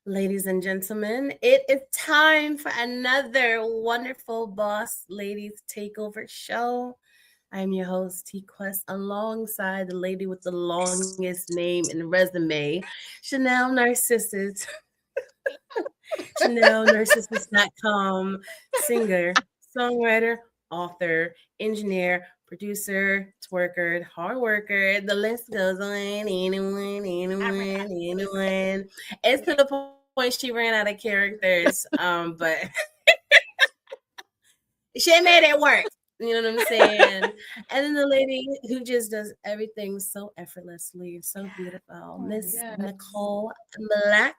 Ladies and gentlemen, it is time for another wonderful Boss Ladies Takeover Show. I'm your host, T Quest, alongside the lady with the longest name and resume, Chanel Narcissus. ChanelNarcissus.com, singer, songwriter, author, engineer, producer, twerker, hard worker. The list goes on. Anyone. It's to the point she ran out of characters, but she made it work. You know what I'm saying? And then the lady who just does everything so effortlessly, so beautiful, Miss Nicole Black,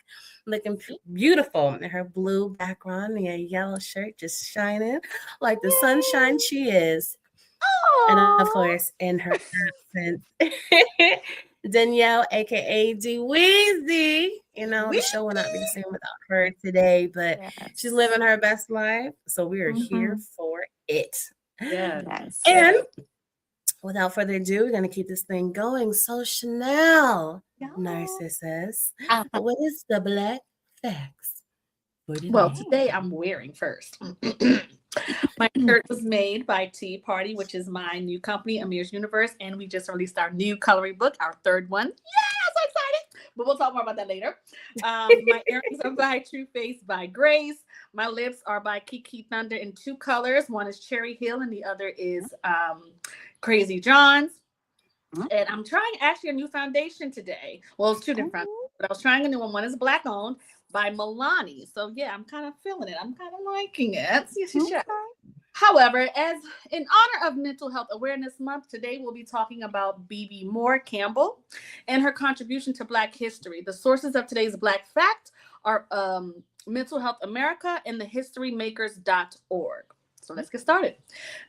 looking beautiful in her blue background and a yellow shirt, just shining like the sunshine she is. And of course, in her absence, Danielle, aka D Weezy. You know, the show will not be the same without her today, but she's living her best life. So we are here for it. Yes. And without further ado, we're going to keep this thing going. So, Chanel, Narcissus, what is the black facts for today? Well, today I'm wearing first. My shirt was made by Tea Party, which is my new company, Amir's Universe, and we just released our new coloring book, our third one. Yeah, so excited! But we'll talk more about that later. My earrings are by True Face by Grace. My lips are by Kiki Thunder in two colors. One is Cherry Hill and the other is Crazy John's. And I'm trying actually a new foundation today. Well, it's two different foundations, but I was trying a new one. One is black owned by Milani. So yeah, I'm kind of feeling it. I'm kind of liking it. However, as in honor of Mental Health Awareness Month, today we'll be talking about BB Moore Campbell and her contribution to Black history. The sources of today's Black Fact are Mental Health America and thehistorymakers.org. So let's get started.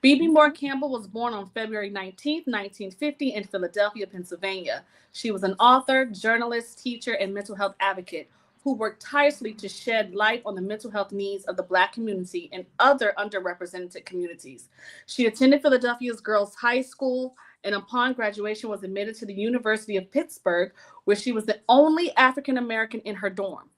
BB Moore Campbell was born on February 19th, 1950 in Philadelphia, Pennsylvania. She was an author, journalist, teacher, and mental health advocate who worked tirelessly to shed light on the mental health needs of the Black community and other underrepresented communities. She attended Philadelphia's Girls High School and upon graduation was admitted to the University of Pittsburgh, where she was the only African American in her dorm.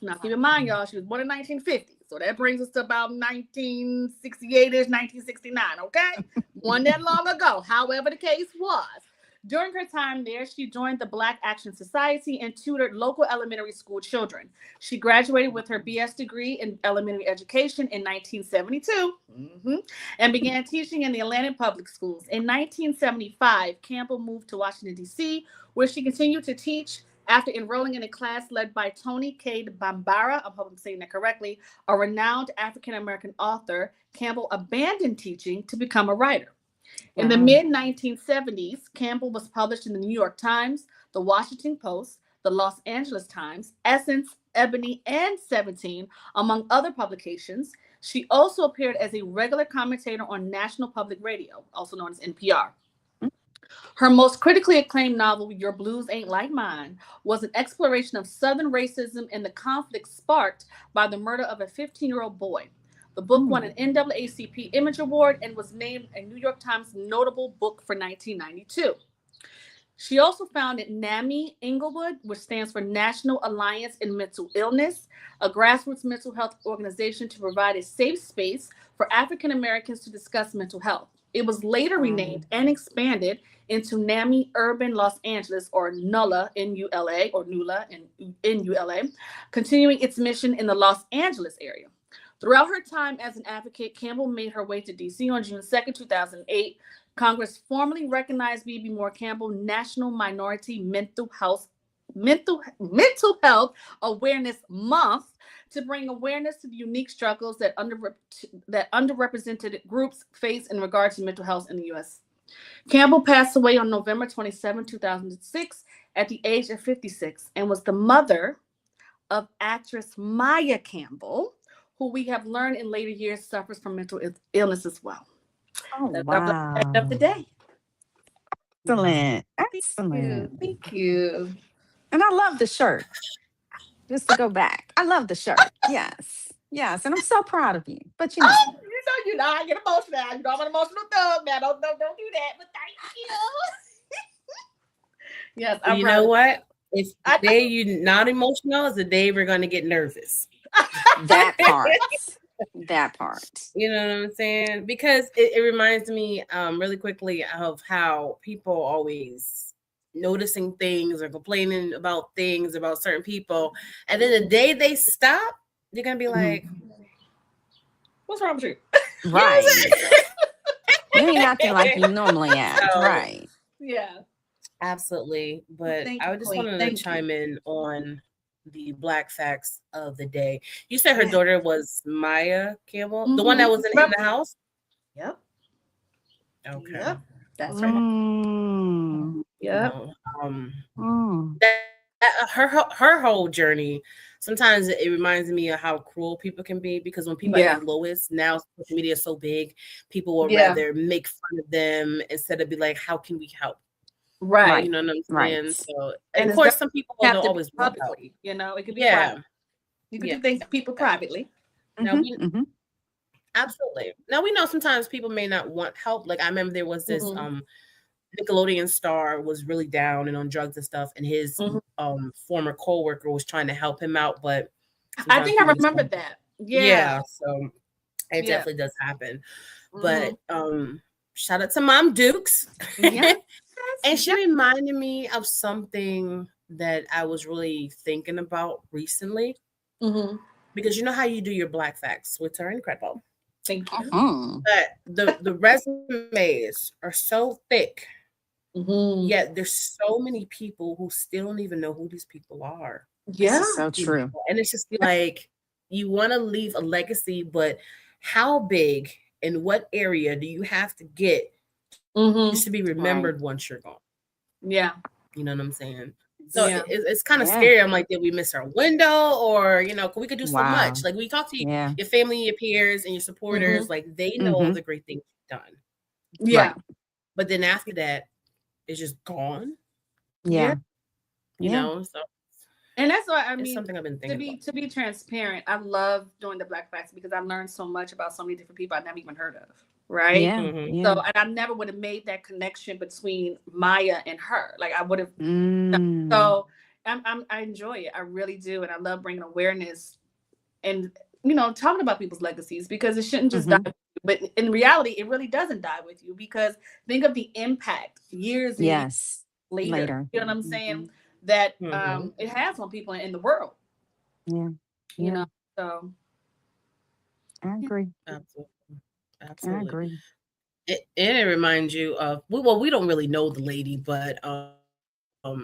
Now, keep in mind, y'all, she was born in 1950. So that brings us to about 1968-ish, 1969, okay? Wasn't that long ago, however the case was. During her time there, she joined the Black Action Society and tutored local elementary school children. She graduated with her BS degree in elementary education in 1972 and began teaching in the Atlanta public schools. In 1975, Campbell moved to Washington, D.C., where she continued to teach after enrolling in a class led by Tony Cade Bambara, I hope I'm saying that correctly, a renowned African-American author. Campbell abandoned teaching to become a writer. In the mid-1970s, Campbell was published in the New York Times, the Washington Post, the Los Angeles Times, Essence, Ebony, and 17, among other publications. She also appeared as a regular commentator on National Public Radio, also known as NPR. Her most critically acclaimed novel, Your Blues Ain't Like Mine, was an exploration of Southern racism and the conflict sparked by the murder of a 15-year-old boy. The book won an NAACP Image Award and was named a New York Times Notable Book for 1992. She also founded NAMI Inglewood, which stands for National Alliance in Mental Illness, a grassroots mental health organization to provide a safe space for African Americans to discuss mental health. It was later renamed and expanded into NAMI Urban Los Angeles, or NULA, N-U-L-A, or NULA, N-U-L-A, continuing its mission in the Los Angeles area. Throughout her time as an advocate, Campbell made her way to D.C. on June 2nd, 2008. Congress formally recognized BB Moore Campbell National Minority Mental Health Awareness Month to bring awareness to the unique struggles that underrepresented groups face in regard to mental health in the U.S. Campbell passed away on November 27, 2006, at the age of 56, and was the mother of actress Maya Campbell, who we have learned in later years suffers from mental illness as well. Oh, wow. Of the day. Excellent. Excellent. Thank you. And I love the shirt. Just to go back. I love the shirt. Yes. Yes. And I'm so proud of you. But you know. You know, I get emotional. You know, I'm an emotional thug now. Don't do that. But thank you. Yes. You know what? if the day you're not emotional is the day we're gonna get nervous. That part. That part. You know what I'm saying? Because it reminds me really quickly of how people always noticing things or complaining about things about certain people. And then the day they stop, you're gonna be like, what's wrong with you? you know what I'm Right. saying? You ain't acting like you normally act. So, Right. Yeah. absolutely. But Thank I you, just Queen. wanted to Thank you. chime in on the black facts of the day. You said her Yeah. daughter was Maya Campbell, the one Mhm. that was in the house. Yep. Okay. Yep. That's right. Mm, You Yep. know, mm, her whole journey. Sometimes it reminds me of how cruel people can be because when people at Yeah. their lowest, now social media is so big, people will Yeah. rather make fun of them instead of be like, how can we help? Right. You know what I'm right. saying? So, And of it's course, doesn't some people have don't to be always want help. publicly. It could be Yeah, private. You could yeah. do things with people privately. Now Hmm. we Hmm. absolutely. Now we know sometimes people may not want help. Like I remember there was this Hmm. Nickelodeon star was really down and on drugs and stuff, and his Hmm. former coworker was trying to help him out, but I sometimes think I people just remember don't. that. Yeah. Yeah, so it Yeah. definitely does happen. Hmm. But shout out to Mom Dukes. Yes. And she Yes. reminded me of something that I was really thinking about recently. Hmm. Because you know how you do your black facts, which are incredible. Thank you. Hmm. But the resumes are so thick, Hmm. yet there's so many people who still don't even know who these people are. This Yeah. is so You know, true. and it's just like you want to leave a legacy, but how big and what area do you have to get Hmm. just to be Right. remembered once you're gone? Yeah. You know what I'm saying? So Yeah. it's kind of Yeah. scary. I'm like, did we miss our window, or we could do so much? Wow. Like we talk to Yeah. your family, your peers, and your Hmm. supporters. Like they know all Hmm. the great things you've done, Yeah. Right. but then after that, it's just gone. Yeah. Yeah. Yeah. So And that's why I it's mean, something I've been to thinking be about. to be transparent, I love doing the Black Facts because I've learned so much about so many different people I never even heard of. Right. Yeah. Hmm. Yeah. So, and I never would have made that connection between Maya and her. Like I would have. Mm. So, I enjoy it. I really do, and I love bringing awareness and talking about people's legacies because it shouldn't just die. Hmm. With you. But in reality, it really doesn't die with you because think of the impact years and years Yes. later. Later. You know what I'm Hmm. saying? That Hmm. it has on people in the world. Yeah. You Yeah. know. So I yeah. agree. Absolutely, I absolutely. agree. And it reminds you of well, we don't really know the lady, but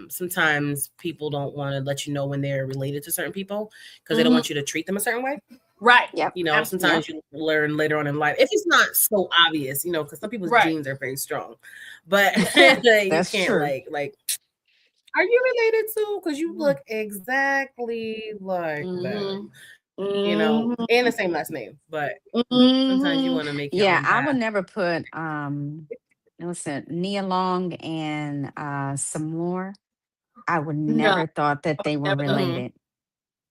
sometimes people don't want to let you know when they're related to certain people because they don't want you to Mhm. treat them a certain way. Right. Yep. Absolutely. Sometimes Yep. you learn later on in life if it's not so obvious, because some people's Right. genes are very strong, but you That's can't true. like, are you related to? Because you Mm. look exactly like Mm-hmm. them, and the Mm-hmm. same last name, but sometimes you Mm-hmm. want to make your Yeah, own I would path. never put what's it, Nia Long and some more. I would No, never thought that they were never thought. Hmm. related.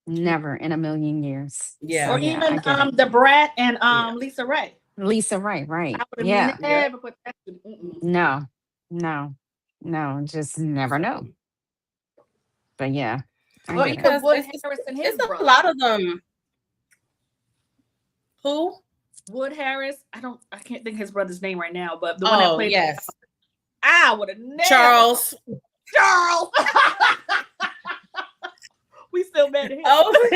Never in a million years. So Or Yeah, yeah, I even get it. the Brat and yeah. Lisa Ray. Lisa, right, I right. would have Yeah. Yep. never put that. Mm-mm. No, no, no, just never know. So But yeah, I Or get it. even because Wood it's Harris and his it's a brother. lot of them who. Wood Harris. I can't think of his brother's name right now, but the one that Oh played. yes, I would have never. Charles. Charles. We still mad at him. Oh,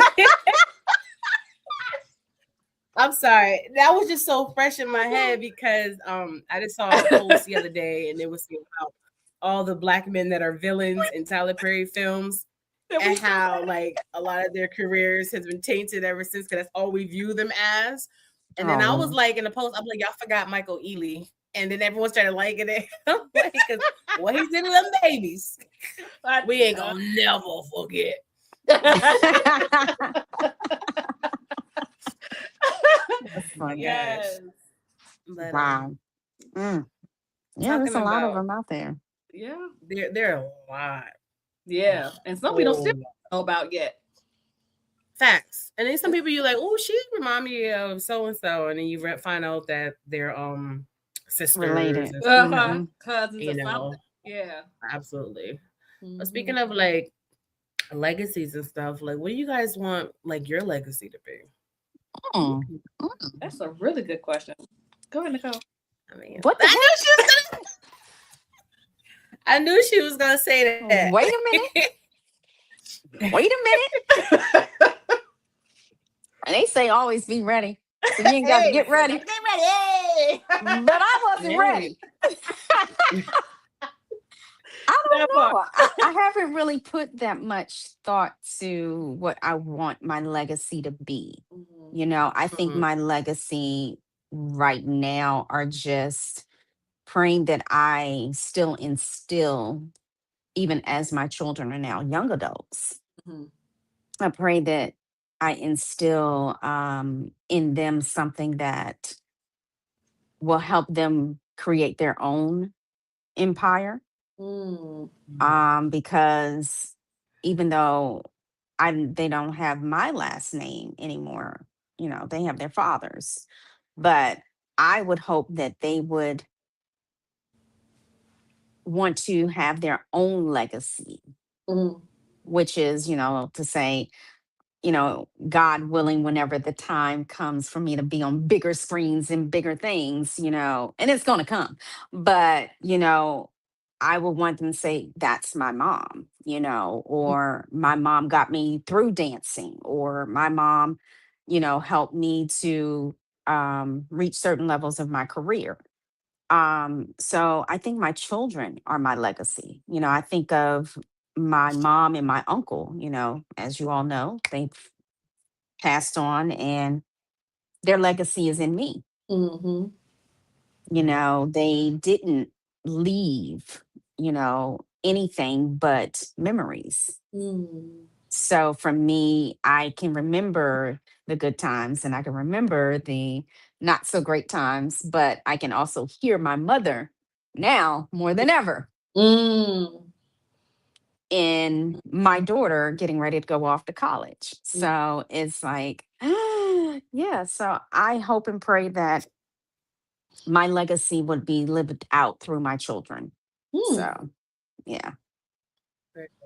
I'm sorry. That was just so fresh in my head because I just saw a post the other day and it was saying about all the black men that are villains in Tyler Perry films And we and still how mad at like a lot of their careers has been tainted ever since because that's all we view them as. And then I was Oh, like in the post, I'm like, y'all forgot Michael Ealy. And then everyone started liking it. I'm like, because what he did to them babies, him. we ain't gonna never forget. that's Oh my funny. gosh. Yes. But Wow. Mm. Yeah, there's talking a lot of about them out there. Yeah. there are a lot. A Yeah. And some we don't still whole lot. know about yet. Facts. And then some people you like, oh, she remind me of so and so, and then you find out that they're sisters Related. and stuff like that. Hmm. Cousins or You something. know, Yeah. absolutely. But Hmm. speaking of like legacies and stuff. Like, what do you guys want like your legacy to be? Mm. That's a really good question. Go ahead, Nicole. I mean, What the I knew she was gonna say that. Wait a minute. Wait a minute. And they say always be ready. So you ain't got to get ready. Get ready. But I wasn't Yeah. ready. I don't know. I haven't really put that much thought to what I want my legacy to be. You know, I think Mhm. my legacy right now are just praying that I still instill, even as my children are now young adults. Mhm. I pray that I instill in them something that will help them create their own empire. Mm. Because even though they don't have my last name anymore, you know, they have their father's, but I would hope that they would want to have their own legacy, Mm. which is, you know, to say, you know, God willing, whenever the time comes for me to be on bigger screens and bigger things, you know, and it's going to come. But, you know, I would want them to say, that's my mom, you know, or my mom got me through dancing, or my mom, you know, helped me to reach certain levels of my career. So I think my children are my legacy. You know, I think of my mom and my uncle, you know, as you all know, they've passed on and their legacy is in me. Mm-hmm. You know, they didn't leave, you know, anything but memories. Mm. So for me, I can remember the good times and I can remember the not so great times, but I can also hear my mother now more than ever Mm. in my daughter getting ready to go off to college. So it's like, yeah. So I hope and pray that my legacy would be lived out through my children. Mm. So, yeah.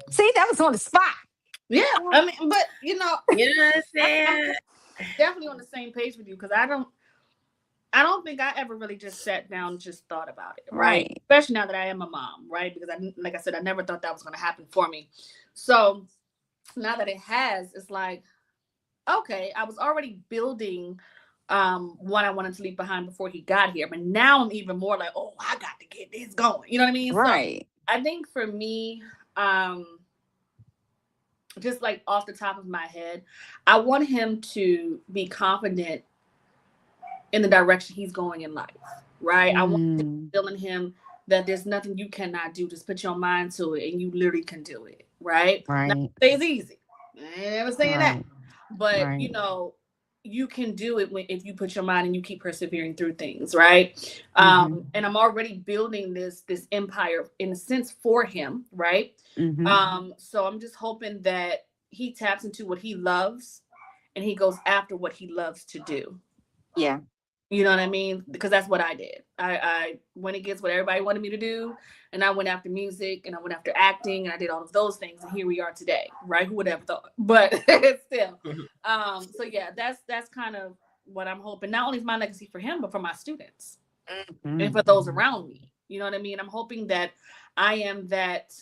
See, that was on the spot. Yeah, I mean, but you know, You know what I'm I'm saying? definitely on the same page with you because I don't think I ever really just sat down and just thought about it, right? Right. Especially now that I am a mom, right? Because like I said, I never thought that was going to happen for me. So now that it has, it's like, okay, I was already building what I wanted to leave behind before he got here, but now I'm even more like, oh, I got to get this going. You know what I mean? So Right. I think for me, just like off the top of my head, I want him to be confident in the direction he's going in life, right? I want to Mm, instill in him that there's nothing you cannot do. Just put your mind to it and you literally can do it, right? Now, right. say it's easy. I ain't never saying that. Right. But, Right. you know, you can do it if you put your mind and you keep persevering through things, right? Mm-hmm. And I'm already building this empire in a sense for him, right? Mm-hmm. So I'm just hoping that he taps into what he loves and he goes after what he loves to do. Yeah. You know what I mean? Because that's what I did. I went against what everybody wanted me to do, and I went after music, and I went after acting, and I did all of those things, and here we are today, right? Who would have thought? But still, so yeah, that's kind of what I'm hoping. Not only is my legacy for him, but for my students and Mm-hmm. for those around me. You know what I mean? I'm hoping that I am that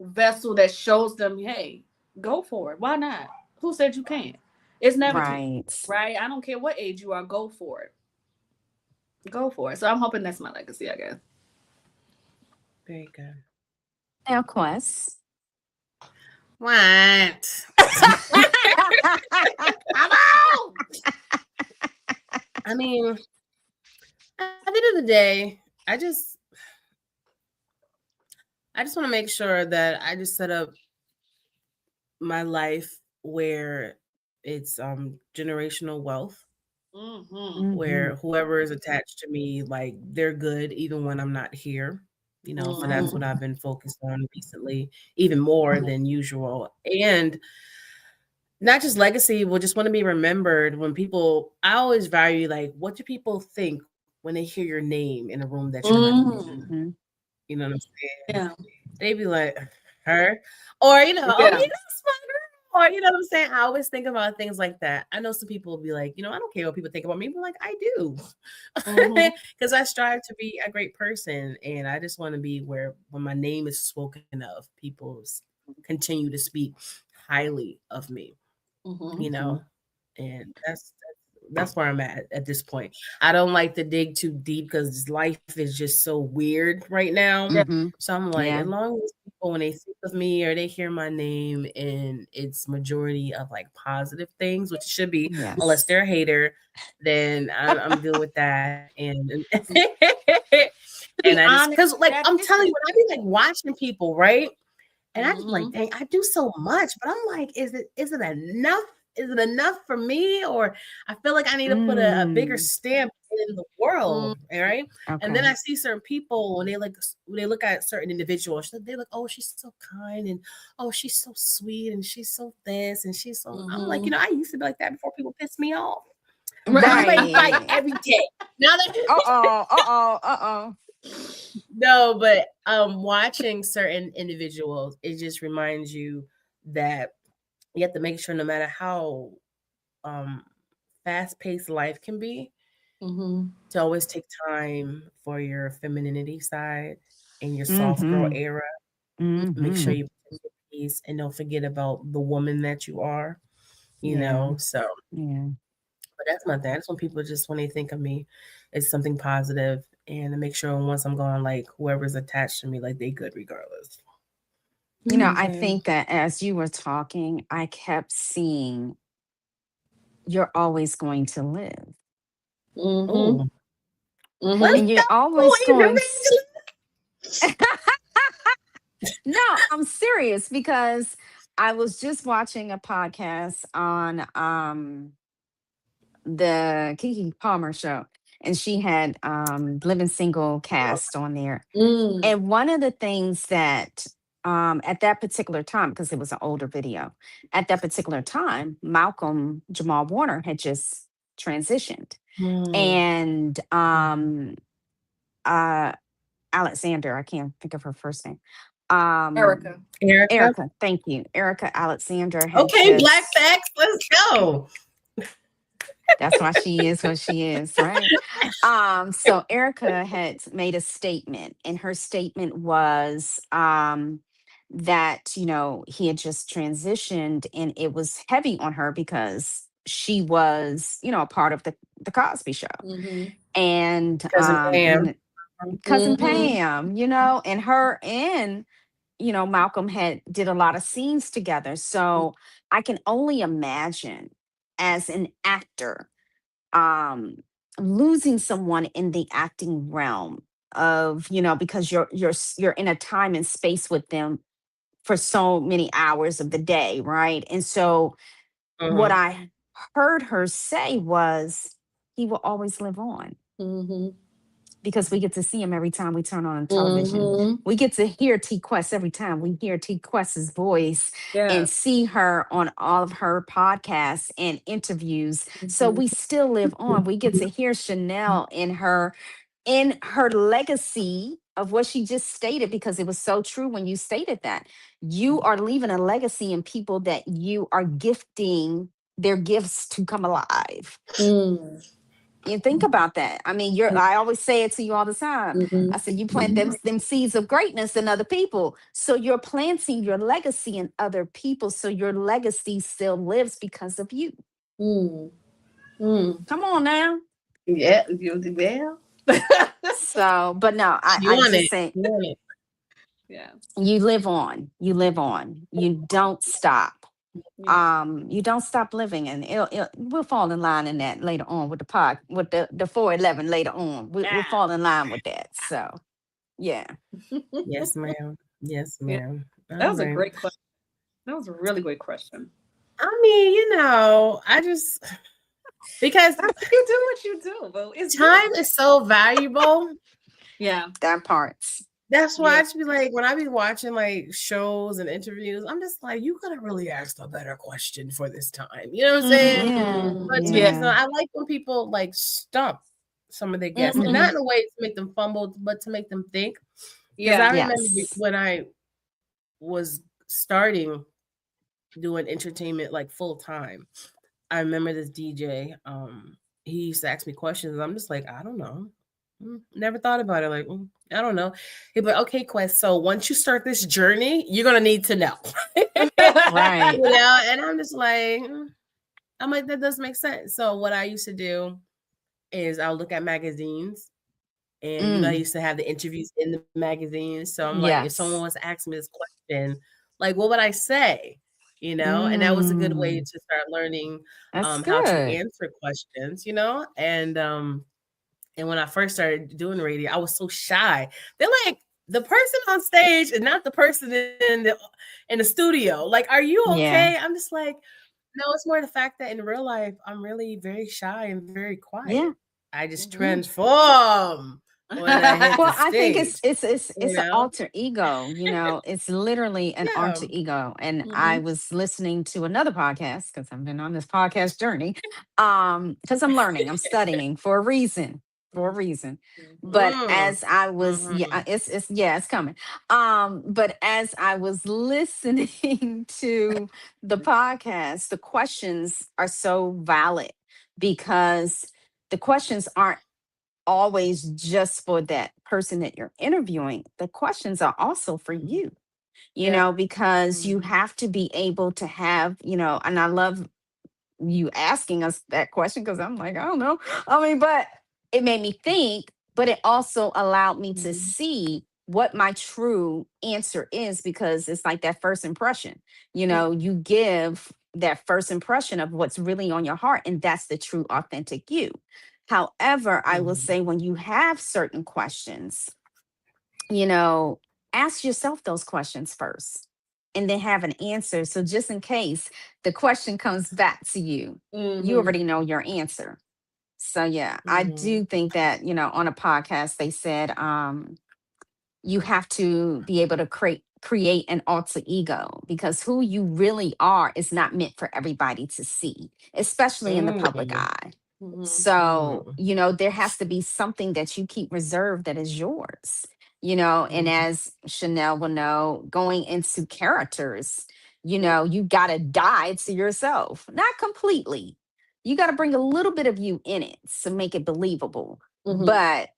vessel that shows them, hey, go for it. Why not? Who said you can't? It's never too late, Right. right? I don't care what age you are. Go for it. Go for it. So I'm hoping that's my legacy, I guess. Very good. Now, Quest. What? Come on! I mean, at the end of the day, I just want to make sure that I just set up my life where it's generational wealth, Mm-hmm. Mm-hmm. where whoever is attached to me, like they're good even when I'm not here. So that's Mm-hmm. what I've been focused on recently, even more than usual. And not just legacy, will just want to be remembered when people, I always value like, what do people think when they hear your name in a room that you're not in? Mm-hmm. Mm-hmm. You know what I'm saying? Yeah. They be like, her, or oh, Yeah. that's my girl, or what I'm saying. I always think about things like that. I know some people will be like, I don't care what people think about me, but like I do, because I strive to be a great person, and I just want to be where when my name is spoken of, people continue to speak highly of me, you know, and that's where I'm at this point. I don't like to dig too deep because life is just so weird right now. Mm-hmm. So I'm like, Yeah. as long as people, when they think of me or they hear my name and it's majority of like positive things, which it should be, unless Yes. they're a hater, then I'm good with that. And To and be I just honest, because like that I'm is telling you, it. when I be like watching people, right? And I just like, Mm-hmm. dang, I do so much, but I'm like, is it enough? Is it enough for me? Or I feel like I need to put a bigger Mm. stamp in the world, all right? And then I Okay. see certain people when they look at certain individuals, they look, oh, she's so kind, and oh, she's so sweet, and she's so this, and she's so. I'm like, I used to be like that before people pissed me off, but I'm ready to fight Right. every day. Now that Uh-oh. Uh-oh. Uh-oh. no, but watching certain individuals, it just reminds you that you have to make sure no matter how um fast-paced life can be, to always take time for your femininity side and your soft girl Mm-hmm. era. Make sure Mm-hmm. you protect your peace and don't forget about the woman that you are, Yeah. so Yeah. but that's my thing. That's when people just when they think of me, it's something positive, and to make sure once I'm gone, like whoever's attached to me, like they good regardless. I Okay. think that as you were talking, I kept seeing you're always going to live. Mm-hmm. Oh, Mm-hmm. let's And you're go. always Is it going ready? No, I'm serious because I was just watching a podcast on the Kiki Palmer show, and she had Living Single cast on there. Mm. And one of the things that at that particular time, because it was an older video, at that particular time, Malcolm Jamal Warner had just transitioned. Hmm. And uh Alexander, I can't think of her first name. Um Erica. Erica. Erica, thank you. Erica Alexander had Okay, black just, facts. Let's go. that's why she is what she is, right? So Erica had made a statement, and her statement was that, he had just transitioned and it was heavy on her because she was, a part of the Cosby show. Mm-hmm. And Cousin Pam. cousin Mm-hmm. Pam, and her and Malcolm had did a lot of scenes together. So I can only imagine as an actor, um, losing someone in the acting realm of, because you're in a time and space with them for so many hours of the day, right? And so what Mhm. I heard her say was, he will always live on Mm-hmm. because we get to see him every time we turn on television. Mm-hmm. We get to hear T Quest every time we hear T Quest's voice Yeah. and see her on all of her podcasts and interviews. So Mm-hmm. we still live on. We get to hear Chanel in her legacy of what she just stated, because it was so true when you stated that. You are leaving a legacy in people that you are gifting their gifts to come alive. Mm. You think about that. I mean, I always say it to you all the time. Mm-hmm. I said, you plant them seeds of greatness in other people. So you're planting your legacy in other people. So your legacy still lives because of you. Mm. Mm. Come on now. Yeah, you well. So, but no, You I on just it. say You on it. Yeah. you live on. You live on. You don't stop. Yeah. You don't stop living, and we'll fall in line in that later on with the pod, with the 411 later on. We'll Yeah. fall in line with that. So yeah. Yes, ma'am. Yes, Yeah. ma'am. That All was a right. great question. That was a really great question. I mean, I just because You do what you do, but it's time beautiful. is so valuable. Yeah. That parts. That's why I Yeah. just be like, when I be watching like shows and interviews, I'm just like, you could have really asked a better question for this time. You know what I'm saying? Yeah, But to Yeah. make yeah. some, I like when people like stump some of their guests, and Mm-hmm. not in a way to make them fumble, but to make them think. Because Yeah. I remember Yes. when I was starting doing entertainment like full time, I remember this DJ. He used to ask me questions. I'm just like, I don't know. Never thought about it. Like, I don't know. He'd be like, okay, Quest. So once you start this journey, you're gonna need to know. Right. And I'm just like, I'm like, that does make sense. So what I used to do is I'll look at magazines, and I used to have the interviews in the magazines. So I'm like, if someone Yes. was asking me this question, like, what would I say? And that was a good way to start learning That's how to good. answer questions, and when I first started doing radio, I was so shy. They're like, the person on stage is not the person in the studio. Like, are you Yeah. okay? I'm just like, no, it's more the fact that in real life, I'm really very shy and very quiet. Yeah. I just transform when I hit the Well, I think stage, it's you an know? alter ego, it's literally an Yeah. alter ego. And I Mhm. was listening to another podcast because I've been on this podcast journey. Because I'm learning, I'm studying for a reason. For a reason. But Mm. as I was, Mhm. it's coming. But as I was listening to the podcast, the questions are so valid because the questions aren't always just for that person that you're interviewing. The questions are also for you, Yeah. because you Mhm. have to be able to have, and I love you asking us that question because I'm like, I don't know. I mean, but it made me think, but it also allowed me to Mhm. see what my true answer is because it's like that first impression. You give that first impression of what's really on your heart, and that's the true, authentic you. However, I will Mhm. say when you have certain questions, you know, ask yourself those questions first and then have an answer. So just in case the question comes back to you, you Mhm. already know your answer. So yeah, I Mhm. do think that, on a podcast they said you have to be able to create an alter ego because who you really are is not meant for everybody to see, especially in the public Mhm. eye. Mhm. So, Mhm. there has to be something that you keep reserved that is yours, and Mhm. as Chanel will know, going into characters, you got to die to yourself, not completely. You got to bring a little bit of you in it to make it believable. Mhm. But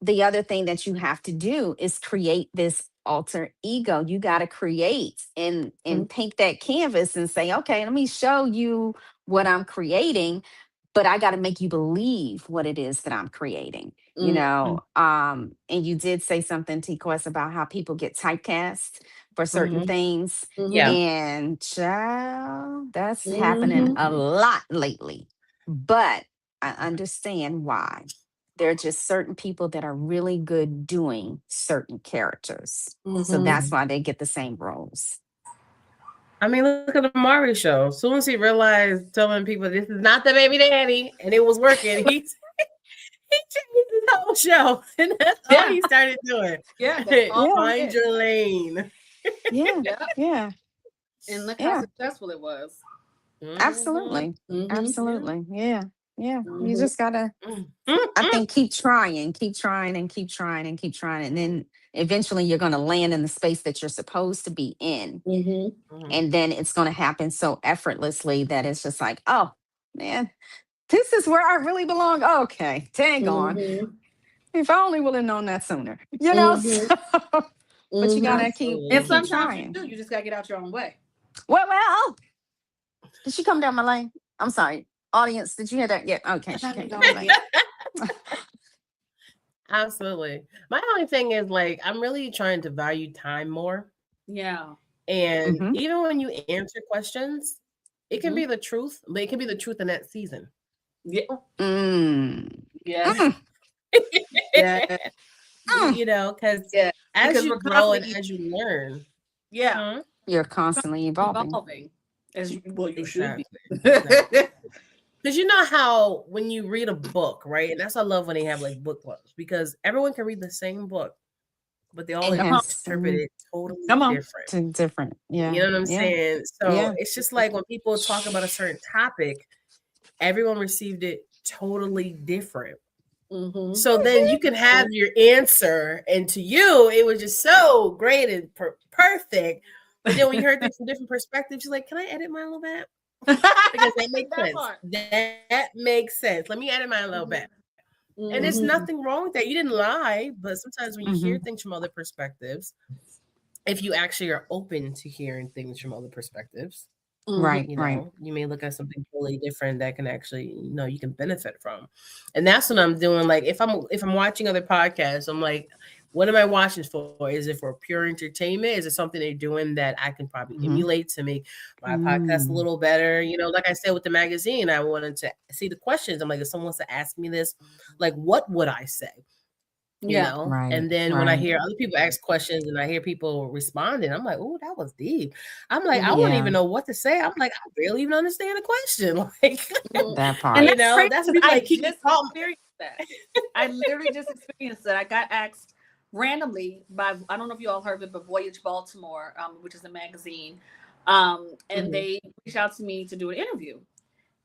the other thing that you have to do is create this alter ego. You got to create and Mhm. paint that canvas and say, okay, let me show you what I'm creating, but I got to make you believe what it is that I'm creating, Mhm. and you did say something, T Quest, about how people get typecast for certain Mhm. things. Mhm. Yeah. And child, that's happening Mhm. a lot lately. But I understand why. There are just certain people that are really good doing certain characters. So Mhm. that's why they get the same roles. I mean, look at the Mari show. As soon as he realized telling people this is not the baby daddy and it was working, he changed his whole show. And that's all Yeah. he started doing. Yeah. That's all Yeah, he Find did. your lane. yeah, Yeah. yeah, And look how yeah. successful it was. Mhm. Absolutely. Mhm. Yeah. Absolutely. Yeah. Yeah. You Mhm. just gotta, I Mhm. think, keep trying, keep trying, and keep trying, and keep trying. And then eventually you're going to land in the space that you're supposed to be in. Mhm. Mhm. And then it's going to happen so effortlessly that it's just like, oh, man, this is where I really belong. Okay, dang on. Mhm. If I only would have known that sooner, Mhm. So, but you got Mhm. to keep, And Absolutely. keep sometimes you trying. do. You just gotta get out your own way. Well, did she come down my lane? I'm sorry. Audience, did you hear that? Yeah. Okay, she came down my lane. Yeah. Absolutely. My only thing is like I'm really trying to value time more. Yeah. And Hmm. even when you answer questions, it can be Mhm. the truth, but it can be the truth in that season. Yeah. Mm. Yes. Mm. Yeah. Mm. Because Yeah. as Because you we're grow and constantly, as you learn, yeah, huh? You're constantly evolving. evolving. Well, you should be. Exactly. Exactly. Because you know how when you read a book, right? And that's why I love when they have like book clubs because everyone can read the same book, but they all It Come on. has interpret it totally Come on. different. different. You Yeah. know what I'm Yeah. saying? So Yeah. it's just like when people talk about a certain topic, everyone received it totally different. Mhm. So then you can have your answer, and to you, it was just so great and perfect. But then when you heard things from different perspectives, you're like, can I edit mine a little bit? Because that makes That sense. part. That makes sense. Let me edit mine a little bit. And there's Mhm. nothing wrong with that. You didn't lie, but sometimes when you hear Mhm. things from other perspectives, if you actually are open to hearing things from other perspectives, Mhm. Right, you right. know, you may look at something totally different that can actually, you know, you can benefit from. And that's what I'm doing. Like if I'm watching other podcasts, I'm like, what am I watching for? Is it for pure entertainment? Is it something they're doing that I can probably Mhm. emulate to make my podcast a Mm. little better? You know, like I said with the magazine, I wanted to see the questions. I'm like, if someone wants to ask me this, like, what would I say? You Yeah. know, Right, and then when I right. hear other people ask questions and I hear people responding, I'm like, oh, that was deep. I'm like, I Mhm. wouldn't Yeah, even know what to say. I'm like, I barely even understand the question. Like, Mhm. that And part. you that's know, crazy that's what because people I like keep me just calm. experienced that. I literally just experienced that. I got asked randomly by, I don't know if you all heard of it, but Voyage Baltimore, which is a magazine, and Hmm. they reached out to me to do an interview.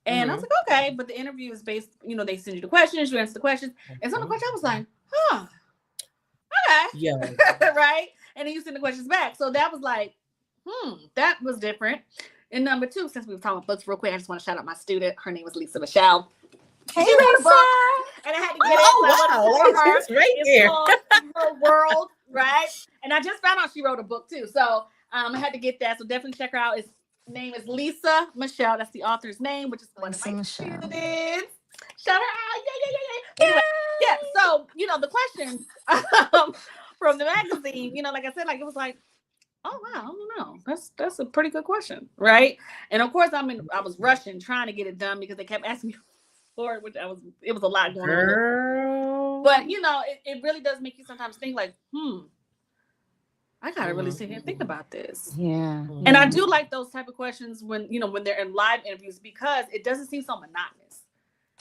And I was Hmm. like, okay, but the interview is based, they send you the questions, you answer the questions. And some of the questions I was like, huh, Yo, okay. Right? And then you send the questions back. So that was like, that was different. And number two, since we were talking about books real quick, I just want to shout out my student. Her name was Lisa Michelle. Hey, She wrote a Lisa. book, and I had to get it, so I oh wanted to wow, support like her. it's right It's there. called Her World, right? And I just found out she wrote a book too, so I had to get that. So definitely check her out. His name is Lisa Michelle. That's the author's name, which is one of Lisa my Michelle. students. Shout her out! Yeah. Anyway, yeah. So the questions from the magazine, like I said, like it was like, oh wow, I don't know. That's a pretty good question, right? And of course, I was rushing trying to get it done because they kept asking me for it, which it was a lot going on. Girl. But it really does make you sometimes think like, I gotta really Mhm. sit here and think about this. Yeah, And I yeah. Mhm. do like those type of questions when when they're in live interviews because it doesn't seem so monotonous.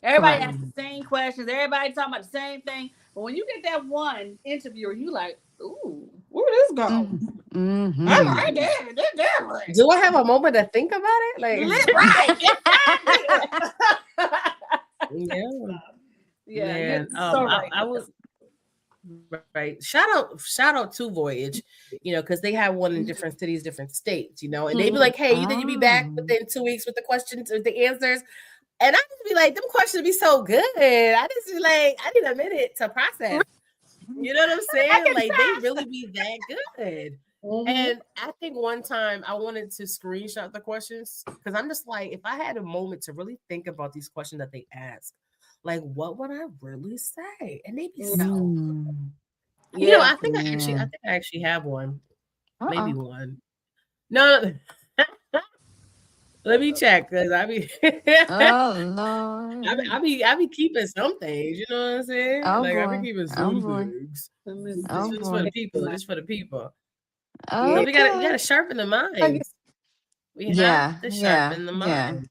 Everybody Correct. asks the same questions. Everybody talking about the same thing. But when you get that one interviewer, you like, ooh, where this go? Mhm. All Mhm. right, there, there. Do I have a moment to think about it? Right, exactly. Yeah, Yeah, you're man. so right. I was right. Shout out to Voyage, because they have one in different cities, different states, and they be like, "Hey, you think you be back Oh. within 2 weeks with the questions or the answers?" And I just be like, "Them questions be so good." I just be like, "I need a minute to process." You know what I'm saying? Like they really be that good. Mm-hmm. And I think one time I wanted to screenshot the questions because I'm just like, if I had a moment to really think about these questions that they ask, like what would I really say? And they be Yeah. so good. Mm. Yeah. Yeah. I think I actually have one, maybe Uh-oh. one. No, let me check because I be, Oh Lord. I be keeping some things. You know what I'm saying? Oh Like I be boy. keeping Oh some boy. things. Let me Oh Just for the boy. people. Just for the people. Yeah. Because we Okay. gotta sharpen the I get- minds. We have Yeah. to Yeah. sharpen the Yeah. minds.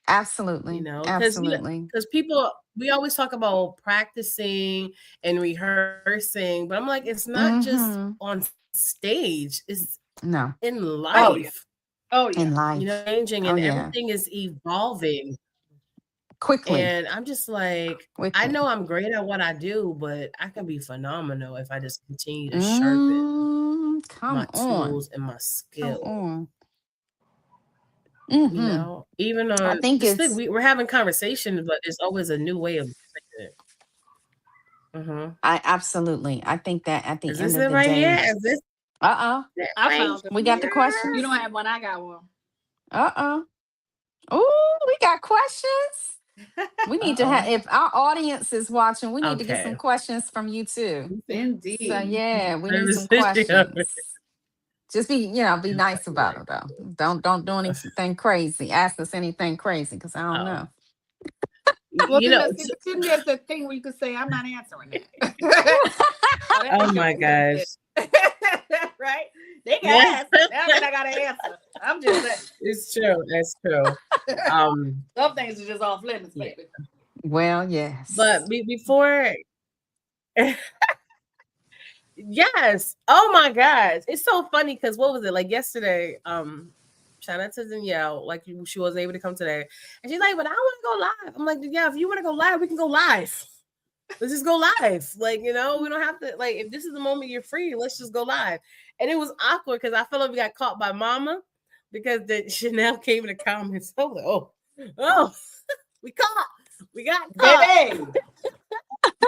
Absolutely. Because Absolutely. people we always talk about practicing and rehearsing, but I'm like, it's not just Mm-hmm. on stage, it's No. in Oh yeah. life. Oh yeah. In life. Changing Oh and yeah. everything is evolving. Quickly. And I'm just like, I Quickly. know I'm great at what I do, but I can be phenomenal if I just continue to sharpen Come my on. tools and my Come skill. on. Mm-hmm. Even I on think just think it's we're having conversations, but there's always a new way of saying it. Mm-hmm. I absolutely. I think that at the Is end this of it the right here? day, Is this uh-oh. it I right found it. We got the You questions. don't here? have one. I got one. Uh-oh. Oh, we got questions. We need to have, Uh-oh. if our audience is watching, we need to get some Okay. questions from you too. So Indeed. yeah, we need some Conversation over questions. Just be here. nice about it though. Don't do anything crazy. Ask us anything crazy because I don't Oh, know. Well, you then know. see, but then there's the thing where you could say, "I'm not answering that." Oh, that Oh is your my gosh. business. Right? They can Yeah, ask. That mean I gotta answer. I'm just saying. it's true. That's true. Um, Some things are just off limits, yeah. baby. Well, But yes. before, yes. Oh my gosh, it's so funny because what was it like yesterday? Shout out to Danielle. Like she was able to come today, and she's like, "But I want to go live." I'm like, "Yeah, if you want to go live, we can go live." let's just go live. Like, we don't have to, like, if this is the moment you're free, let's just go live. And it was awkward because I felt like we got caught by mama because the Chanel came in the comments. I was like, oh, we got caught. Baby.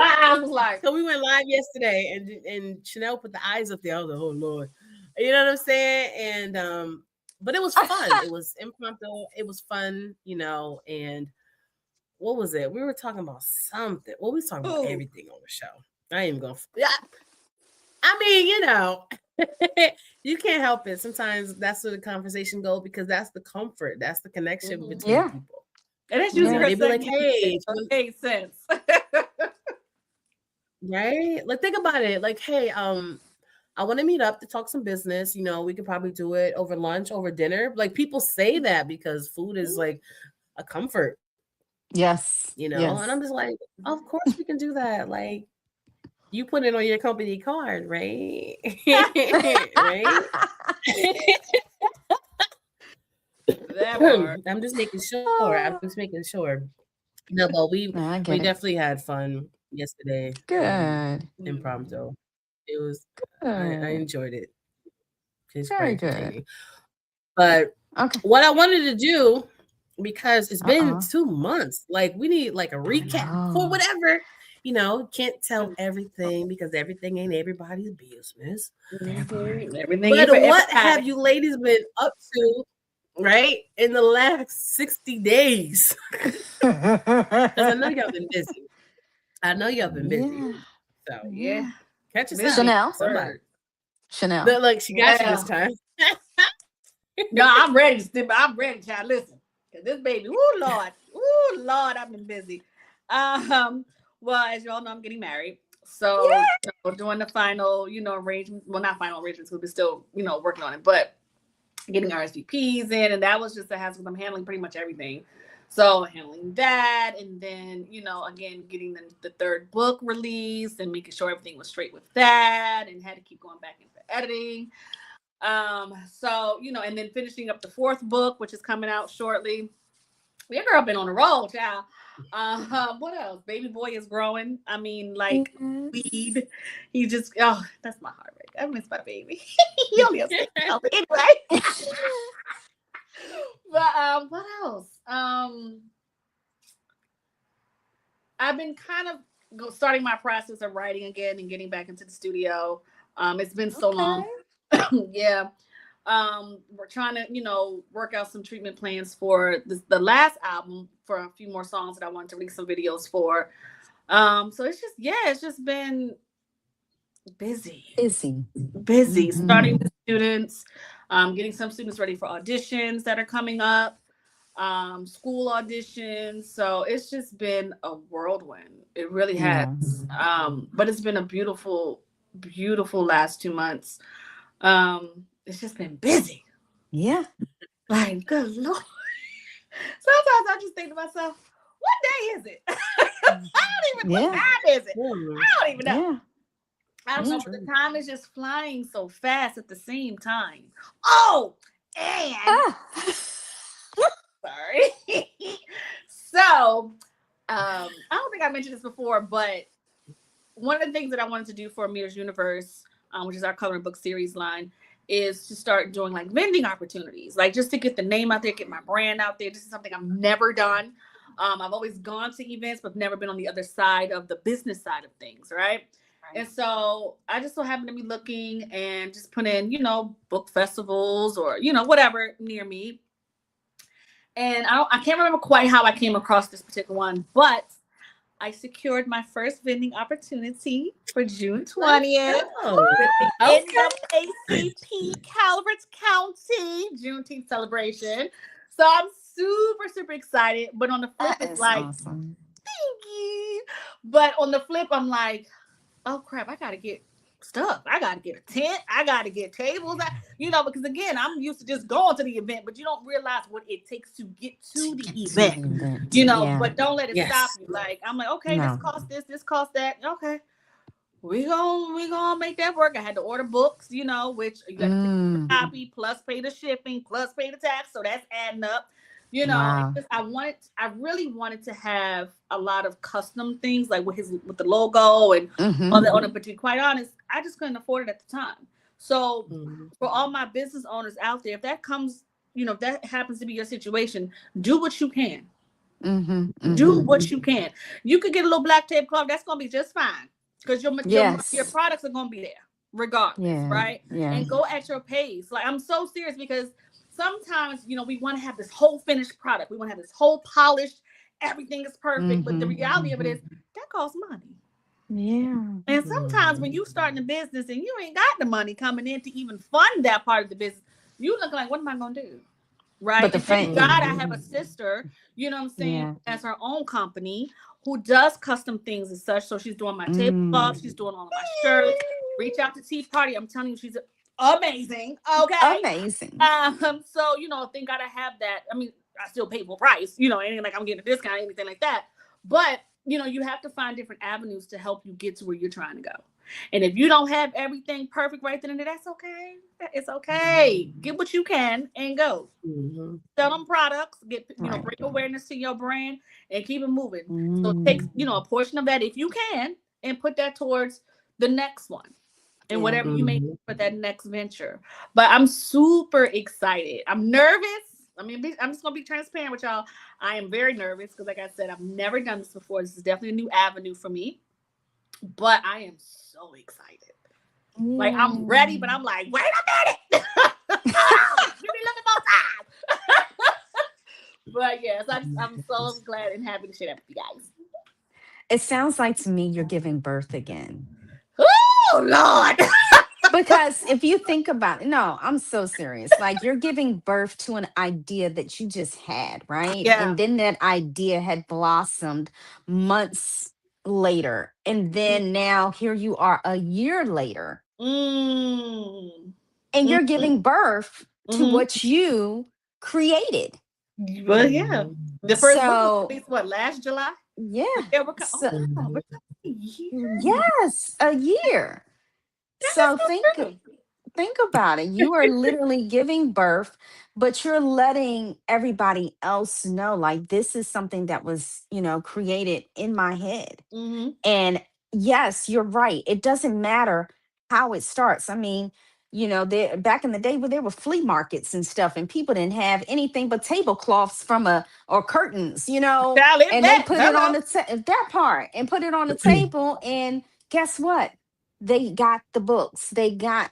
I was like, So we went live yesterday and Chanel put the eyes up there. I was like, oh Lord. You know what I'm saying? And but it was fun. It was impromptu, it was fun, and what was it? We were talking about something. Well, we was talking about everything on the show. I ain't even gonna. Yeah, I mean, you can't help it. Sometimes that's where the conversation goes because that's the comfort, that's the connection between people. And that's usually they'd be like, "Hey, it makes sense." Right? Like, think about it. Like, hey, I want to meet up to talk some business. We could probably do it over lunch, over dinner. Like, people say that because food is like a comfort. Yes. And I'm just like, of course we can do that. Like, you put it on your company card, right? Right? I'm just making sure. No, but we definitely had fun yesterday. Good. Impromptu. It was good. I enjoyed it. It's very quite good. entertaining. But what I wanted to do, because it's been 2 months, like we need like a recap for whatever. Can't tell everything because everything ain't everybody's business. Everything. But what have you ladies been up to, right, in the last 60 days? Because I know y'all been busy. So catch us Chanel. Somebody. Chanel. But look, she got you this time. No, I'm ready. I'm ready, child. Listen, because this baby, Lord, I've been busy. Well, as you all know, I'm getting married. So doing the final, arrangements. Well, not final arrangements, because we're still, working on it, but getting RSVPs in, and that was just a hassle. I'm handling pretty much everything. So handling that, and then, again, getting the third book released and making sure everything was straight with that, and had to keep going back in for editing. So, and then finishing up the fourth book, which is coming out shortly. Your girl been on a roll, child. What else? Baby boy is growing. I mean, like weed. He just, that's my heart rate. I miss my baby. He only has 6 months anyway. But what else? I've been kind of starting my process of writing again and getting back into the studio. It's been so long. Yeah. We're trying to, work out some treatment plans for the last album, for a few more songs that I want to release some videos for. So it's just been busy. Mm-hmm. Starting with students, getting some students ready for auditions that are coming up, school auditions. So it's just been a whirlwind. It really has. But it's been a beautiful, beautiful last 2 months. It's just been busy. Yeah. Like, good Lord. Sometimes I just think to myself, what day is it? I don't even know. What time is it? I don't even know. Yeah. I don't know, but the time is just flying so fast at the same time. Oh, and sorry. So, I don't think I mentioned this before, but one of the things that I wanted to do for Mirror's Universe, which is our coloring book series line, is to start doing like vending opportunities, like just to get the name out there, get my brand out there. This is something I've never done. I've always gone to events, but never been on the other side of the business side of things, right? And so I just so happened to be looking and just put in, book festivals or, whatever near me. And I can't remember quite how I came across this particular one, but I secured my first vending opportunity for June 20th with the NAACP Calvert County Juneteenth celebration. So I'm super, super excited. But on the flip, it's like, awesome. Thank you. But on the flip, I'm like, oh crap, I got to get stuff. I got to get a tent. I got to get tables. Because again, I'm used to just going to the event, but you don't realize what it takes to get to the event, but don't let it stop you. Like, I'm like, okay, this costs this costs that. Okay. We gonna make that work. I had to order books, which you got to pay the copy, plus pay the shipping, plus pay the tax. So that's adding up. You know, and Wow. just I really wanted to have a lot of custom things like with the logo and all Mm-hmm. that on it. But to be quite honest, I just couldn't afford it at the time. So Mhm. for all my business owners out there, if that comes, if that happens to be your situation, do what you can. Mm-hmm. Do Mm-hmm. what you can. You could get a little black tape cloth. That's gonna be just fine because your Yes. products are gonna be there regardless, Yeah. right? Yeah. And go at your pace. Like I'm so serious because sometimes we want to have this whole finished product. We want to have this whole polished. Everything is perfect, but the Mm-hmm. reality of it is that costs money. Yeah. And sometimes when Mhm. you starting a business and you ain't got the money coming in to even fund that part of the business, you look like, what am I gonna do? Right. But the And thank fact, God I have Mhm. a sister, you know what I'm saying, yeah. who has her own company who does custom things and such. So she's doing my tablecloth, Mm. she's doing all of my shirts. Reach out to Tea Party. I'm telling you, she's amazing. Okay. Amazing. So thank God I have that. I mean, I still pay full price, anything like I'm getting a discount, anything like that. But you have to find different avenues to help you get to where you're trying to go. And if you don't have everything perfect right then and there, that's okay. It's okay. Get what you can and go. Mhm. Sell them products, Right. bring awareness to your brand and keep it moving. So take, Mm. a portion of that if you can and put that towards the next one and Yeah. whatever you may Mhm. do for that next venture. But I'm super excited. I'm nervous. I mean, I'm just gonna be transparent with y'all. I am very nervous because, like I said, I've never done this before. This is definitely a new avenue for me. But I am so excited. Like I'm Yeah. ready, but I'm like, wait a minute. Give me a little more time. But yes, I'm so glad and happy to share that with you guys. It sounds like to me you're giving birth again. Oh Lord. Because if you think about it, no, I'm so serious. Like you're giving birth to an idea that you just had, right? Yeah. And then that idea had blossomed months later. And then now here you are a year later, Mm. and you're Mm-hmm. giving birth to Mm-hmm. what you created. Well, yeah. Mhm. The first book was So, released last July? yeah. Yeah, oh So, wow, we're Mhm. a year. yes, a year. That is So so true. think about it. You are literally giving birth, but you're letting everybody else know like this is something that was, created in my head. Mm-hmm. And yes, you're right. It doesn't matter how it starts. I mean, there back in the day where there were flea markets and stuff, and people didn't have anything but tablecloths from a or curtains, Now live and they that. put it on Hello. that part and put it on the table, and guess what? They got the books. They got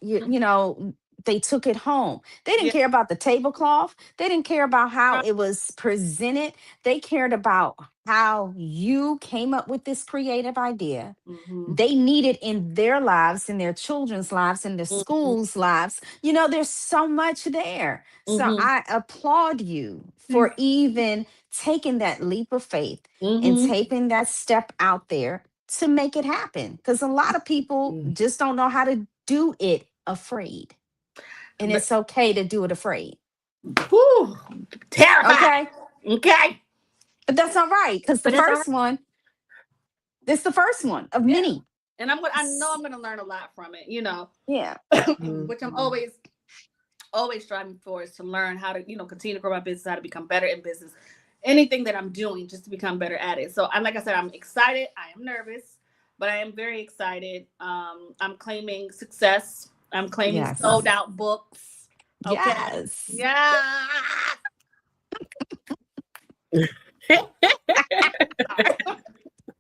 they took it home. They didn't Yeah. care about the tablecloth. They didn't care about how Right. it was presented. They cared about how you came up with this creative idea. Mm-hmm. They need it in their lives, in their children's lives, in their Mm-hmm. schools' lives. There's so much there. So Mm-hmm. I applaud you Thank for even taking that leap of faith you. and Mm-hmm. taking that step out there to make it happen. Because a lot of people Mhm. just don't know how to do it afraid. And But it's okay to do it afraid. whew, terrified. Okay. Okay. But that's all right. Because the But that's all right. first one, this the first one of Yeah. many. And I know I'm gonna learn a lot from it, Yeah. which I'm always striving for is to learn how to, continue to grow my business, how to become better in business. Anything that I'm doing just to become better at it. So I'm like I said, I'm excited. I am nervous, but I am very excited. I'm claiming success. I'm claiming sold Yes. out books. Okay. Yes. Yeah.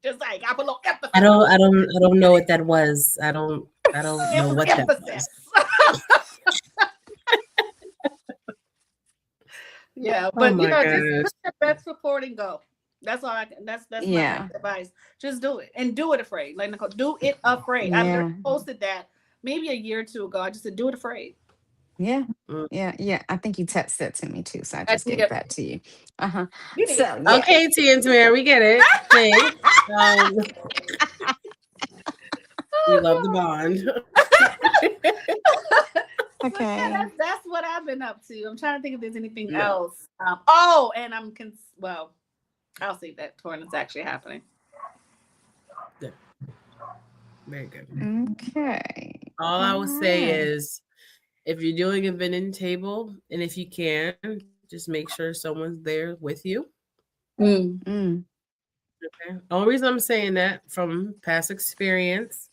Just like I put a little emphasis I on don't I don't I don't know what that was. I don't it know was what that emphasis. was. Yeah, Oh but my just gosh. put your best foot forward and go. That's all I can. That's my best Yeah. advice. Just do it and do it afraid. Like Nicole, do it afraid. I literally Yeah. posted that maybe a year or two ago. I just said do it afraid. Yeah. Mm. Yeah. Yeah. I think you texted that to me too. So I I just gave did. that to you. Uh-huh. You did. So yeah. Okay, T and Tamara, we get it. Thanks. We love the bond. But yeah, Okay. that's what I've been up to. I'm trying to think if there's anything Yeah. else. And well, I'll see that when it's actually happening. Good. Very good. Okay. All All I will say right. is if you're doing a vending table and if you can, just make sure someone's there with you. Mm. Mm, Okay. Only reason I'm saying that from past experience,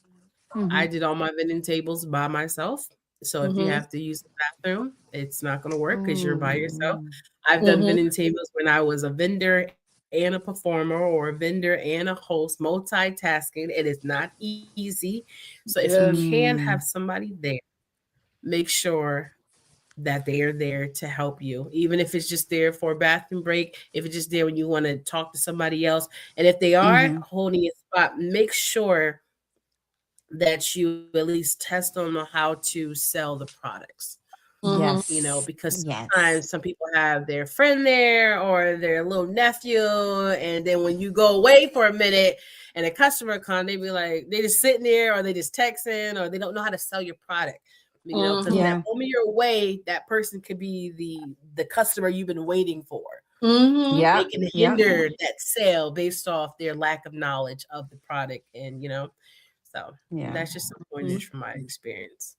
I mhm, did all my vending tables by myself. So if you Mm-hmm. have to use the bathroom, it's not going to work because you're by yourself. ooh, I've done Mm-hmm. vending tables when I was a vendor and a performer, or a vendor and a host, multitasking. It is not easy. So if you can Yes. have mm, somebody there, make sure that they are there to help you, even if it's just there for a bathroom break, if it's just there when you want to talk to somebody else. And if they are mhm, holding a spot, make sure that you at least test on how to sell the products. Mm-hmm. yes, Because yes, sometimes some people have their friend there or their little nephew, and then when you go away for a minute and a customer comes, they be like, they just sitting there, or they just texting, or they don't know how to sell your product. Because Mm-hmm. that yeah, moment you're away, that person could be the customer you've been waiting for. Mm-hmm. They yep, can yep, hinder that sale based off their lack of knowledge of the product, and so yeah. that's just some pointers from my experience.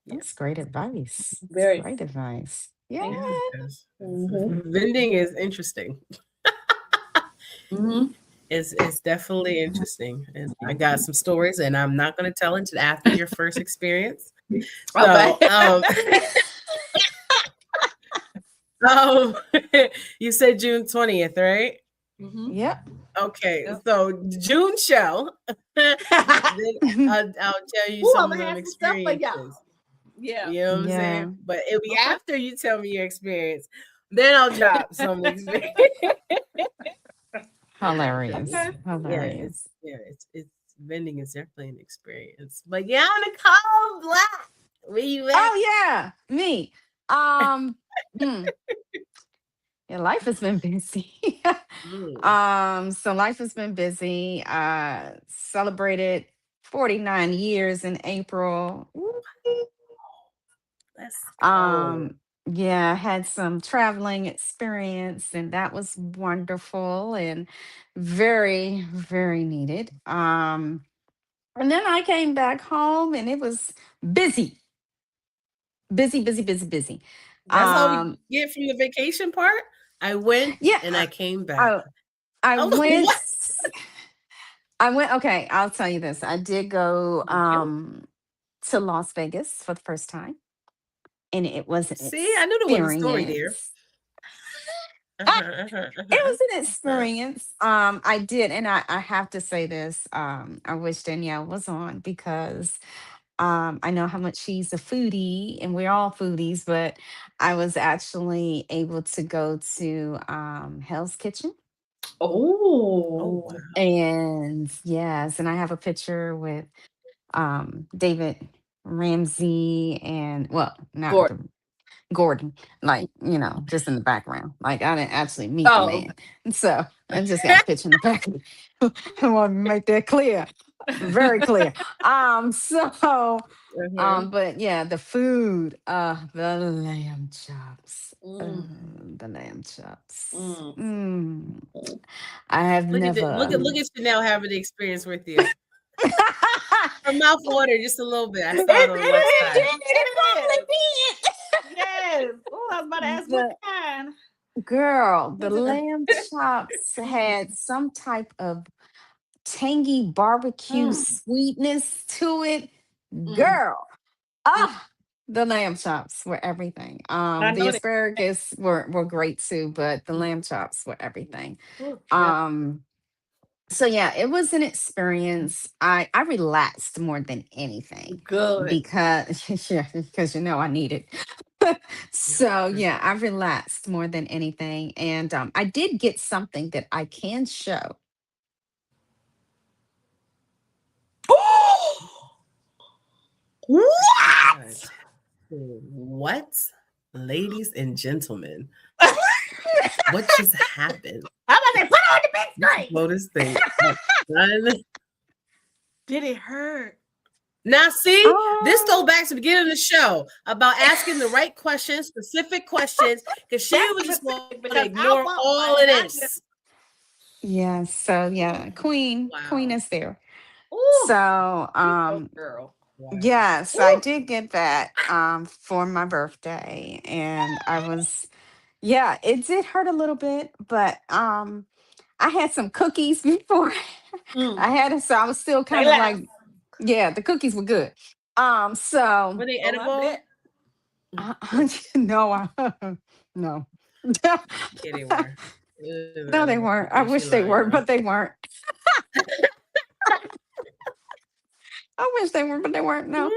Yeah. That's great advice. It's Very. great advice. Yeah. Thank Yeah, you. because Mm-hmm. vending is interesting. Mm-hmm. It's definitely interesting, and I got some stories, and I'm not going to tell until after your first experience. Okay. So, um, you said June 20th, right? Mm-hmm. Yep. Okay, Yep. so June show. Then I'll tell you Ooh, some I'm of gonna them have some stuff for experiences. y'all. Yeah. You know what I'm saying? Yeah. But it'll be Okay. after you tell me your experience. Then I'll drop some experience. Hilarious. Okay. Yeah, Hilarious. it's vending is definitely an experience. But yeah, I'm Nicole Black. Where you at? Oh yeah. Me. Um hmm. Yeah, life has been busy. Mm, So life has been busy. Celebrated 49 years in April. Woo. let's go. Um, yeah, I had some traveling experience and that was wonderful and very, very needed. And then I came back home and it was busy, busy, busy, busy, busy. That's all we Um, get from the vacation part. I went yeah, and I came back. I I I was like, went what? I went okay, I'll tell you this. I did go Okay. to Las Vegas for the first time and it was an See, I knew there was a story there. experience. Uh-huh, uh-huh, It uh-huh, was an uh-huh. experience. I did, and I have to say this. I wish Danielle was on because I know how much she's a foodie, and we're all foodies. But I was actually able to go to Hell's Kitchen, Oh Oh. wow. and yes, and I have a picture with David Ramsey, and well, not Gordon. the Gordon, like, just in the background. Like I didn't actually meet the Oh, man. So I just got a picture in the background. I want to make that clear. Very clear. So Uh-huh. but yeah, the food, the lamb chops. mm, The lamb chops. mm, mm. I have never Look at you now having the experience with you. Her mouth watered just a little bit. I It, saw it on the it website. did, it it is. probably Yes. Oh, I was about to did. ask what kind. Girl, the Was it? lamb chops had some type of tangy barbecue Mm, sweetness to it. mm, Girl, mm. the lamb chops were everything. I The know that. asparagus were great too, but the lamb chops were everything. Oh, yeah. Um, so yeah, it was an experience. I relaxed more than anything Good. because yeah, because I need it. So yeah, I relaxed more than anything, and I did get something that I can show. God. What? What? Ladies and gentlemen, what just happened? How about they put it on the big You screen? blow this thing up, son. Did it hurt? Now, see, this Oh, goes back to the beginning of the show about asking the right questions, specific questions, because she That's was just going specific to because I ignore want all one of and I just, this. yeah. So yeah, Queen Wow. is there. ooh, So you go, girl. Wow. yes, I Ooh. did get that for my birthday, and I was, Yeah, it did hurt a little bit, but I had some cookies before Mm. I had it, so I was still They kind of last. like, yeah, the cookies were good. So Were they Oh, I edible? bet. no, no. Yeah, they were. No, they Ugh, weren't. I yeah, she wish they lying were, now. but they weren't. I wish they were, but they weren't. No.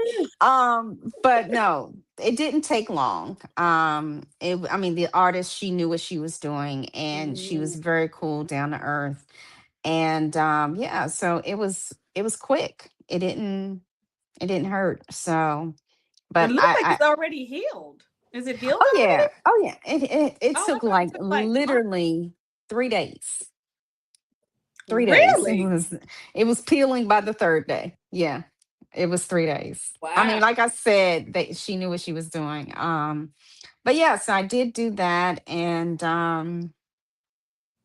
But no, it didn't take long. I mean, the artist, she knew what she was doing, and she was Mm. very cool, down to earth, and yeah, so it was quick. It didn't hurt. So, It but looks like I it's already healed. Is it healed oh already? yeah, oh yeah, it Oh, I took thought it like took like months. literally 3 days. 3 days. It Really? was it was peeling by the third day. Yeah. It was 3 days. I Wow. mean, like I said, that she knew what she was doing. But yes, I did do that. And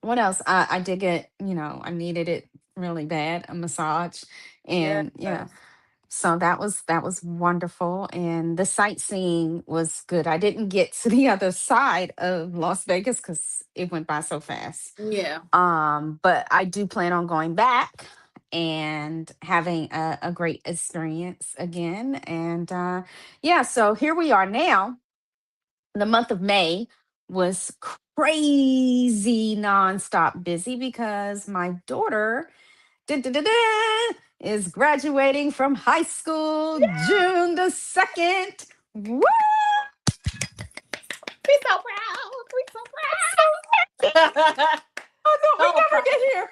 what else? I did get, I needed it really bad, a massage. Yes. And yeah. So that was wonderful. And the sightseeing was good. I didn't get to the other side of Las Vegas because it went by so fast. Yeah. But I do plan on going back and having a great experience again. And yeah, so here we are now. The month of May was crazy nonstop busy because my daughter dun, dun, dun, dun, is graduating from high school June the 2nd. Woo! We so proud. We so So happy. proud. I thought So we'd proud. never get here.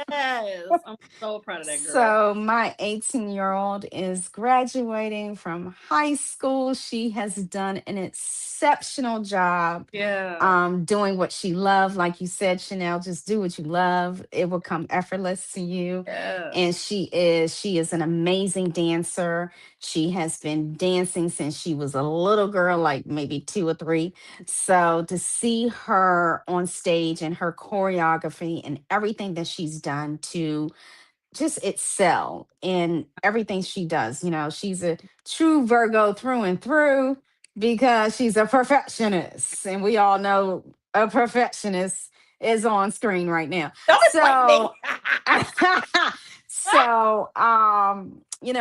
Yes. I'm so proud of that girl. So my 18-year-old is graduating from high school. She has done an exceptional job Yeah. doing what she loved. Like you said, Chanel, just do what you love. It will come effortless to you. Yes. And she is an amazing dancer. She has been dancing since she was a little girl, like maybe 2 or 3. So to see her on stage and her choreography and everything that she's done to just excel in everything she does. She's a true Virgo through and through because she's a perfectionist. And we all know a perfectionist is on screen right now. Don't inflate me. So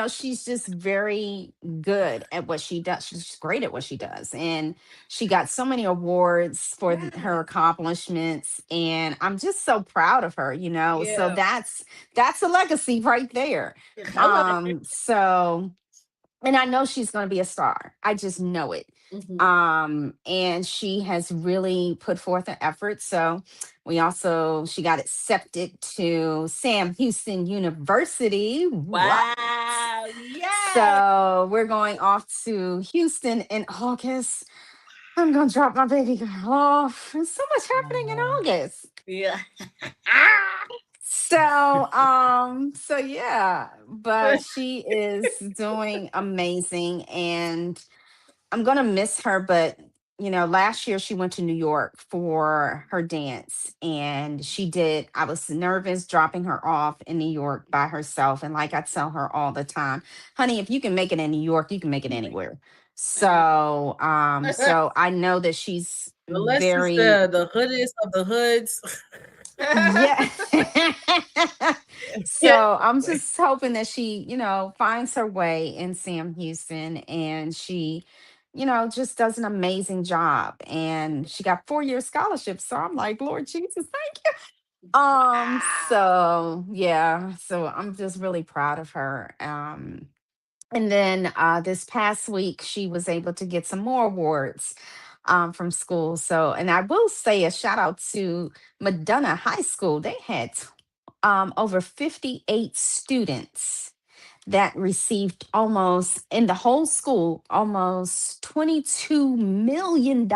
she's just very good at what she does. She's great at what she does. And she got so many awards for her Yeah. accomplishments. And I'm just so proud of her. So Yeah. that's a legacy right there. I love it. So, and I know she's going to be a star. I just know it. Hmm. And she has really put forth an effort. So she got accepted to Sam Houston University. What? Wow. Yes. So we're going off to Houston in August. I'm gonna drop my baby girl off. There's so much happening in Oh, August. Yeah. So yeah, but she is doing amazing, and I'm gonna miss her. But last year she went to New York for her dance, and I was nervous dropping her off in New York by herself. And like I tell her all the time, honey, if you can make it in New York, you can make it anywhere. So I know that she's unless it's very, the hoodest of the hoods. yeah. Yeah. So I'm just hoping that she, finds her way in Sam Houston, and she, just does an amazing job. And she got 4-year scholarships. So I'm like, Lord Jesus, thank you. Wow. So yeah, so I'm just really proud of her. And then this past week, she was able to get some more awards from school. So, and I will say a shout out to Madonna High School. They had over 58 students that received almost in the whole school almost $22 million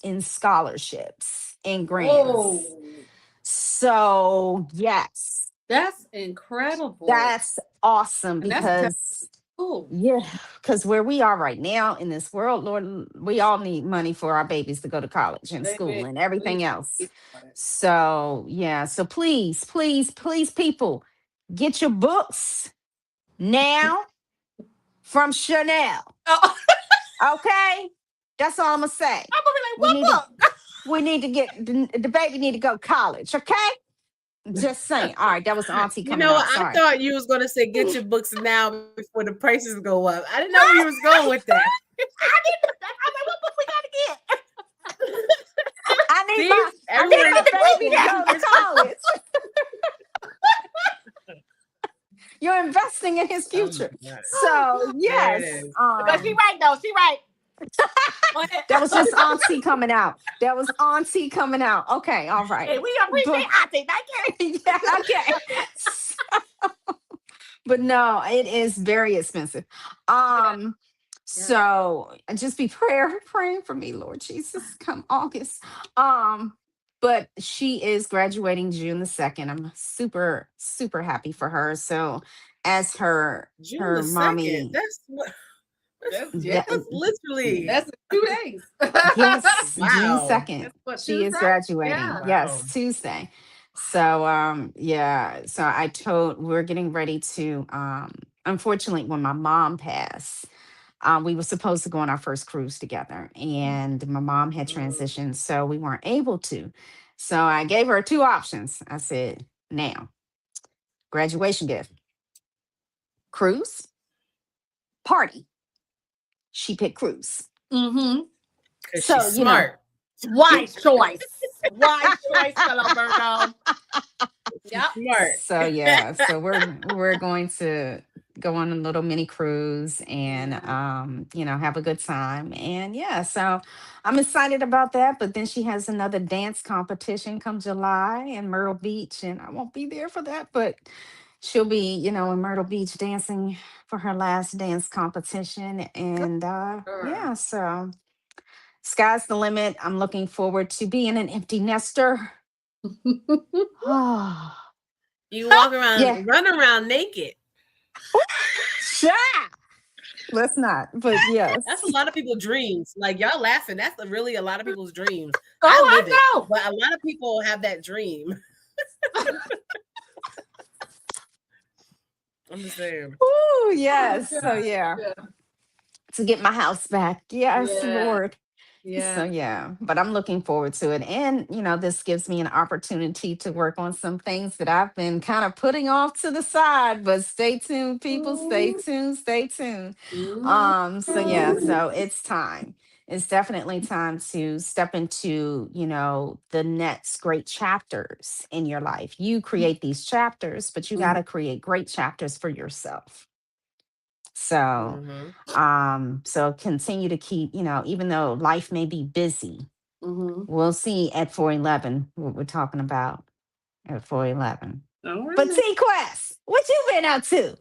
in scholarships and Whoa. grants. So yes, That's incredible. that's awesome And that's a because cool. yeah, because where we are right now in this world, Lord, we all need money for our babies to go to college and school Baby, and we everything else. So, yeah, so please, please, please, people, get your books now from Chanel. Oh, Okay? That's all I'm gonna say. I'm gonna be like, We what need to book? we need to get the baby need to go to college, okay? Just saying. All right, that was Auntie You coming know, out. I Sorry. thought you was gonna say get your books now before the prices go up. I didn't know where you was going with that. I'm like, what book we gotta get? See, I everywhere need you my baby to go, go to college. You're investing in his oh my future. god, So there it yes. is. But she right though. She right. Go ahead. That was just Auntie coming out. That was Auntie coming out. Okay, all right. Hey, we appreciate But Auntie. Thank you. yeah, okay. But no, it is very expensive. Yeah. Um, Yeah. so just be praying for me, Lord Jesus, come August. But she is graduating June the 2nd. I'm super, super happy for her. So as June her the second. mommy, That's what. Yeah. that, That's literally That's in 2 days. yes, June wow. 2nd, That's what she is Tuesday? graduating. Yeah. Yes, Wow. Tuesday. So yeah, so I told we're getting ready to unfortunately when my mom passed, we were supposed to go on our first cruise together and my mom had Mm. transitioned, so we weren't able to. So I gave her two options. I said, now, graduation gift, cruise, party. She picked cruise. Mm-hmm. Cause So, she's you know, smart. Wise choice. Wise choice, fellow Virgo. She's Yep. smart. so yeah, so we're going to go on a little mini cruise and Yeah. have a good time. And yeah, so I'm excited about that. But then she has another dance competition come July in Myrtle Beach, and I won't be there for that, but she'll be, in Myrtle Beach dancing for her last dance competition. And Girl. yeah, so sky's the limit. I'm looking forward to being an empty nester. Oh, You walk yeah. around, run around naked. Child. Let's not, but That's yes. a lot of people's dreams. Like y'all laughing. That's really a lot of people's dreams. I Oh, live it, I know. but a lot of people have that dream. I'm just saying. Oh, Oh, yes. So God. yeah, Yeah. to get my house back. Yes, Yeah. Lord. So Yeah. yeah, but I'm looking forward to it. And this gives me an opportunity to work on some things that I've been kind of putting off to the side. But stay tuned, people. Stay tuned, stay tuned. So yeah, so it's time. It's definitely time to step into, the next great chapters in your life. You create these chapters, but you got to create great chapters for yourself. So Mm-hmm. so continue to keep, even though life may be busy, Mm-hmm. we'll see at 411 what we're talking about at 411. All But right. T Quest, what you been up to?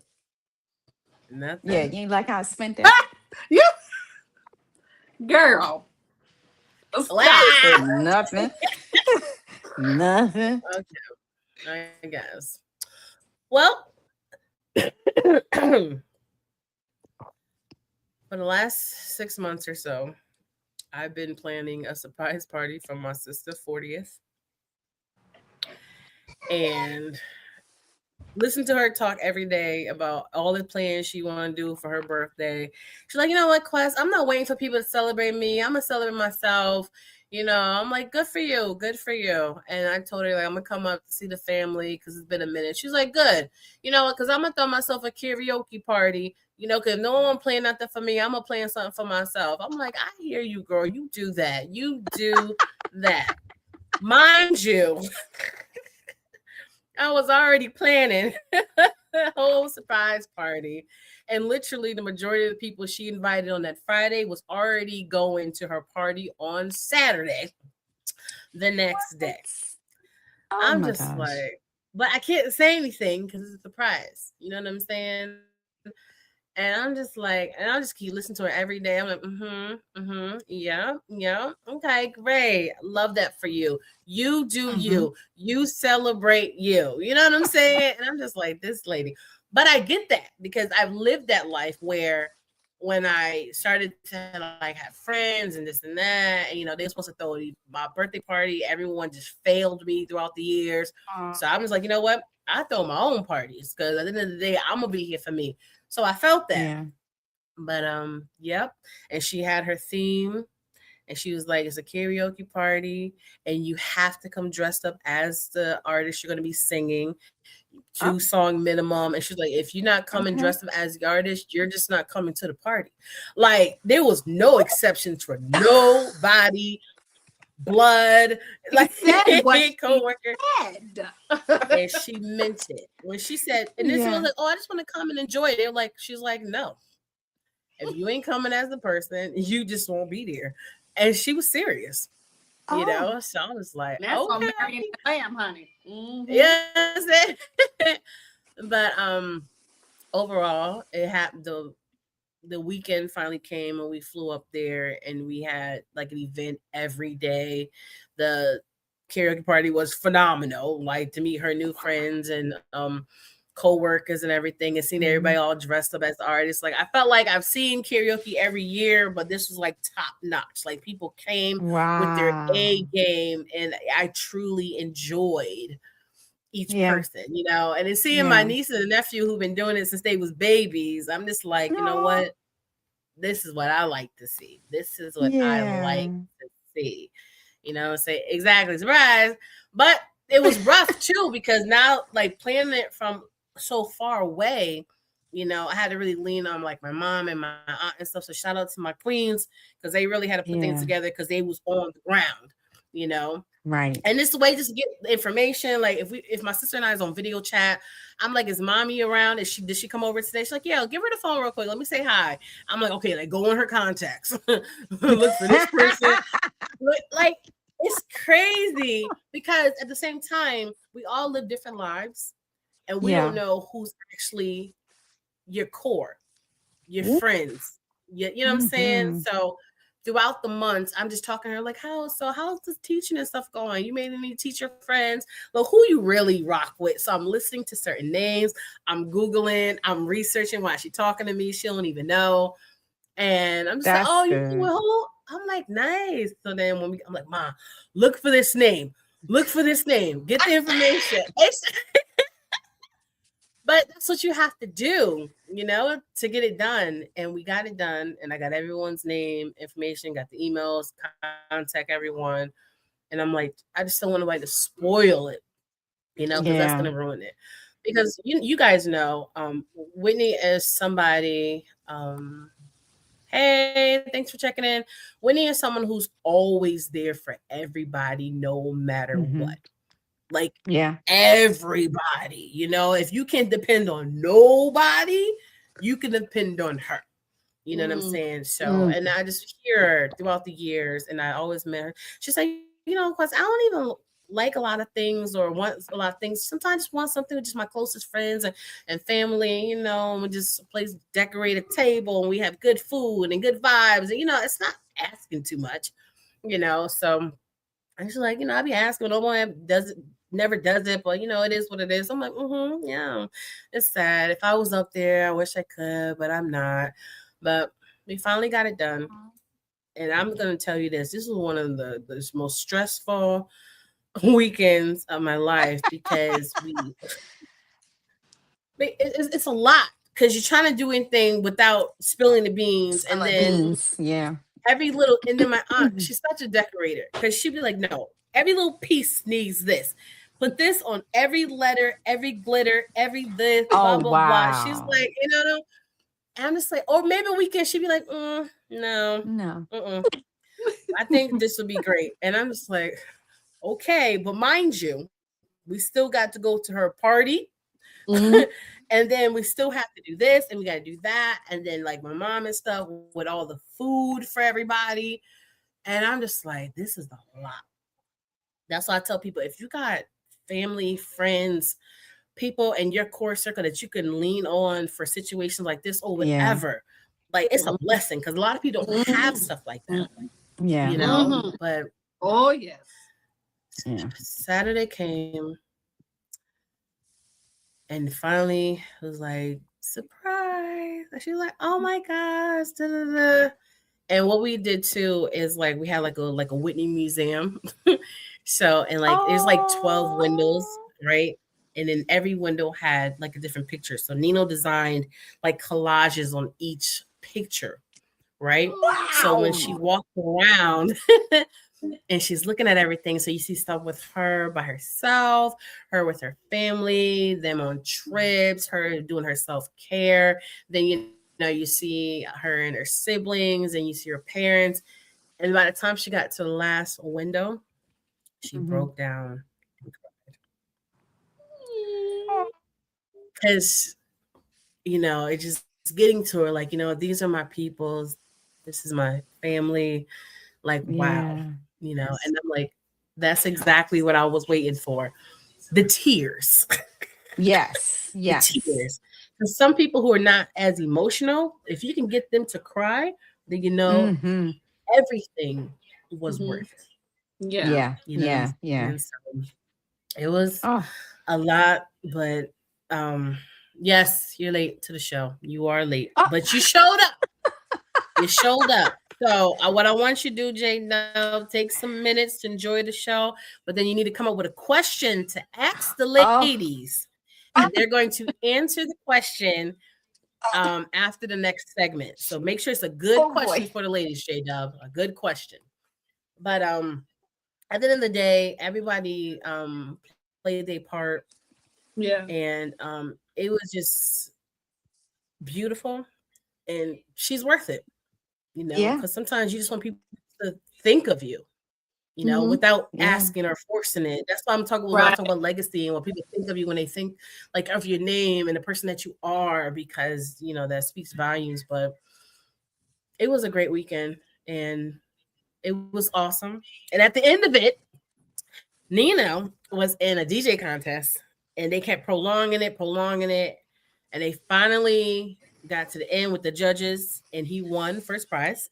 Yeah, Nothing. you ain't like how I spent that? You girl. Stop. Wow. Nothing. Nothing. Okay, I guess. Well, for the last 6 months or so, I've been planning a surprise party for my sister's 40th. And listen to her talk every day about all the plans she want to do for her birthday. She's like, you know what, Quest? I'm not waiting for people to celebrate me. I'm gonna celebrate myself. I'm like, good for you, good for you. And I told her like I'm gonna come up to see the family because it's been a minute. She's like, good. You know what? Because I'm gonna throw myself a karaoke party. Because no one playing nothing for me. I'm gonna plan something for myself. I'm like, I hear you, girl. You do that. You do that. Mind you, I was already planning a whole surprise party. And literally, the majority of the people she invited on that Friday was already going to her party on Saturday, the next day. Oh I'm my just gosh. like, but I can't say anything because it's a surprise. You know what I'm saying? And I'm just like, and I'll just keep listening to her every day. I'm like, yeah, yeah, okay, great. Love that for you. You do Hmm. you. You celebrate you. You know what I'm saying? And I'm just like, this lady. But I get that because I've lived that life where when I started to like have friends and this and that, and they were supposed to throw my birthday party, everyone just failed me throughout the years. So I'm just like, you know what? I throw my own parties because at the end of the day, I'm gonna be here for me. So I felt that. Yeah. But yep. And she had her theme. And she was like, it's a karaoke party, and you have to come dressed up as the artist you're going to be singing, Oh, 2 song minimum. And she's like, if you're not coming okay. dressed up as the artist, you're just not coming to the party. Like, there was no exceptions for nobody, blood, She like said what she co-worker. said. And she meant it when she said, and this was Yeah. like, oh, I just want to come and enjoy it. They're like, she's like, no, if you ain't coming as the person, you just won't be there. And she was serious, Oh, so I was like, That's on okay, Marion the Lamb, honey. Mm-hmm. yes. But overall, it happened. The weekend finally came, and we flew up there, and we had like an event every day. The karaoke party was phenomenal. Like, to meet her new friends and co-workers and everything, and seeing everybody mhm. all dressed up as artists. Like, I felt like I've seen karaoke every year, but this was like top notch. Like, people came with their A Wow. game, and I truly enjoyed each Yeah. person, and then seeing my Yeah. niece and nephew who've been doing it since they was babies, I'm just like, you know No. what? This is what I like to see. This is what I like Yeah. to see. Say exactly, surprise. But it was rough too, because now, like, planning it from so far away, I had to really lean on like my mom and my aunt and stuff. So shout out to my queens, because they really had to put things Yeah. together, because they was on the ground, you know. Right. And it's the way just to get information. Like, if my sister and I is on video chat, I'm like, is mommy around? Did she come over today? She's like, yeah, give her the phone real quick. Let me say hi. I'm like, okay, like, go in her contacts. Look for this person. Like, it's crazy, because at the same time, we all live different lives, and we don't Yeah. know who's actually your core, your Ooh. friends. You know what I'm saying? Mhm. So throughout the months, I'm just talking to her like, how's the teaching and stuff going? You made any teacher friends? Well, who you really rock with? So I'm listening to certain names. I'm Googling, I'm researching while she's talking to me. She don't even know. And I'm just like, That's oh, you cool with good. who? I'm like, nice. So then I'm like, Ma, look for this name. Look for this name. Get the information. But that's what you have to do, to get it done. And we got it done. And I got everyone's name, information, got the emails, contact everyone. And I'm like, I just don't want nobody to spoil it, because that's Yeah. gonna ruin it. Because you guys know, Whitney is somebody. Hey, thanks for checking in. Whitney is someone who's always there for everybody, no matter what. Mhm. Like, Yeah. everybody, if you can depend on nobody, you can depend on her. You know what I'm Mm. saying? So, Mm. and I just hear her throughout the years, and I always met her. She's like, because I don't even like a lot of things or want a lot of things. Sometimes I just want something with just my closest friends and family, and we just a place, decorate a table, and we have good food and good vibes. And, it's not asking too much, So and she's like, I be asking, no one does it, never does it, but it is what it is. I'm like, yeah, it's sad. If I was up there, I wish I could, but I'm not. But we finally got it done. And I'm gonna tell you this: this was one of the most stressful weekends of my life, because it's a lot, because you're trying to do anything without spilling the beans, Spill and the then beans. Yeah. and then my aunt, she's such a decorator, because she'd be like, no, every little piece needs this. Put this on every letter, every glitter, every this, Oh, blah, blah, blah. She's wow. like, and I'm just like, or maybe a weekend, she'd be like, no, No. I think this would be great. And I'm just like, okay, but mind you, we still got to go to her party. Mm-hmm. And then we still have to do this, and we got to do that. And then, like, my mom and stuff with all the food for everybody. And I'm just like, this is a lot. That's why I tell people, if you got family, friends, people in your core circle that you can lean on for situations like this or Yeah. whatever, like, it's a blessing, because a lot of people don't have Mm-hmm. stuff like that, Yeah. Mm-hmm. But Oh, yes. Yeah. Saturday came, and finally it was like, surprise. And she was like, oh my gosh, da, da, da. And what we did too is, like, we had like a Whitney museum. So, and like there's like 12 windows, Oh. right? And then every window had like a different picture. So Nino designed like collages on each picture, right? So when she Wow. walked around and she's looking at everything, so you see stuff with her by herself, her with her family, them on trips, her doing her self-care. Then you see her and her siblings, and you see her parents. And by the time she got to the last window, she Mhm. broke down because it's just getting to her like, these are my peoples, this is my family, like wow, Yeah. and I'm like, that's exactly what I was waiting for. The tears. Yes. The Yes. tears. Because some people who are not as emotional, if you can get them to cry, then Mhm. everything was Mm-hmm. worth it. Yeah. Yeah. You know what I'm Yeah. Yeah. saying? So it was Oh. a lot, but yes, you're late to the show. You are late, Oh. but you showed up. You showed up. So what I want you to do, Jay, now take some minutes to enjoy the show, but then you need to come up with a question to ask the Oh. ladies, and they're going to answer the question after the next segment. So make sure it's a good Oh question boy. for the ladies, J Dub, a good question. But at the end of the day, everybody played their part, Yeah. and it was just beautiful, and she's worth it. Yeah. Because sometimes you just want people to think of you, Mm-hmm. without Yeah. asking or forcing it. That's why I'm talking when I Right. talk about legacy and what people think of you when they think like of your name and the person that you are, because that speaks volumes. But it was a great weekend, and it was awesome. And at the end of it, Nino was in a DJ contest, and they kept prolonging it, and they finally got to the end with the judges, and he won first prize.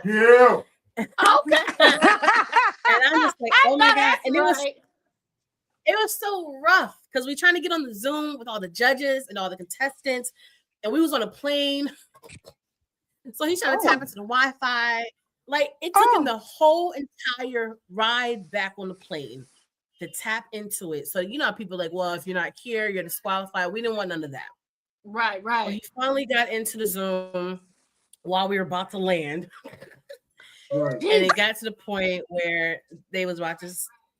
Yeah. Okay. And I'm just like, I oh know my God. that's And right. it was so rough because we're trying to get on the Zoom with all the judges and all the contestants, and we was on a plane. So he's trying to tap Oh. into the Wi-Fi. Like it took him Oh. the whole entire ride back on the plane to tap into it. So how people are like, well, if you're not here, you're disqualified. We didn't want none of that. Right. Well, he Right. finally got into the Zoom while we were about to land, Right. and Jeez. it got to the point where they was about to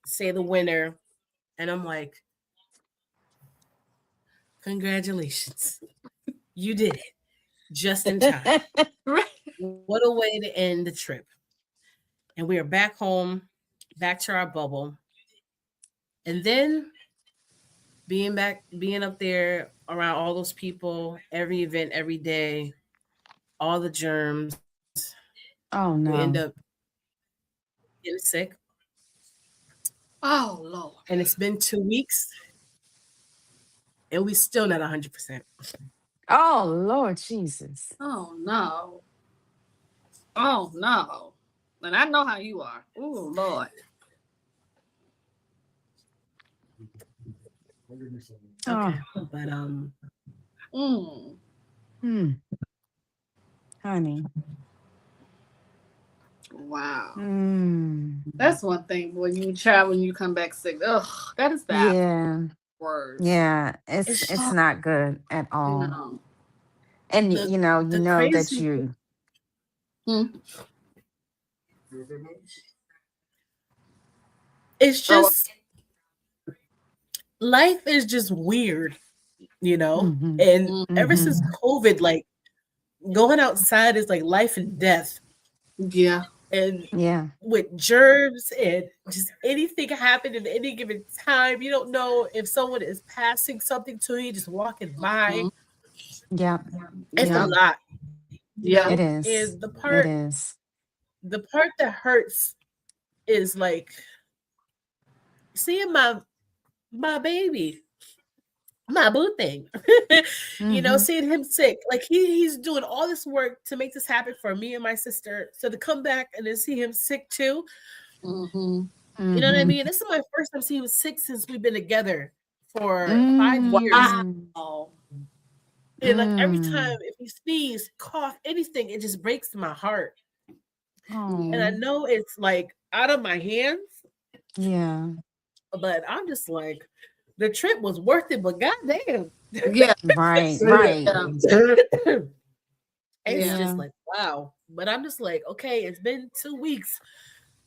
say the winner, and I'm like, congratulations, you did it just in time. Right. What a way to end the trip. And we are back home, back to our bubble. And then being up there around all those people, every event, every day, all the germs, Oh we end up no. getting sick. Oh Lord. And it's been 2 weeks, and we still not 100%. Oh Lord Jesus. Oh no. Oh no. And I know how you are. Oh Lord. Oh. Okay. But Mm. Hmm. Honey. Wow. Hmm. That's one thing when you travel and you come back sick. Ugh, that is the Yeah. worst. Yeah. It's it's Oh, not good at all. no. And the you the know that crazy. you Hmm. It's Oh. just life is just weird, mhm. And Mm. ever since Mhm. COVID, like going outside is like life and death. Yeah. And Yeah. with germs and just anything happen at any given time, you don't know if someone is passing something to you, just walking by. Mhm. Yeah. It's a Yeah. Yeah. lot, Yeah. It is. And It is. the part that hurts is like seeing my baby, my boo thing. Mhm. Seeing him sick. Like he's doing all this work to make this happen for me and my sister. So to come back and then see him sick too, Mm-hmm. you know what I Mhm. mean? This is my first time seeing him sick since we've been together for 5 years. Mm. Wow. And like every time Mm. if he sneeze, cough, anything, it just breaks my heart. And I Oh. know it's like out of my hands, Yeah. but I'm just like, the trip was worth it, but goddamn. Yeah. Right. Say Right. it. Yeah. Say it. It's Yeah. just Yeah. like, wow. But I'm just like, okay, it's been 2 weeks.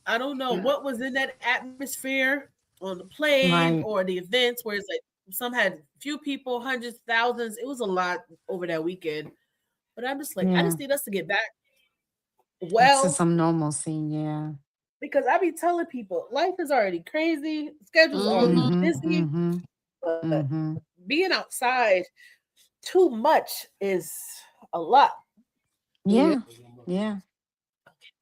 I don't know Yeah. what was in that atmosphere on the plane Right. or the events where it's like some had few people, hundreds, thousands. It was a lot over that weekend. But I'm just like, I Yeah. just need us to get back To well some normalcy. Yeah. because I be telling people life is already crazy, schedules already Mm-hmm. Mm-hmm. busy, Mm-hmm. but Mm-hmm. being outside too much is a lot. You know, Yeah. Yeah.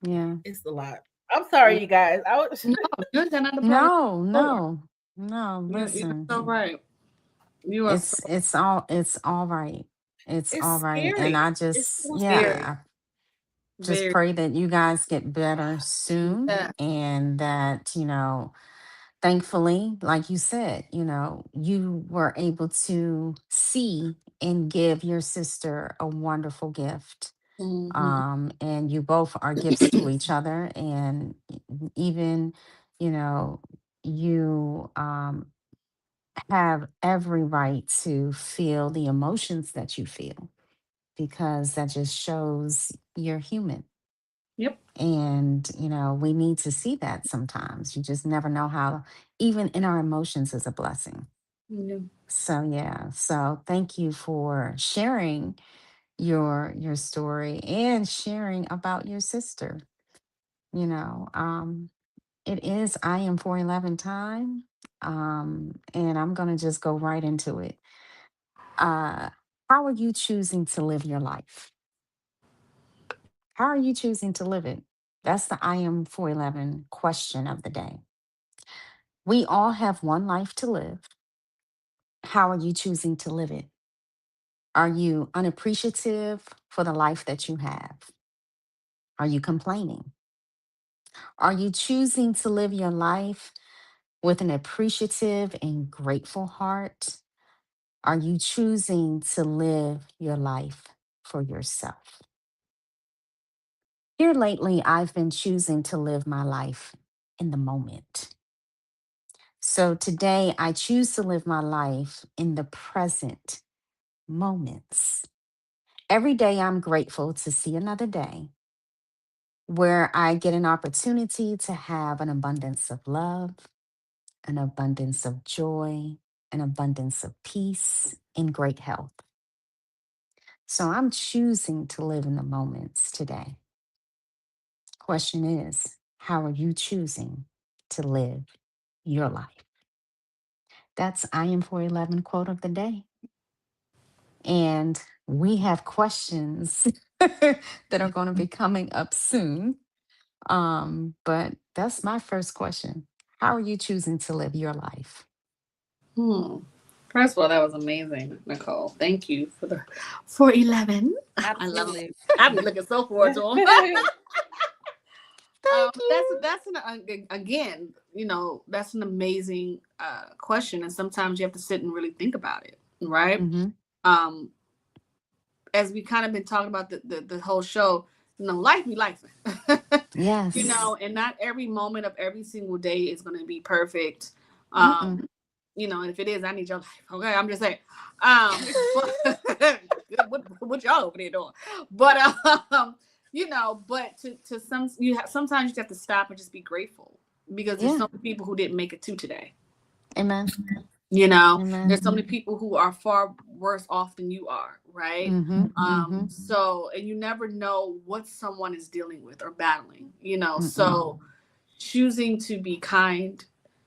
Yeah. it's a lot. I'm sorry, you guys. I was No, you're not a part of No, the store. no, no. You're Listen, so right. You are so it's all right. It's it's all right. And scary. I It's just, so very, yeah, scary. I just very. pray that you guys get better soon, Yeah. and that, thankfully, like you said, you were able to see and give your sister a wonderful gift. Mm-hmm. And you both are gifts to each other. And even, you know, you have every right to feel the emotions that you feel, because that just shows you're human. Yep. And, we need to see that sometimes. You just never know how, even in our emotions, is a blessing. Yeah. So, yeah. So, thank you for sharing your story and sharing about your sister. It is I am 411 time. And I'm going to just go right into it. Uh, how are you choosing to live your life? How are you choosing to live it? That's the I am 411 question of the day. We all have one life to live. How are you choosing to live it? Are you unappreciative for the life that you have? Are you complaining? Are you choosing to live your life with an appreciative and grateful heart? Are you choosing to live your life for yourself? Here lately, I've been choosing to live my life in the moment. So today, I choose to live my life in the present moments. Every day, I'm grateful to see another day where I get an opportunity to have an abundance of love, an abundance of joy, an abundance of peace, and great health. So I'm choosing to live in the moments today. Question is, how are you choosing to live your life? That's I am 411 quote of the day. And we have questions that are going to be coming up soon. But that's my first question. How are you choosing to live your life? Hmm. First of all, that was amazing, Nicole. Thank you for the 411. I love Absolutely. it. I've been looking so forward to them. Thank that's you. that's an again, that's an amazing question, and sometimes you have to sit and really think about it, right? Hmm. Um, as we kind of been talking about the whole show, life be life, Yes. and not every moment of every single day is going to be perfect. Mm-mm. Um, and if it is, I need your life. Okay, I'm just saying. But what y'all over there doing? But but to some sometimes you have to stop and just be grateful because there's Yeah. so many people who didn't make it to today. Amen. There's Amen. so many people who are far worse off than you are, right? Mm-hmm. Mm-hmm. So and you never know what someone is dealing with or battling, Mm-mm. so choosing to be kind,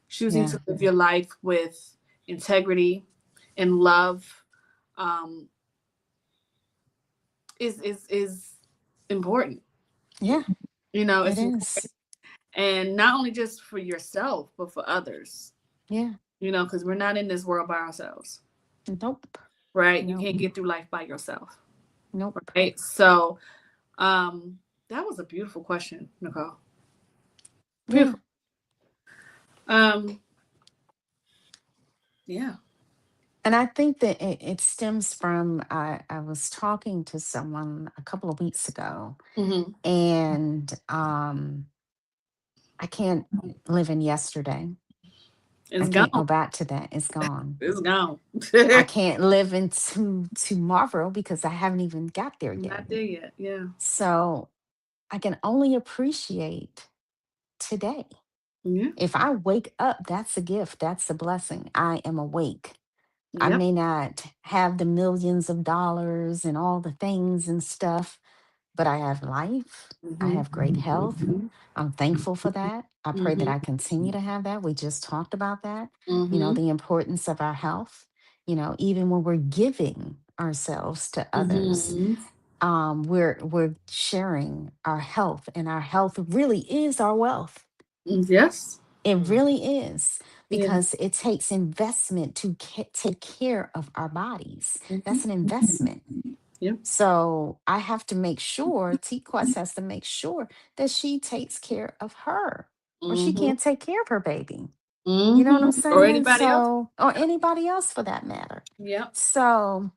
choosing Yeah. to live your life with integrity and love, um, is important. Yeah. It It's is. important, and not only just for yourself, but for others. Yeah. Because we're not in this world by ourselves, Nope. right? You Nope. can't get through life by yourself, Nope. right? So, that was a beautiful question, Nicole. Yeah. Beautiful. Um, yeah. And I think that it stems from I was talking to someone a couple of weeks ago, Mm-hmm. and I can't live in yesterday. I It's can't go gone. back to that. It's gone. It's gone. I can't live into tomorrow because I haven't even got there yet. Not there yet. Yeah. So I can only appreciate today. Yeah. If I wake up, that's a gift. That's a blessing. I am awake. I Yep. may not have the millions of dollars and all the things and stuff, but I have life. I Mm-hmm. have great health. I'm thankful for that. I pray that Mm-hmm. I continue to have that. We just talked about that, Mm-hmm. the importance of our health, even when we're giving ourselves to others, Mm-hmm. we're sharing our health, and our health really is our wealth. Yes. It really is, Yeah. because it takes investment to take care of our bodies. Mm-hmm. That's an investment. Yep. So I have to make sure, T Quest has to make sure that she takes care of her, or she Mm-hmm. can't take care of her baby. You know what Mm-hmm. I'm Or saying? anybody else. So, or anybody else for that matter. Yep. So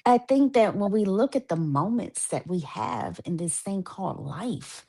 I think that when we look at the moments that we have in this thing called life,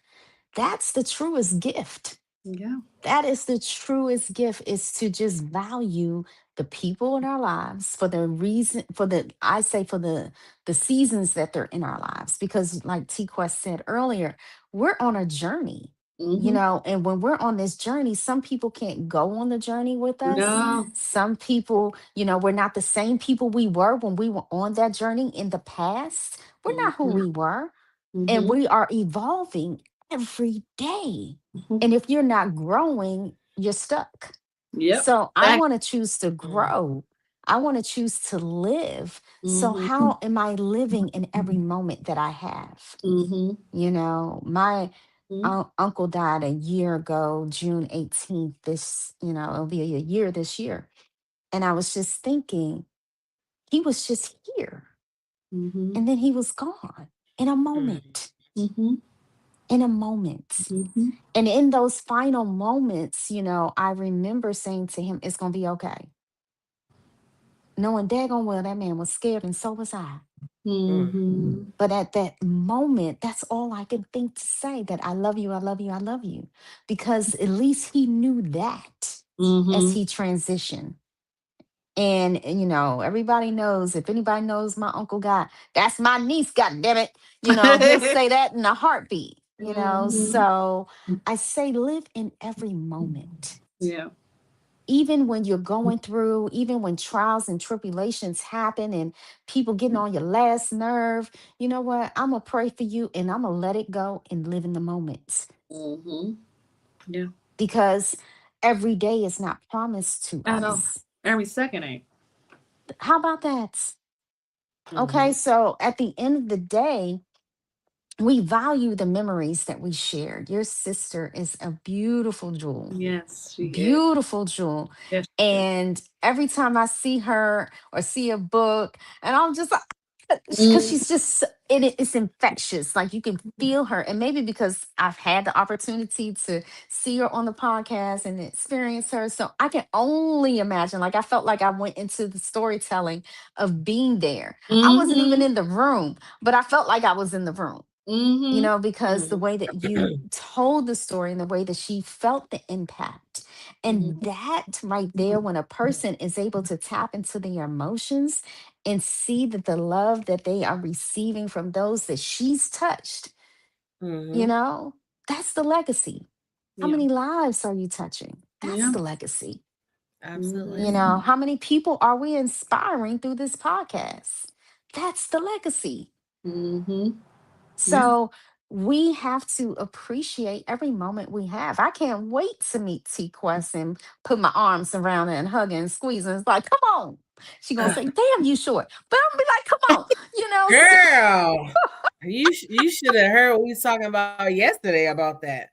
that's the truest gift. Yeah. That is the truest gift, is to just value the people in our lives for the reason, for the, I say, for the seasons that they're in our lives. Because like T Quest said earlier, we're on a journey, Mm-hmm. and when we're on this journey, some people can't go on the journey with us. No. Some people, we're not the same people we were when we were on that journey in the past. We're not who Mm-hmm. we were, and Mm-hmm. we are evolving every day. Mm-hmm. And if you're not growing, you're stuck. Yep. So I Back. want to choose to grow. I want to choose to live. So Mm-hmm. how am I living in every moment that I have? Mm-hmm. My Mm-hmm. uncle died a year ago, June 18th. It'll be a year this year. And I was just thinking, he was just here, Mm-hmm. and then he was gone in a Mm. moment, Mm-hmm. in a moment. Mm-hmm. And in those final moments, I remember saying to him, it's going to be okay. Knowing daggone well that man was scared, and so was I. Mm. Mm-hmm. But at that moment, that's all I could think to say, that I love you, I love you, I love you. Because at least he knew that as Mm-hmm. he transitioned. And, everybody knows, if anybody knows my Uncle Guy, that's my niece, God damn it. He'll say that in a heartbeat. Mm-hmm. So I say, live in every moment. Yeah. Even when you're going through, even when trials and tribulations happen and people getting on your last nerve, you know what? I'm going to pray for you, and I'm going to let it go and live in the moment, Mm-hmm. Yeah. because every day is not promised to I know. us. Every second ain't. How about that? Okay, Mhm. so at the end of the day, we value the memories that we shared. Your sister is a beautiful jewel, Yes, she is. beautiful jewel. Yes, she is. And every time I see her or see a book, and I'm just like, because Mm-hmm. she's just, it's infectious. Like, you can feel her. And maybe because I've had the opportunity to see her on the podcast and experience her. So I can only imagine. Like, I felt like I went into the storytelling of being there. I wasn't even Mm-hmm. in the room, but I felt like I was in the room, Mm-hmm. because the Mhm. way that you told the story and the way that she felt the impact. And that right there, when a person is able to tap into their emotions and see that the love that they are receiving from those that she's touched, you Mhm. know, that's the legacy. How Yeah. many lives are you touching? That's Yeah. the legacy. Absolutely. Mm-hmm. How many people are we inspiring through this podcast? That's the legacy. Mm-hmm. Yeah. So we have to appreciate every moment we have. I can't wait to meet T Quest and put my arms around her and hug her and squeeze her. It's like, come on. She gonna say, damn, you short. But I'm be like, come on, Girl, you should have heard what we was talking about yesterday about that.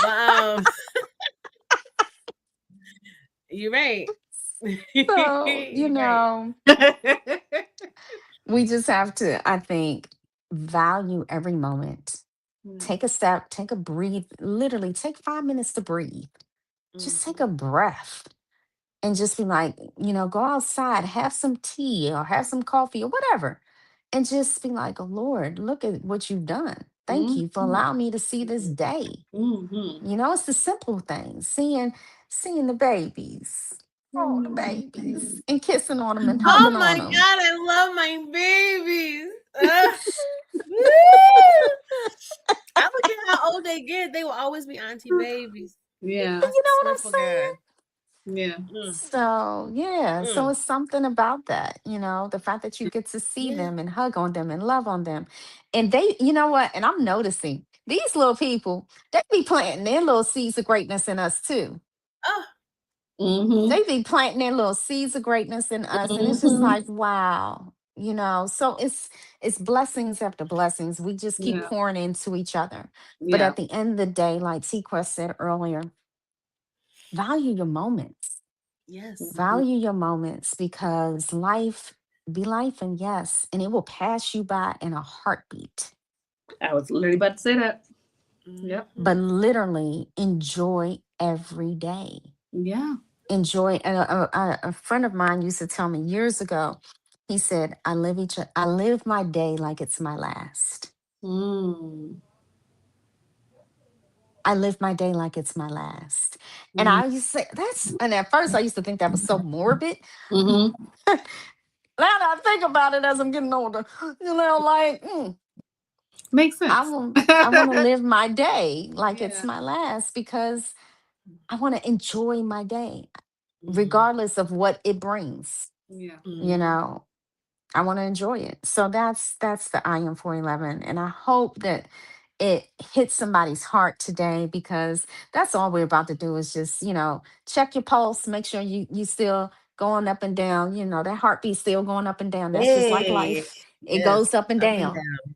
But you're right. so, You're right. we just have to, I think, value every moment. Yeah. Take a step, take a breathe, literally take 5 minutes to breathe. Just take a Mhm. breath and just be like, go outside, have some tea or have some coffee or whatever. And just be like, oh Lord, look at what you've done. Thank you for allowing me to see this day. Mm-hmm. You know, it's the simple things. Seeing the babies. Oh, the babies. And kissing on them and Oh hugging my on God, them. I love my babies. Woo! I don't care how old they get, they will always be auntie babies. Yeah. You know what Swear I'm for saying? God. Yeah. So yeah, so Mm. it's something about that, the fact that you get to see Yeah. them and hug on them and love on them. And they, you know what? And I'm noticing these little people, they be planting their little seeds of greatness in us too. Oh, Mm-hmm. They be planting their little seeds of greatness in us. And it's just Mm-hmm. like, wow, so it's blessings after blessings. We just keep Yeah. pouring into each other. But Yeah. at the end of the day, like T Quest said earlier, value your moments. yes. Mm-hmm. Value your moments because life be life, and yes, and it will pass you by in a heartbeat. I was literally about to say that. Yep. But Mhm. literally enjoy every day. Yeah. Enjoy. And a friend of mine used to tell me years ago. He said, I live my day like it's my last. Mm. I live my day like it's my last. And Mm-hmm. I used to say and at first I used to think that was so morbid. Mm-hmm. Now that I think about it as I'm getting older, like, Makes I sense. want I want to live my day like it's Yeah. my last because I want to enjoy my day Mhm. regardless of what it brings. Yeah. You Mhm. know, I want to enjoy it. So that's the I am 411, and I hope that it hits somebody's heart today because that's all we're about to do is just, check your pulse, make sure you still going up and down, that heartbeat still going up and down. That's just like Hey. life. It Yes. goes up and Up and down. down.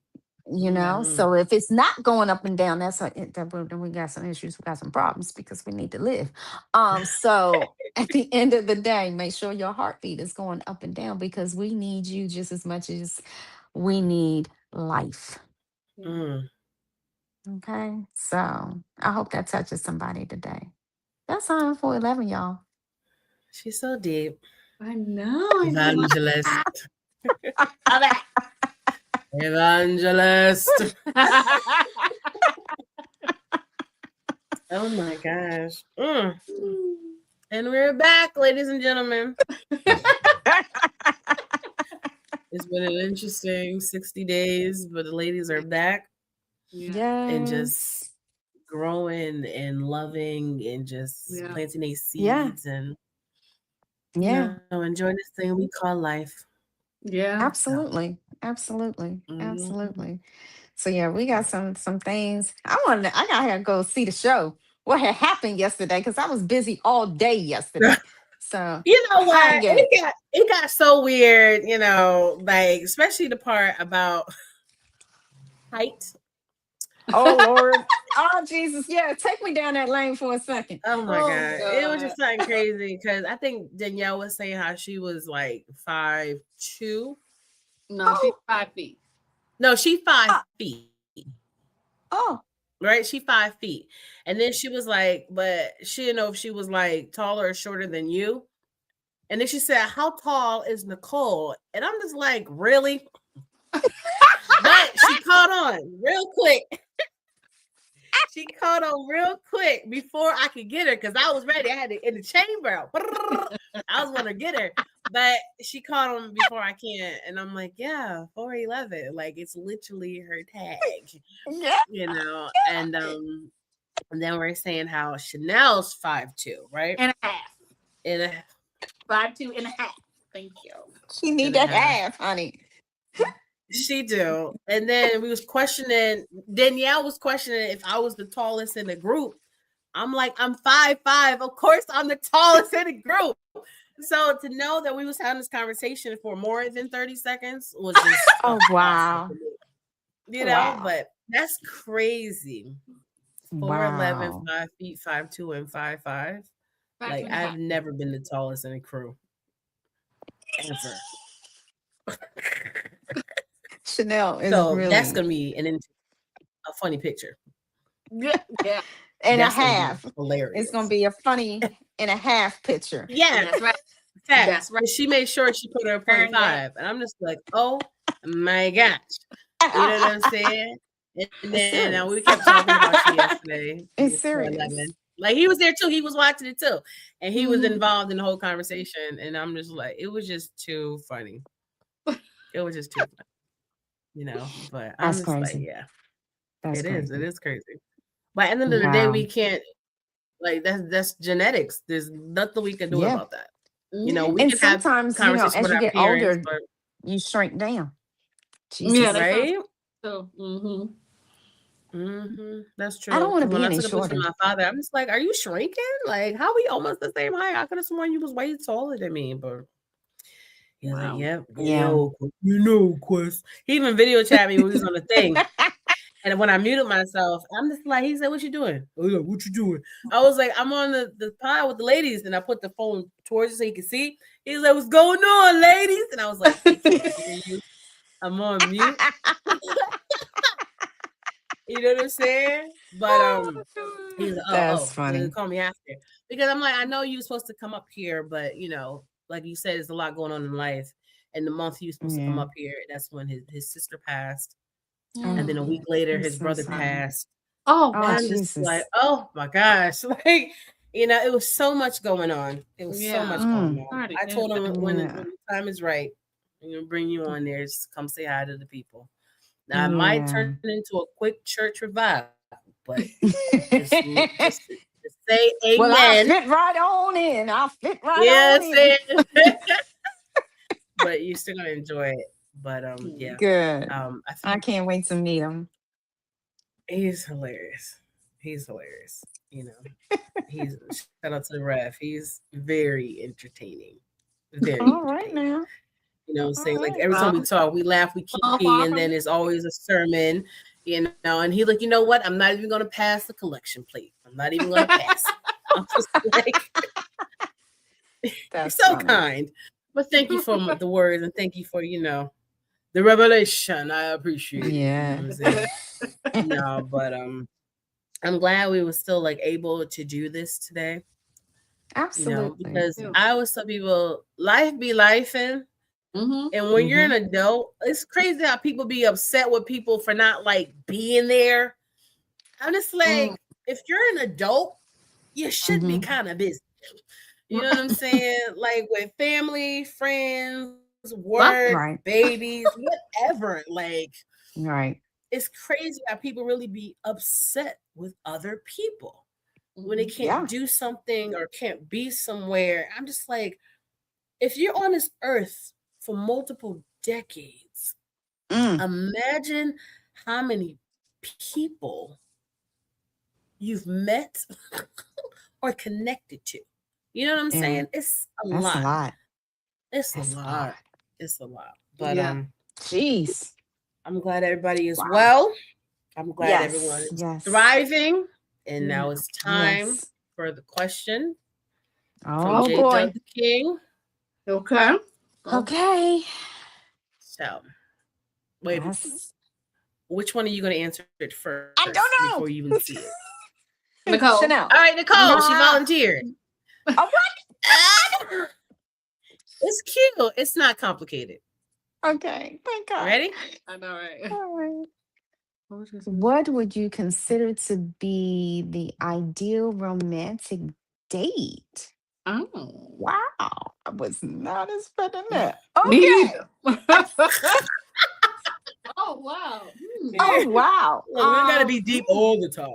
Yeah. So if it's not going up and down, then we got some issues, we got some problems because we need to live. So at the end of the day, make sure your heartbeat is going up and down because we need you just as much as we need life. Mm. Okay, so I hope that touches somebody today. That's on 411, y'all. She's so deep. I know. I love Evangelist. it. Evangelist. Oh my gosh. Mm. And we're back, ladies and gentlemen. It's been an interesting 60 days, but the ladies are back Yeah. and just Yes. growing and loving and just Yeah. planting these Yeah. seeds and Yeah. enjoying this thing we call life. Yeah. So, Absolutely. Absolutely. mhm. Absolutely. So yeah, we got some things. I gotta go see the show. What had happened yesterday? Because I was busy all day yesterday. So You I know had to what? get It got so weird, like especially the part about height. oh Lord. Oh Jesus. Yeah, take me down that lane for a second. Oh my Oh god. It was God. just something crazy because I think Danielle was saying how she was like 5'2". No, she's Oh, 5 feet. No, she five uh, feet. oh. Right? She 5 feet. And then she was like, but she didn't know if she was like taller or shorter than you. And then she said, how tall is Nicole? And I'm just like, really? But she caught on real quick. She caught on real quick before I could get her because I was ready. I had it in the chamber. I was gonna get her, but she caught on before I can, and I'm like, yeah, 411. Like it's literally her tag, Yeah. and then we're saying how Chanel's 5'2", right? And a half. And a 5'2" and a half. Thank you. She need and a that half. half, honey. She do. And then we was questioning. Danielle was questioning if I was the tallest in the group. I'm like, I'm 5'5". Of course, I'm the tallest in the group. So to know that we was having this conversation for more than 30 seconds was just Oh awesome wow. to me. Wow. But that's crazy. 4'11", Wow. 5 feet, 5'2", and 5'5". 5'2" Like and a half. I've never been the tallest in the crew ever. Chanel is So that's really gonna be a funny picture. Yeah. Yeah. and a That's gonna be half. It's gonna hilarious. be a funny and a half picture. Yeah, That's right. facts. That's right. But she made sure she put her Turn that. 0.5, and I'm just like, oh my gosh, you know what I'm saying? And It's then we serious. kept talking about you yesterday, It's before serious. 11. Like he was there too. He was watching it too, and he was Mhm. involved in the whole conversation. And I'm just like, it was just too funny. It was just too funny. But I'm That's just like, crazy. yeah, That's it is. It crazy. is crazy. By the end of the day, we Wow. can't like that's genetics. There's nothing we can do Yeah. about that. We And can have sometimes, conversation as with you our get parents, older, but you shrink down. Yeah, Jesus. they found right. so. Mm-hmm. That's I true. don't want to Because be when I any took a picture of shorter. my father, I'm just like, "Are you shrinking? Like, how we almost the same height? I could have sworn you was way taller than me." But he was like, Wow. "Yep, Yeah. Quest." He even video chat me when we was on the thing, and when I muted myself, I'm just like, he said, "What you doing?" Oh yeah, what you doing? I was like, "I'm on the pod with the ladies," and I put the phone towards you so he could see. He was like, "What's going on, ladies?" And I was like, "They can't hear you. I'm on mute." You know what I'm saying? But he's like, That's they funny. call me after because I'm like, I know you're supposed to come up here, but like you said, there's a lot going on in life. And the month he was supposed to come Yeah. up here, that's when his sister passed, and Oh, then a Mm. week later, I'm his so brother sorry. passed, Oh and Oh, wow. I'm just like, Jesus. oh my gosh, like it was so much going on. It was so Yeah. much going Mm, on. Sorry to I hear told him that. when yeah. the time is right, I'm gonna bring you on there. Just come say hi to the people. Now, it might turn Yeah. into a quick church revival, but just say Well, I'll amen. fit right on in. I'll fit right Yeah, on in. saying, but you're still gonna enjoy it. But Mm. yeah, Good. I I think can't wait to meet him. he's hilarious. He's hilarious. He's shout out to the ref. He's very entertaining, very All right entertaining. now. What I'm All saying? Like right. every time we Well, talk, we laugh, we not kiki, far and from then me. it's always a sermon. And he like, you know what? I'm not even gonna pass the collection plate. I'm not even gonna pass it. I'm just like, you're That's so funny. kind. But thank you for the words and thank you for the revelation. I appreciate it. You know Yeah. what I'm saying? No, but I'm glad we were still like able to do this today. Absolutely. Because I always tell people life be life Mm-hmm. and when you're Mm-hmm. an adult, it's crazy how people be upset with people for not like being there. I'm just Mm. like, if you're an adult, you should be Mm-hmm. kind of busy. You know what I'm saying? Like with family, friends, work, Right. Right. babies, whatever. Like Right. it's crazy how people really be upset with other people when they Mm-hmm. can't Yeah. do something or can't be somewhere. I'm just like, if you're on this earth for multiple decades, Mm. imagine how many people you've met or connected to. You know what I'm Yeah. saying? It's a That's a lot. lot. It's a That's a lot. lot. It's a lot. But Yeah. Jeez. I'm glad everybody is Wow. well. I'm glad everyone Yes. is Yes. thriving. And Yeah. now it's time Yes. for the question from Oh J Doug boy. the King. Okay. Well, Okay. So, wait, That's which one are you going to answer it first I before you even don't see it? know. Nicole. All Chanel. right, Nicole, she Ah. volunteered. All Ah, it's cute. It's not complicated. right. Okay. Thank God. Ready? I know, right? All right. What was your question? What would you consider to be the ideal romantic date? Oh, Wow. I was not expecting Me that. me Okay. either. Oh wow. Hmm. Oh wow. Look, we gotta be deep all the time.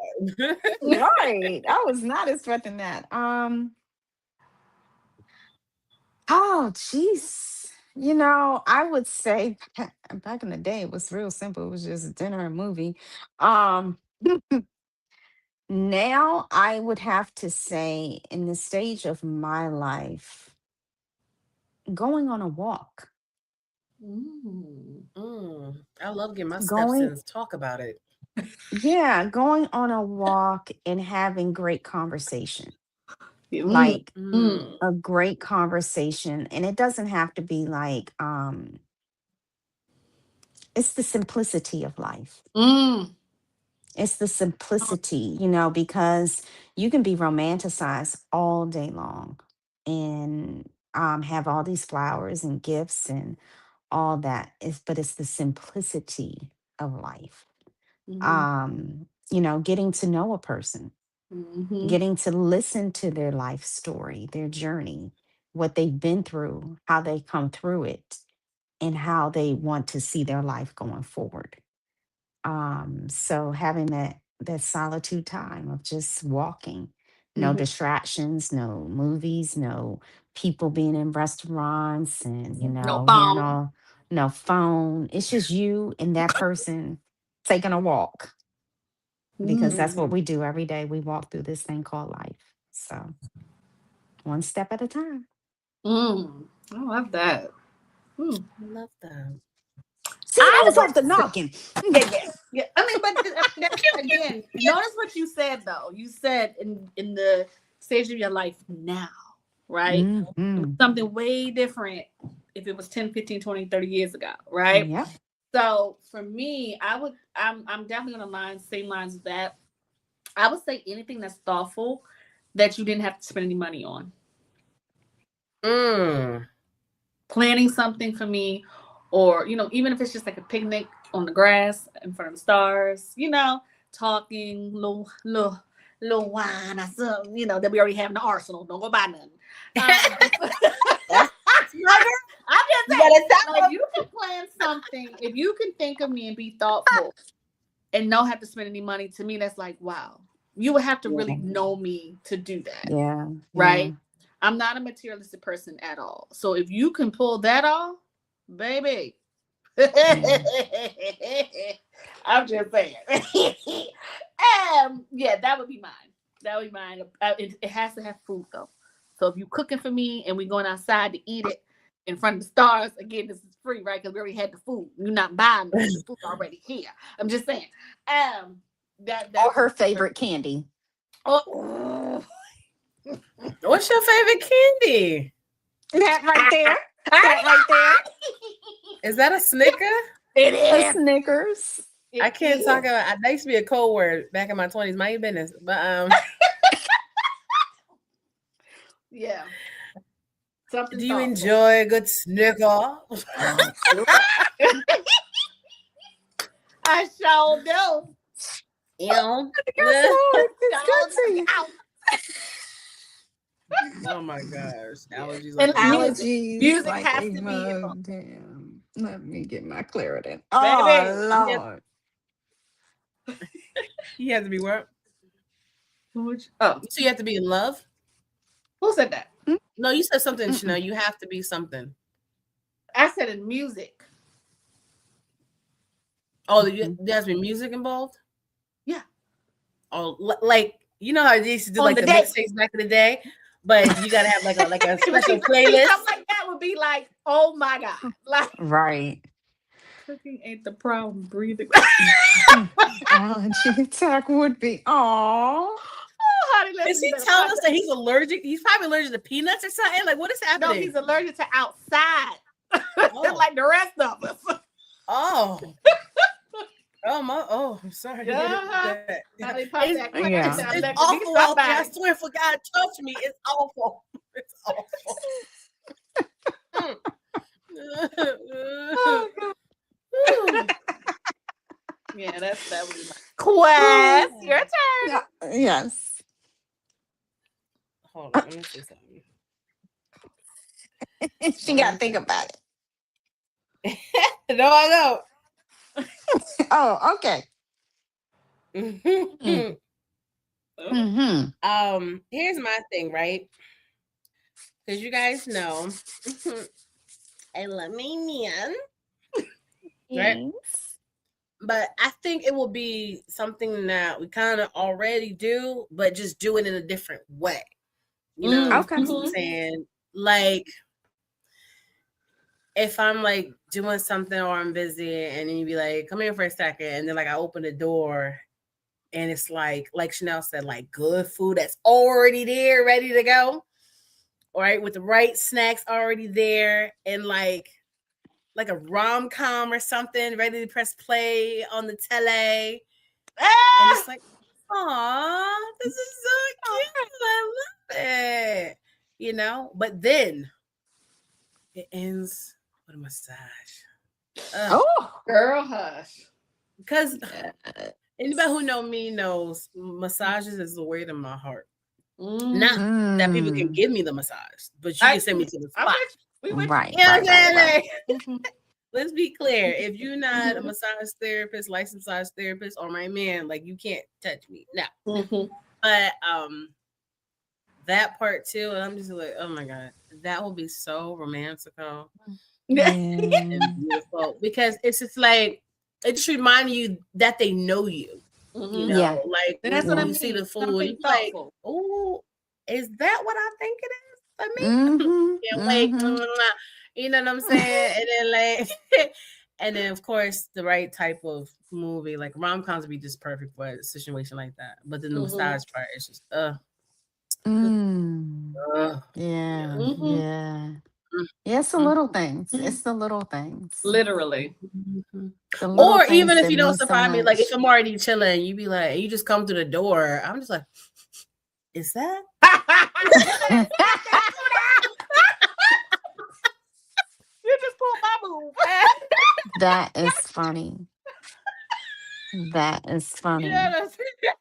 Right. I was not expecting that. Oh jeez. I would say back in the day it was real simple. It was just dinner and movie. Um Now I would have to say in the stage of my life, going on a walk. Mm. I love getting my steps Going in. Talk about it. Yeah, going on a walk and having great conversation. Mm. Like Mm. a great conversation. And it doesn't have to be like it's the simplicity of life. Mm. It's the simplicity, because you can be romanticized all day long and have all these flowers and gifts and all that. But it's the simplicity of life Getting to know a person, getting to listen to their life story, their journey, what they've been through, how they come through it, and how they want to see their life going forward. So having that solitude time of just walking, no distractions, no movies, no people being in restaurants, and No hearing phone. all no phone. It's just you and that person taking a walk, because that's what we do every day. We walk through this thing called life. So one step at a time. I love that. I love that. See, I that was will off the knocking. yeah. I mean, but again, notice what you said though. You said in the stage of your life now, right? It was Hmm. something way different if it was 10, 15, 20, 30 years ago, right? Yep. So for me, I'm definitely on the same lines as that. I would say anything that's thoughtful that you didn't have to spend any money on. Mm. Planning something for me, or even if it's just like a picnic on the grass in front of the stars, talking little wine or something, that we already have in the arsenal. Don't go buy nothing. That's I'm just you saying, better stop. if you can plan something, if you can think of me and be thoughtful and don't have to spend any money, to me that's like, wow. You would have to really know me to do that. Yeah. Right? I'm not a materialistic person at all. So if you can pull that off, baby. Yeah. I'm just saying. Yeah, that would be mine. That would be mine. It has to have food though. So if you cooking for me and we going outside to eat it in front of the stars, again, this is free, right? Because we already had the food. You're not buying me. The food's already here. I'm just saying. Or That's her favorite candy. oh. What's your favorite candy? That right there. That right there. Is that a Snicker? It A is. Snickers. I can't talk about. That used to be a code word back in my 20s. Mind your business. But Yeah. Something do you thoughtful. enjoy a good Snicker? I sure do. Yeah. Yes, Lord. It's good to you. Oh my gosh. Allergies And like a mug. music Like has a to be mug. Damn. Let me get my Claritin. baby. Oh, Lord. You have to be what? Oh, So you have to be in love? who said that? No, you said something, Chanel. You have to be something. I said in music. Oh, there has to be music involved? Yeah. Oh, like you know how they used to do On like the the day. mixtapes back in the day, but you gotta have like a special Something playlist. like that would be like, oh my God. Like Right. cooking ain't the problem. Breathing. Allergy attack would be. Oh. Honey, listen, Is he you better telling pop us that he's allergic? He's probably allergic to peanuts or something. Like, what is that. No, happening? he's allergic to outside. Oh. Like the rest of us. Oh. Oh my! Oh, I'm sorry. To hear that. Honey, pop It's, that Yeah. Claritin. it's awful out there. I swear for God, trust me, it's awful. It's awful. Oh, God. Yeah, that would be my Quest. Your turn. Yeah. Yes. Hold on, let me see something. She got to think about it. No, I Oh, okay. don't. Mm-hmm. Here's my thing, right? Because you guys know, I love my man, right? Yes. But I think it will be something that we kind of already do, but just do it in a different way. You know Okay. what I'm saying? Like, if I'm like doing something or I'm busy and then you be like, come here for a second. And then like I open the door and it's like Chanel said, like good food that's already there, ready to go. All right, with the right snacks already there, and like a rom-com or something, ready to press play on the tele. And it's like, aw, this is so cute. I love it. You know, but then it ends with a massage. Oh, Girl, hush. Because anybody who know me knows massages is the way to my heart. Not that people can give me the massage, but you can send me to the spot. Right. You know what I'm saying? Right. Like, let's be clear. If you're not a massage therapist, licensed massage therapist, or my man, like you can't touch me. No. But that part too, and I'm just like, oh my god, that will be so romantical and beautiful because it's just like it just reminds you that they know you. You know, Yeah. like That's when what I you see mean. the food, Something you like, thoughtful. oh, is that what I think it is for me? Can't wait. You know what I'm saying? And then like and then of course the right type of movie, like rom-coms would be just perfect for a situation like that. But then the massage part is just Yeah. yeah. Yeah. Yeah. It's the Mm. little things. It's the little things. Literally. The little Or things even if that you don't mean so surprise me, like if much. I'm already chilling, you be like, you just come through the door. I'm just like, is that? You just pulled my move. That is funny. That is funny. You know what I'm saying?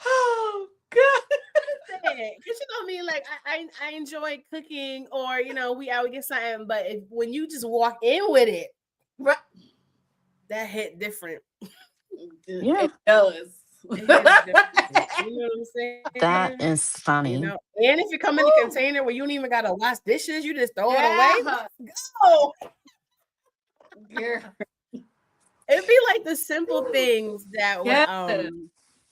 Oh God. Because you know what I mean, like I enjoy cooking, or you know we out we get something, but when you just walk in with it, that hit different. Yeah. It does. It hits different. You know what I'm saying? That is You funny. know, and if you come in a container where you don't even gotta wash dishes, you just throw it away. Yeah. Let's go. Yeah. It'd be like the simple things that would Yes.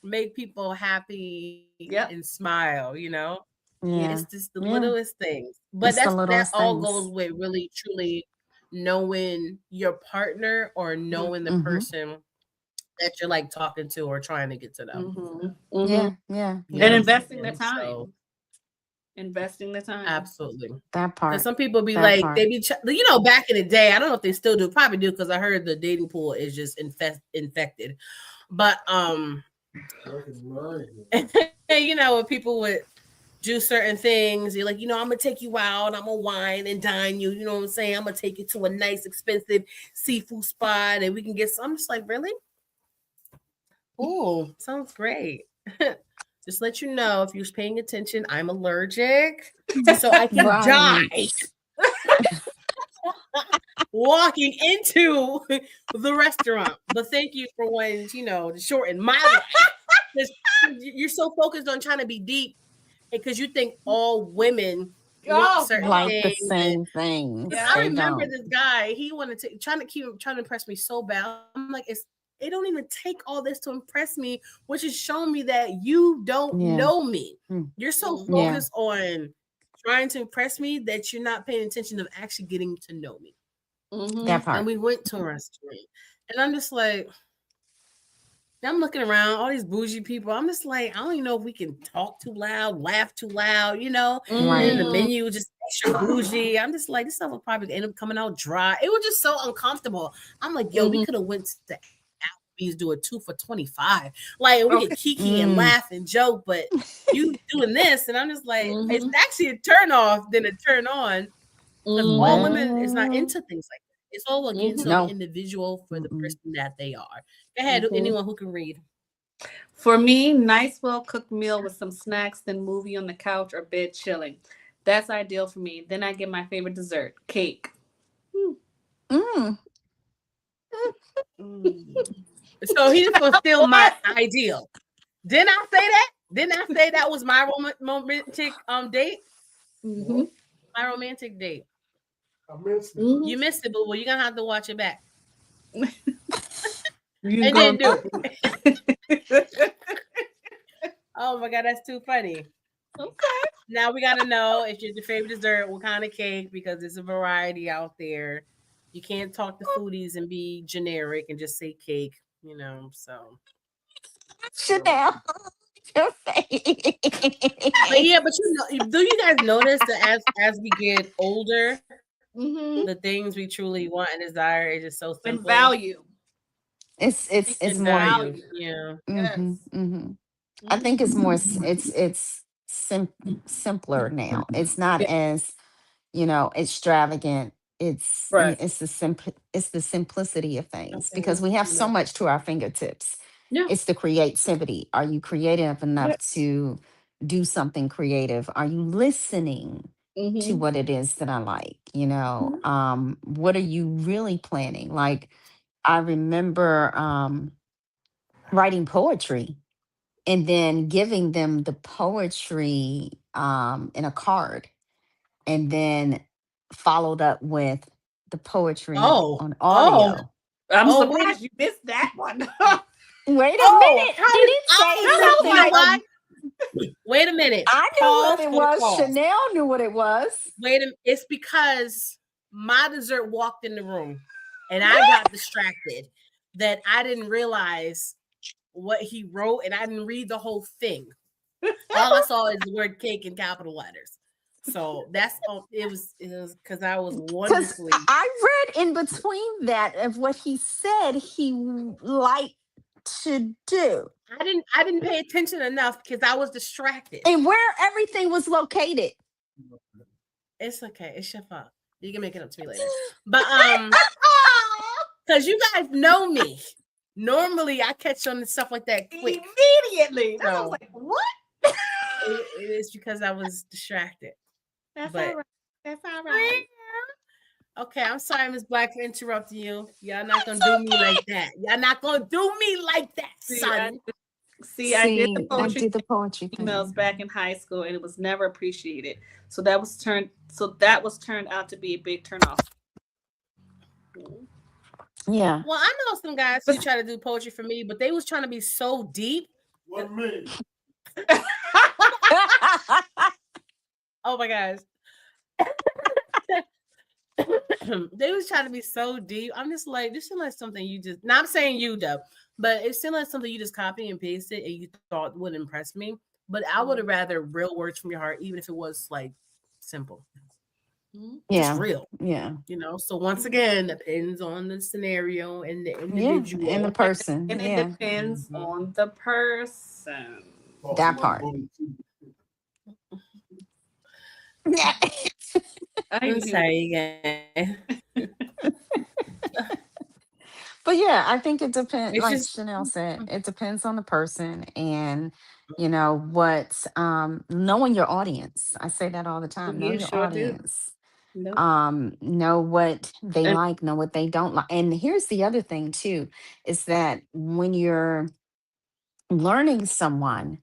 make people happy Yep. and smile, you know? Yeah. It's just the Yeah. littlest things. But It's the that littlest all things. goes with really truly knowing your partner or knowing the person that you're like talking to or trying to get to know. Yeah. Yeah. You And know what I'm investing the saying? time. So, Investing the time. absolutely. That part. Because some people be That like, part. they be, you know, back in the day, I don't know if they still do, probably do, because I heard the dating pool is just infected. But you know, when people would do certain things, you're like, you know, I'm gonna take you out, I'm gonna wine and dine you, you know what I'm saying? I'm gonna take you to a nice, expensive seafood spot, and we can get some. I'm just like, really? Oh, sounds great. Just let you know, if you're paying attention, I'm allergic, so I can die walking into the restaurant. But thank you for wanting, you know, to shorten my life. You're so focused on trying to be deep because you think all women want certain Like the things. same things. I They remember don't. this guy, he wanted to trying to impress me so bad. I'm like, it don't even take all this to impress me, which is showing me that you don't Yeah. know me. Mm. You're so Yeah. focused on trying to impress me that you're not paying attention of actually getting to know me. That And part. we went to a restaurant, and I'm just like, I'm looking around, all these bougie people. I'm just like, I don't even know if we can talk too loud, laugh too loud, you know. And Right. then the menu was just extra bougie. I'm just like, this stuff will probably end up coming out dry. It was just so uncomfortable. I'm like, yo, we could have went to Applebee's, do a 2 for $25. Like we could kiki and laugh and joke, but you doing this, and I'm just like, it's actually a turn off than a turn on. Because all women is not into things like that. It's all again to the No. individual for the person that they are. Go ahead, anyone who can read. For me, nice, well-cooked meal with some snacks, then movie on the couch or bed chilling. That's ideal for me. Then I get my favorite dessert, cake. So he just gonna steal my ideal. Didn't I say that? Didn't I say that was my romantic date? My romantic date. I missed it. You missed it, but well, you're gonna have to watch it back. You And then do it. Oh my god, that's too funny. Okay. Now we gotta know if your favorite dessert, what kind of cake, because there's a variety out there. You can't talk to foodies and be generic and just say cake, you know. So Chanel. but yeah, but you know, do you guys notice that as we get older, the things we truly want and desire is just so simple. And value. It's And more. value. Yeah. I think it's more. It's simpler now. It's not as extravagant. Right. It's the simplicity of things Okay. because we have You so know. much to our fingertips. Yeah. It's the creativity. Are you creative Yeah. enough to do something creative? Are you listening to Mm-hmm. what it is that I like? What are you really planning? Like I remember writing poetry and then giving them the poetry in a card and then followed up with the poetry Oh, on oh, audio. I'm oh, wait. surprised you missed that one. Wait a Oh, minute. how Did did it say oh no, you something know like why? Wait a minute. I knew what Pause it for the was? cause. Chanel knew what it was. Wait a it's because my dessert walked in the room and I got distracted that I didn't realize what he wrote and I didn't read the whole thing. All I saw is the word cake in capital letters. So that's all it was because I was Because wonderfully I read in between that of what he said he liked to do I didn't pay attention enough because I was distracted. and where everything was located. It's okay. It's your fault. You can make it up to me later. But because you guys know me. Normally I catch on to stuff like that quick. Immediately. I was So like, what? it is because I was distracted. That's But all right. That's all right. okay, I'm sorry, Miss Black, for interrupting you. Y'all not gonna It's do me like okay. that. Y'all not gonna do me like that, son. I did the See, I poetry did the poetry emails thing. back in high school, and it was never appreciated. So that was turned out to be a big turnoff. Yeah. Well, I know some guys who try to do poetry for me, but they was trying to be so deep. What me? Oh my gosh. They was trying to be so deep. I'm just like, this seems like something you just not saying you though, but it seemed like something you just copy and pasted and you thought would impress me. But I would have rather real words from your heart, even if it was like simple. Just Yeah. real. Yeah. So once again, depends on the scenario and the Yeah. And the individual. person. And it Yeah. depends Mhm. on the person. Boss That my part. booty too. Yeah. I I'm didn't hear what sorry again. But yeah, I think it depends, It's like just Chanel said, it depends on the person and what knowing your audience. I say that all the time. Know you your sure do. audience. No. Know what they And like, know what they don't like. And here's the other thing too, is that when you're learning someone,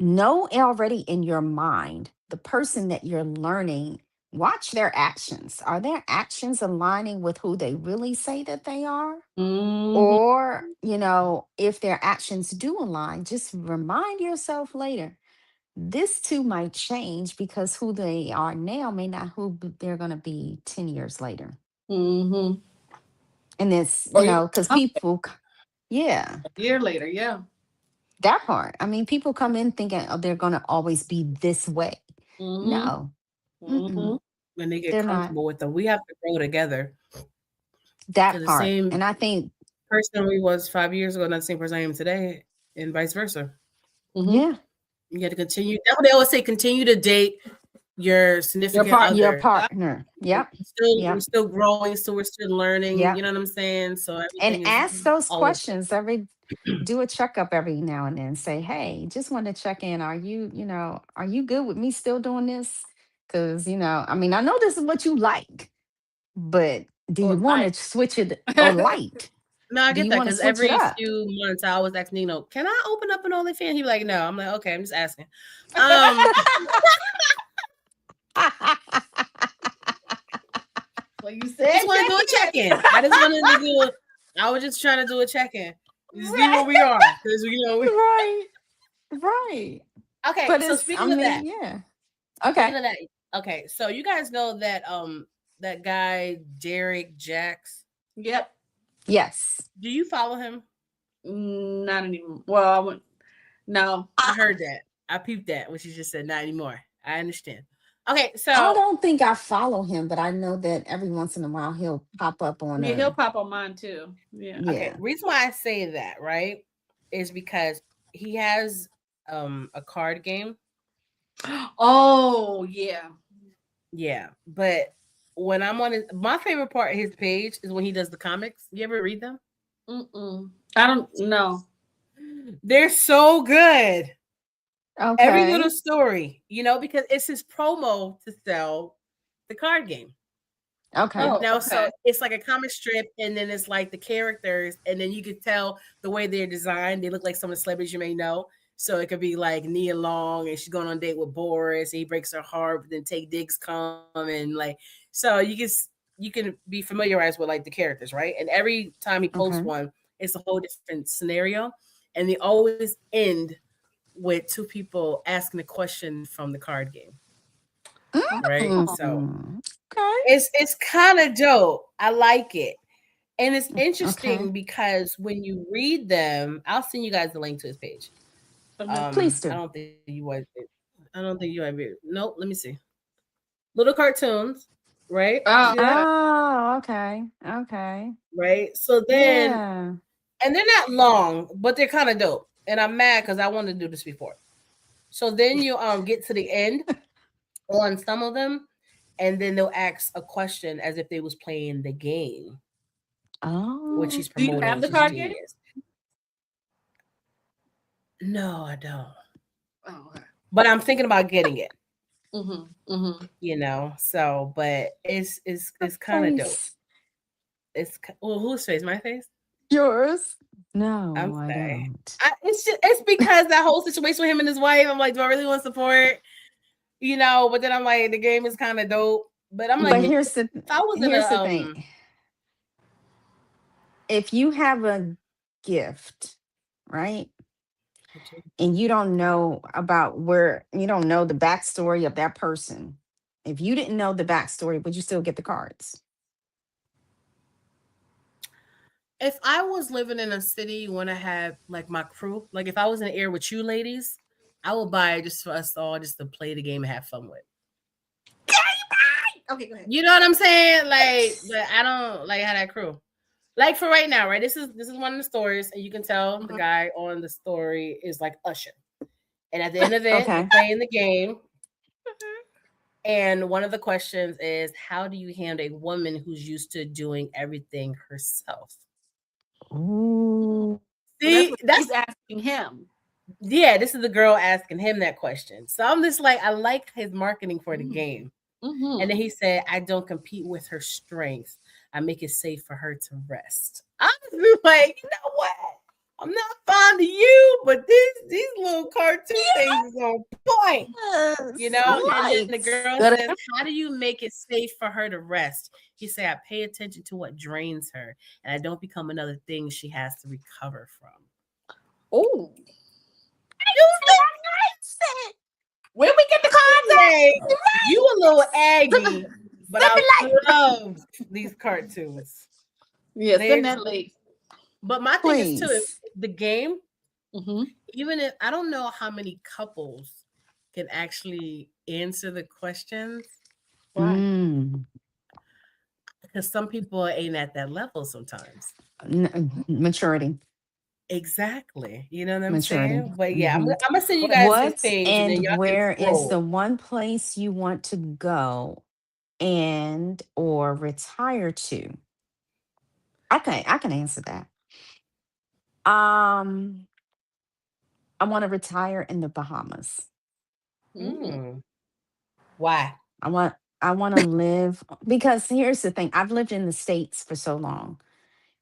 know already in your mind the person that you're learning, watch their actions. Are their actions aligning with who they really say that they are? mhm, Or, if their actions do align, just remind yourself later, this too might change because who they are now may not they're going to be 10 years later. mhm. And this, Or even because a yeah, year later, yeah. that part. I mean, people come in thinking, oh, they're going to always be this way. Mhm, No, mm-mm, mhm. when they get they're not. comfortable with them, we have to grow together. That Because the part. same And I think, person we was 5 years ago, not the same person I am today, and vice versa. Mhm. yeah, You got to continue. That's what they always say: continue to date your Your significant partner. your other. Yeah. partner. Yep, We're yep, still growing, so we're still learning. yep. You know what I'm saying? So And everything is ask those always questions do a checkup every now and then. Say, hey, just want to check in. Are you good with me still doing this? Because, I mean, I know this is what you like, but do you Or want like. to switch it or light? no, I Do get you that want to because switch it every up? few months I always ask Nino, "Can I open up an OnlyFans?" He be like, "No." I'm like, "Okay, I'm just asking." Um, Well, you I said just want to do a check check in. I just wanted to do. I was just trying to do a check in, in. see where Right. we are because Right, right. Okay, But so I speaking of that, mean, yeah. Okay. speaking of that, okay, so you guys know that that guy Derek Jacks. Yep. Yes. Do you follow him? Not anymore. Well, I went. No. I I, heard that. I peeped that when she just said not anymore. I understand. Okay, I so don't think I follow him, but I know that every once in a while he'll pop up on Yeah, he'll pop on mine too. Yeah. okay, yeah. reason why I say that, right, is because he has a card game. Oh yeah. Yeah, but when I'm on his, my favorite part of his page is when he does the comics. You ever read them? Mm-mm. I don't know. They're so good. Every little Okay. story, because it's his promo to sell the card game. Okay. Oh, So okay. it's like a comic strip, and then it's like the characters, and then you could tell the way they're designed. They look like some of the celebrities you may know. So it could be like Nia Long, and she's going on a date with Boris, and he breaks her heart, but then Take Diggs come, and like, so you can be familiarized with like the characters, right? And every time he posts Okay. one, it's a whole different scenario, and they always end with two people asking a question from the card game, right? So Mm. Okay. it's kind of dope. I like it. And it's Okay. interesting because when you read them, I'll send you guys the link to his page. Okay. Please I do. don't think you would. I don't think you would. Nope. Let me see. Little cartoons, right? Oh, See that? okay. Oh, okay. Okay. Right. So then, Yeah. and they're not long, but they're kind of dope. And I'm mad because I wanted to do this before. So then you get to the end on some of them, and then they'll ask a question as if they was playing the game, which Oh. he's Do you promoting, have which the is card game? genius. No, I don't. Oh, okay. But I'm thinking about getting it. Mm-hmm. Mm-hmm. So but it's kind of dope. Face. Well, whose face? My face? Yours? I'm No, I sorry. don't. It's because that whole situation with him and his wife. I'm like, do I really want to support? But then I'm like, the game is kind of dope. But I'm like, But if Mm-hmm. I was in a here's the thing. If you have a gift, right? And you don't know about where you don't know the backstory of that person. If you didn't know the backstory, would you still get the cards? if I was living in a city when I had like my crew, like if I was in the air with you ladies, I would buy it just for us all just to play the game and have fun with. Okay, go ahead. You know what I'm saying? Like, but I don't like how that crew. Like for right now, right? This is one of the stories, and you can tell the Mhm. guy on the story is like Usher. And at the end of it, they're Okay. playing the game. And one of the questions is, how do you handle a woman who's used to doing everything herself? Ooh. So that's See, what that's she's asking him. yeah, this is the girl asking him that question. So I'm just like, I like his marketing for the game. And then Mm-hmm. he said, I don't compete with her strength. I make it safe for her to rest. I'm just like, you know what? I'm not fond of you, but these little cartoon things is on point. Yes, And then the right. girl Good. says, how do you make it safe for her to rest? He said, I pay attention to what drains her, and I don't become another thing she has to recover from. Oh, You where we get the cards say you a little at? aggy, but Send I me like. love these cartoons. Yeah, send They that link. But my thing is too, if Please. the game, Mm-hmm. even if I don't know how many couples can actually answer the questions Why? Mm. because some people ain't at that level sometimes. Maturity. Exactly. You know what I'm Maturity. saying? But yeah, Hmm. I'm gonna send you guys his What page and then and y'all can where is the scroll. one place you want to go and or retire to? I can answer that. Um, I want to retire in the Bahamas. Mm. Mm. Why? I want I want to live because here's the thing. I've lived in the States for so long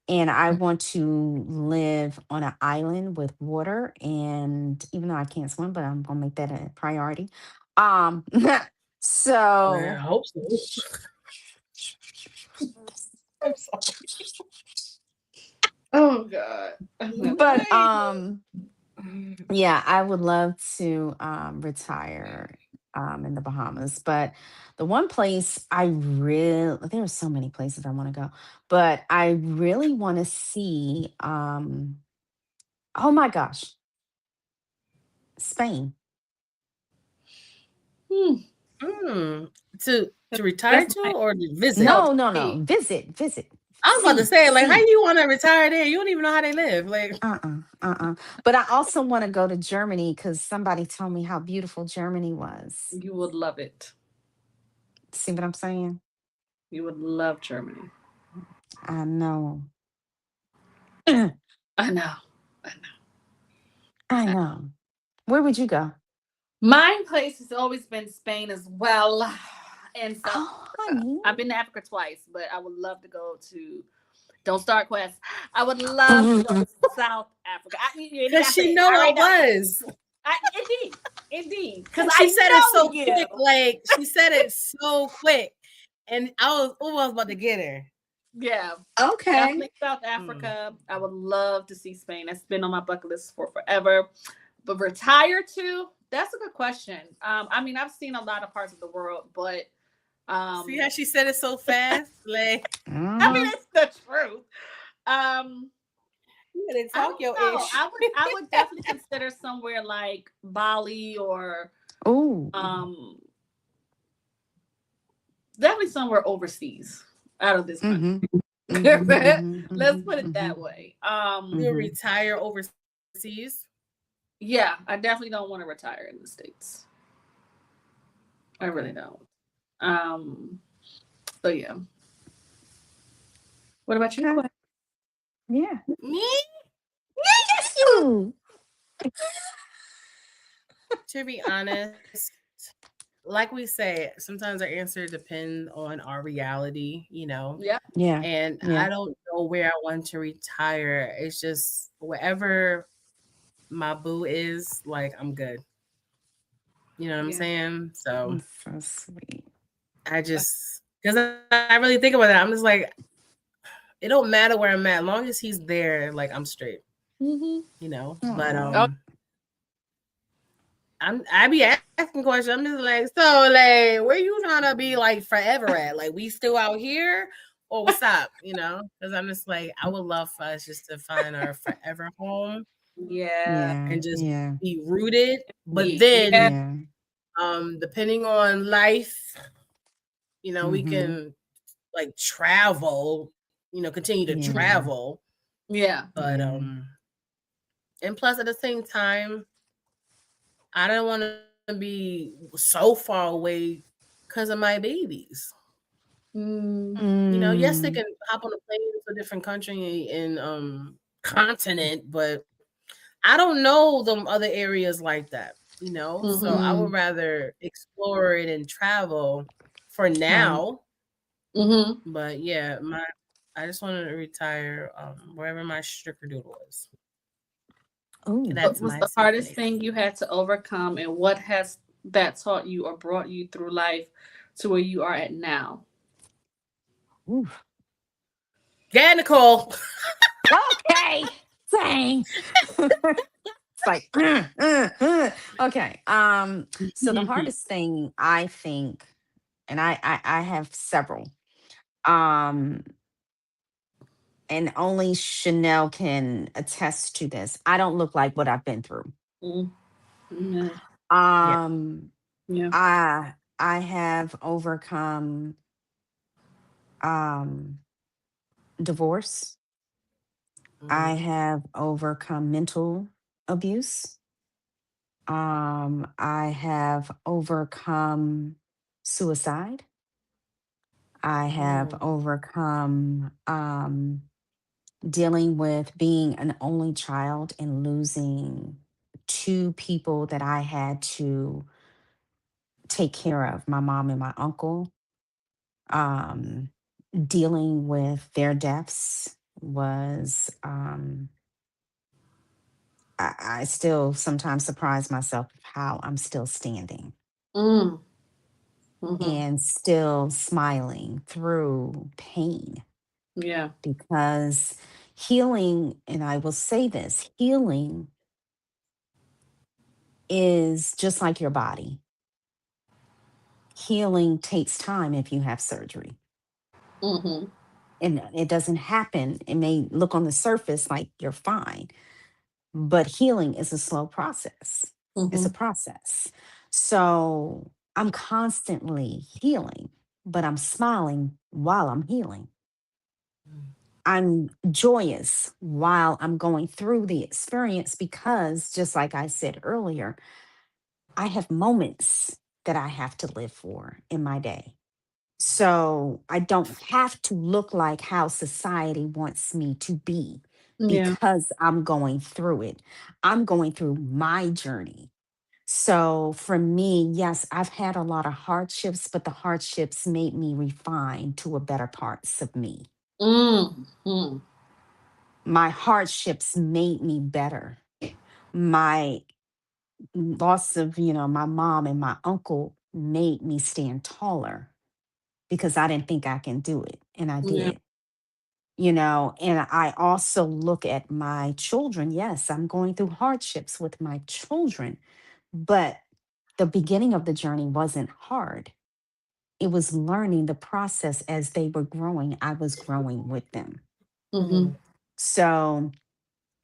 and I want to live on an island with water and even though I can't swim, but I'm gonna make that a priority. Um I so hope so. I'm sorry. Oh God. but Right. yeah, I would love to retire in the Bahamas. But the one place I really, there are so many places I want to go, but I really want to see, oh my gosh, Spain. Hmm. Mm. To retire That's to my or to visit? no No, no, no. tea. Visit. I was about to See, say, like, how see. you want to retire there? You don't even know how they live. Like, But I also want to go to Germany because somebody told me how beautiful Germany was. You would love it. See what I'm saying? You would love Germany. I know. I know. I I know. know. Where would you go? My place has always been Spain as well, and South Oh, Africa. honey. I've been to Africa twice, but I would love to go to. Don't start Quest. I would love to go to South Africa. You Cause got to she say it. know I I already know. was. Indeed, indeed, because And I she said it know so you. quick. Like she said it so quick. And I was almost about to get her. Yeah, Okay. definitely South Mm. Africa. I would love to see Spain. That's been on my bucket list for forever. But retire to? That's a good question. I mean, I've seen a lot of parts of the world, but See how um, she said it so fast? Like I mean, Uh-huh. it's the truth. Um, you gotta I talk don't your know. ish. I would definitely consider somewhere like Bali or Oh. um definitely somewhere overseas out of this country. Mm-hmm. Mm-hmm. Let's Mm-hmm. put it Mm-hmm. that way. You'll Mm-hmm. retire overseas. Yeah, I definitely don't want to retire in the States. I really Okay. don't. Um, so yeah. What about you, Okay. Quinn? Yeah. Me? Yes, you. To be honest, like we say, sometimes our answer depends on our reality. Yeah. Yeah. And I Yeah. don't know where I want to retire. It's just wherever my boo is, like I'm good. You know what I'm Yeah. saying? So That's so sweet. I just because I really think about it, I'm just like, it don't matter where I'm at, as long as he's there, like I'm straight, Mm-hmm. But Oh, Oh. I be asking questions. I'm just like, so like, where you trying to be like forever at? Like, we still out here, or what's up? Because I'm just like, I would love for us just to find our forever home yeah. Yeah. and just Yeah. be rooted. But Yeah. then, Yeah. depending on life, we Mm-hmm. can like travel. Continue to Yeah. travel. Yeah. But Yeah. and plus at the same time, I don't want to be so far away because of my babies. Mm, Yes, they Mm. can hop on a plane to a different country and continent, but I don't know them other areas like that. So mm-hmm. I would Mm. rather explore it and travel for Right. now. Mm-hmm. But yeah, my I just wanted to retire wherever my strickerdoodle is. Oh. What That's was my the safe hardest place. thing you had to overcome, and what has that taught you or brought you through life to where you are at now? Oof. Yeah, Nicole. Okay. Dang. It's like, okay. So the hardest thing I think, and I have several. Um, and only Chanel can attest to this. I don't look like what I've been through. Mm, yeah. Yeah. Um, Yeah. I have overcome um divorce. I Mm. have overcome mental abuse. I have overcome suicide. I have Oh. overcome dealing with being an only child and losing two people that I had to take care of, my mom and my uncle. Um, Dealing with their deaths was, I still sometimes surprise myself of how I'm still standing Mm, mm-hmm. and still smiling through pain Yeah. because healing, and I will say this, healing is just like your body. Healing takes time if you have surgery. Mm-hmm. And it doesn't happen. It may look on the surface like you're fine, but healing is a slow process. It's Mm-hmm. a process. So I'm constantly healing, but I'm smiling while I'm healing. I'm joyous while I'm going through the experience because, just like I said earlier, I have moments that I have to live for in my day. So I don't have to look like how society wants me to be Yeah. because I'm going through it. I'm going through my journey. So for me, yes, I've had a lot of hardships, but the hardships made me refine to a better parts of me. Mm. Mm. My hardships made me better. My loss of, my mom and my uncle made me stand taller because I didn't think I can do it. And I Yeah. did. And I also look at my children. Yes, I'm going through hardships with my children, but the beginning of the journey wasn't hard. It was learning the process as they were growing. I was growing with them. Mm-hmm. So,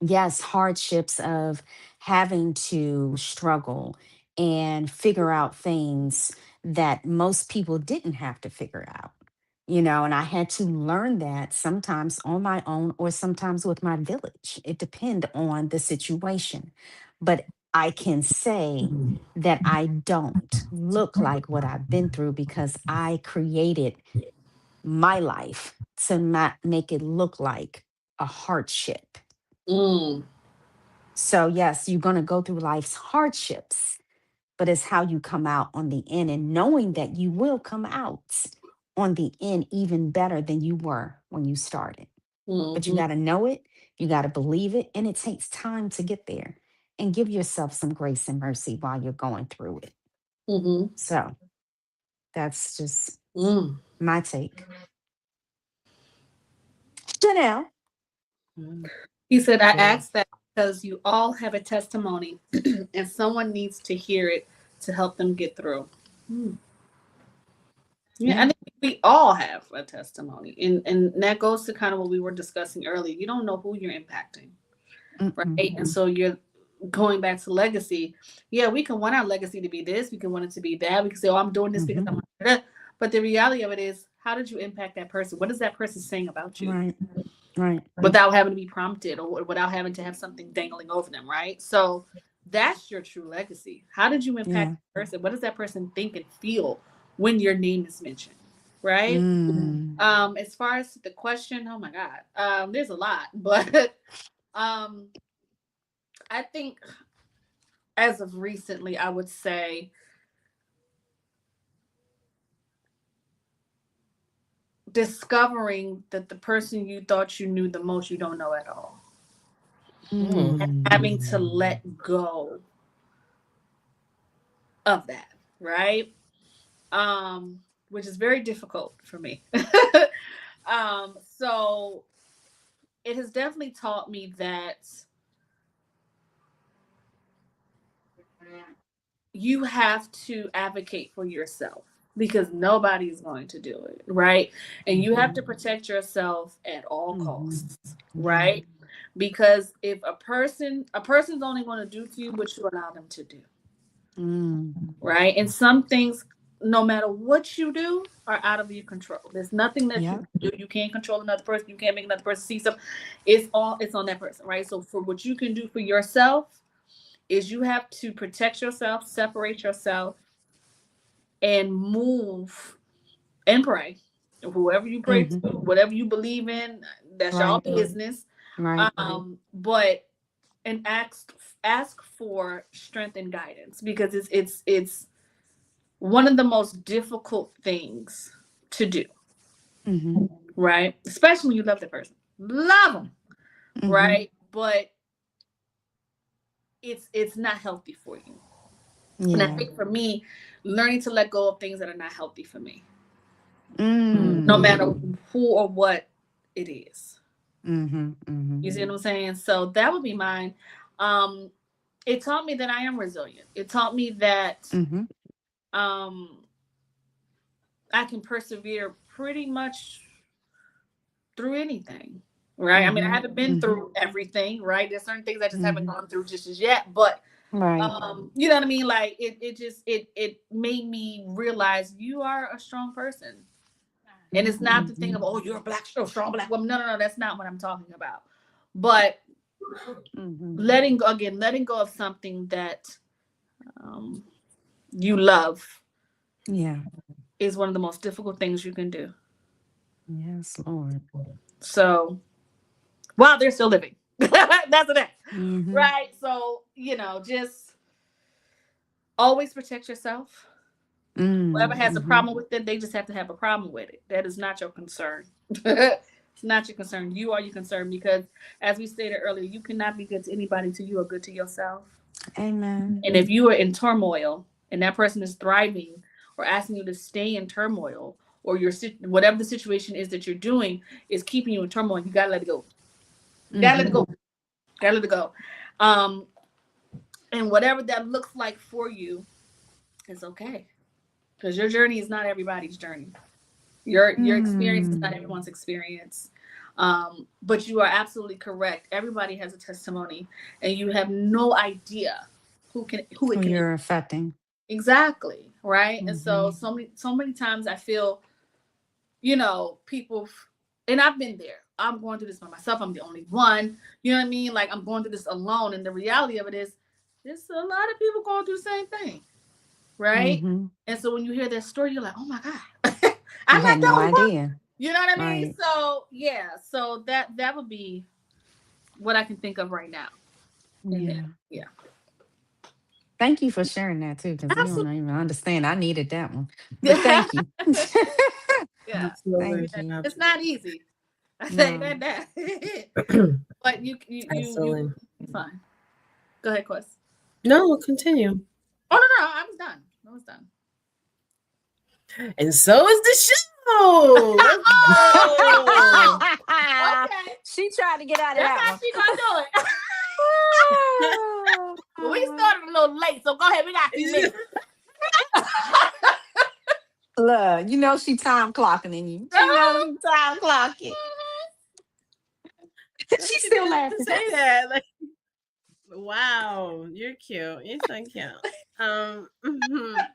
yes, hardships of having to struggle and figure out things that most people didn't have to figure out. And I had to learn that sometimes on my own or sometimes with my village. It depend on the situation. But I can say that I don't look like what I've been through because I created my life to not make it look like a hardship. Mm. So, yes, you're going to go through life's hardships, but it's how you come out on the end and knowing that you will come out on the end even better than you were when you started. But you Mm-hmm. got to know it, you got to believe it, and it takes time to get there. And give yourself some grace and mercy while you're going through it. Mm-hmm. So, that's just Mm. my take. Chanel. He said, I asked that because you all have a testimony and someone needs to hear it to help them get through. Mm. Yeah, I Yeah. think we all have a testimony. And that goes to kind of what we were discussing earlier. You don't know who you're impacting, Mm-mm. right? And so you're going back to legacy. Yeah, we can want our legacy to be this, we can want it to be that. We can say, oh, I'm doing this because Mm-hmm. I'm that. But the reality of it is, how did you impact that person? What is that person saying about you? Right. Right. Without having to be prompted or without having to have something dangling over them, right? So that's your true legacy. How did you impact Yeah. that person? What does that person think and feel when your name is mentioned, right? Mm. As far as the question, oh my God, there's a lot, but um, I think as of recently, I would say discovering that the person you thought you knew the most, you don't know at all. Mm. Having to let go of that, right? Which is very difficult for me. So it has definitely taught me that you have to advocate for yourself because nobody's going to do it, right? And you have to protect yourself at all Mm-hmm. costs, Yeah. right? Because if a person's only going to do to you what you allow them to do, Mm. right? And some things, no matter what you do, are out of your control. There's nothing that you Yep. can do. You can't control another person. You can't make another person see something. It's on that person, right? So for what you can do for yourself is you have to protect yourself, separate yourself, and move and pray. Whoever you pray to, Mm-hmm. whatever you believe in, that's y'all Right. business. Right. But and ask for strength and guidance because it's one of the most difficult things to do, Mm-hmm. right? Especially when you love the person, love them, Mm-hmm. right? But it's not healthy for you. And I Yeah. think for me, learning to let go of things that are not healthy for me, no Mm. matter who or what it is. Mm-hmm. Mm-hmm. You see what I'm saying? So that would be mine. Um, it taught me that I am resilient. It taught me that Mm-hmm. um, I can persevere pretty much through anything. Right. I mean, I Mm-hmm. haven't been Mm-hmm. through everything, right? There's certain things I just haven't Mm-hmm. gone through just as yet. But Right. you know what I mean? Like it made me realize you are a strong person. And it's not the thing of, oh, you're a black, strong black woman. No, no, no, that's not what I'm talking about. But Mm-hmm. letting go of something that um, you love Yeah. is one of the most difficult things you can do. Yes, Lord. So while they're still living, that's the thing, Mm-hmm. right? So, just always protect yourself. Whoever has a Mm-hmm. problem with it, they just have to have a problem with it. That is not your concern. It's not your concern. You are your concern because, as we stated earlier, you cannot be good to anybody until you are good to yourself. Amen. And if you are in turmoil and that person is thriving or asking you to stay in turmoil, or whatever the situation is that you're doing is keeping you in turmoil, you gotta let it go. You gotta let it Mm-hmm. go. Gotta let it go. Um, and whatever that looks like for you, it's okay because your journey is not everybody's journey. Your experience is not Mm. everyone's experience. But you are absolutely correct. Everybody has a testimony, and you have no idea who Who it can you're affecting. exactly, right. And so Mm-hmm. so many times I feel, people, and I've been there. I'm going through this by myself. I'm the only one. You know what I mean? Like I'm going through this alone. And the reality of it is, there's a lot of people going through the same thing, right? Mm-hmm. And so when you hear their story, you're like, oh my God, I I'm had not the no only one. idea. You know what I mean? Right. So yeah, so that would be what I can think of right now. And then Yeah. yeah, Thank you for sharing that too, because you don't absolutely, even understand. I needed that one. But thank you. yeah, Absolutely. Thank you. it's not easy. I say No. that. But you Absolutely. it's fine. Go ahead, Quest. No, continue. Oh no, I was done. I was done. And so is the show. Let's go. Okay, She tried to get out of that's that how one. she gonna do it. Well, we started a little late, so go ahead. We got a few minutes. Look, she time clocking in you. She knows she time clocking. She's She still didn't laughing. say that. Like, wow, you're cute. You're so cute. Mhm.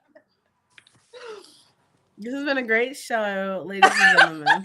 This has been a great show, ladies and gentlemen.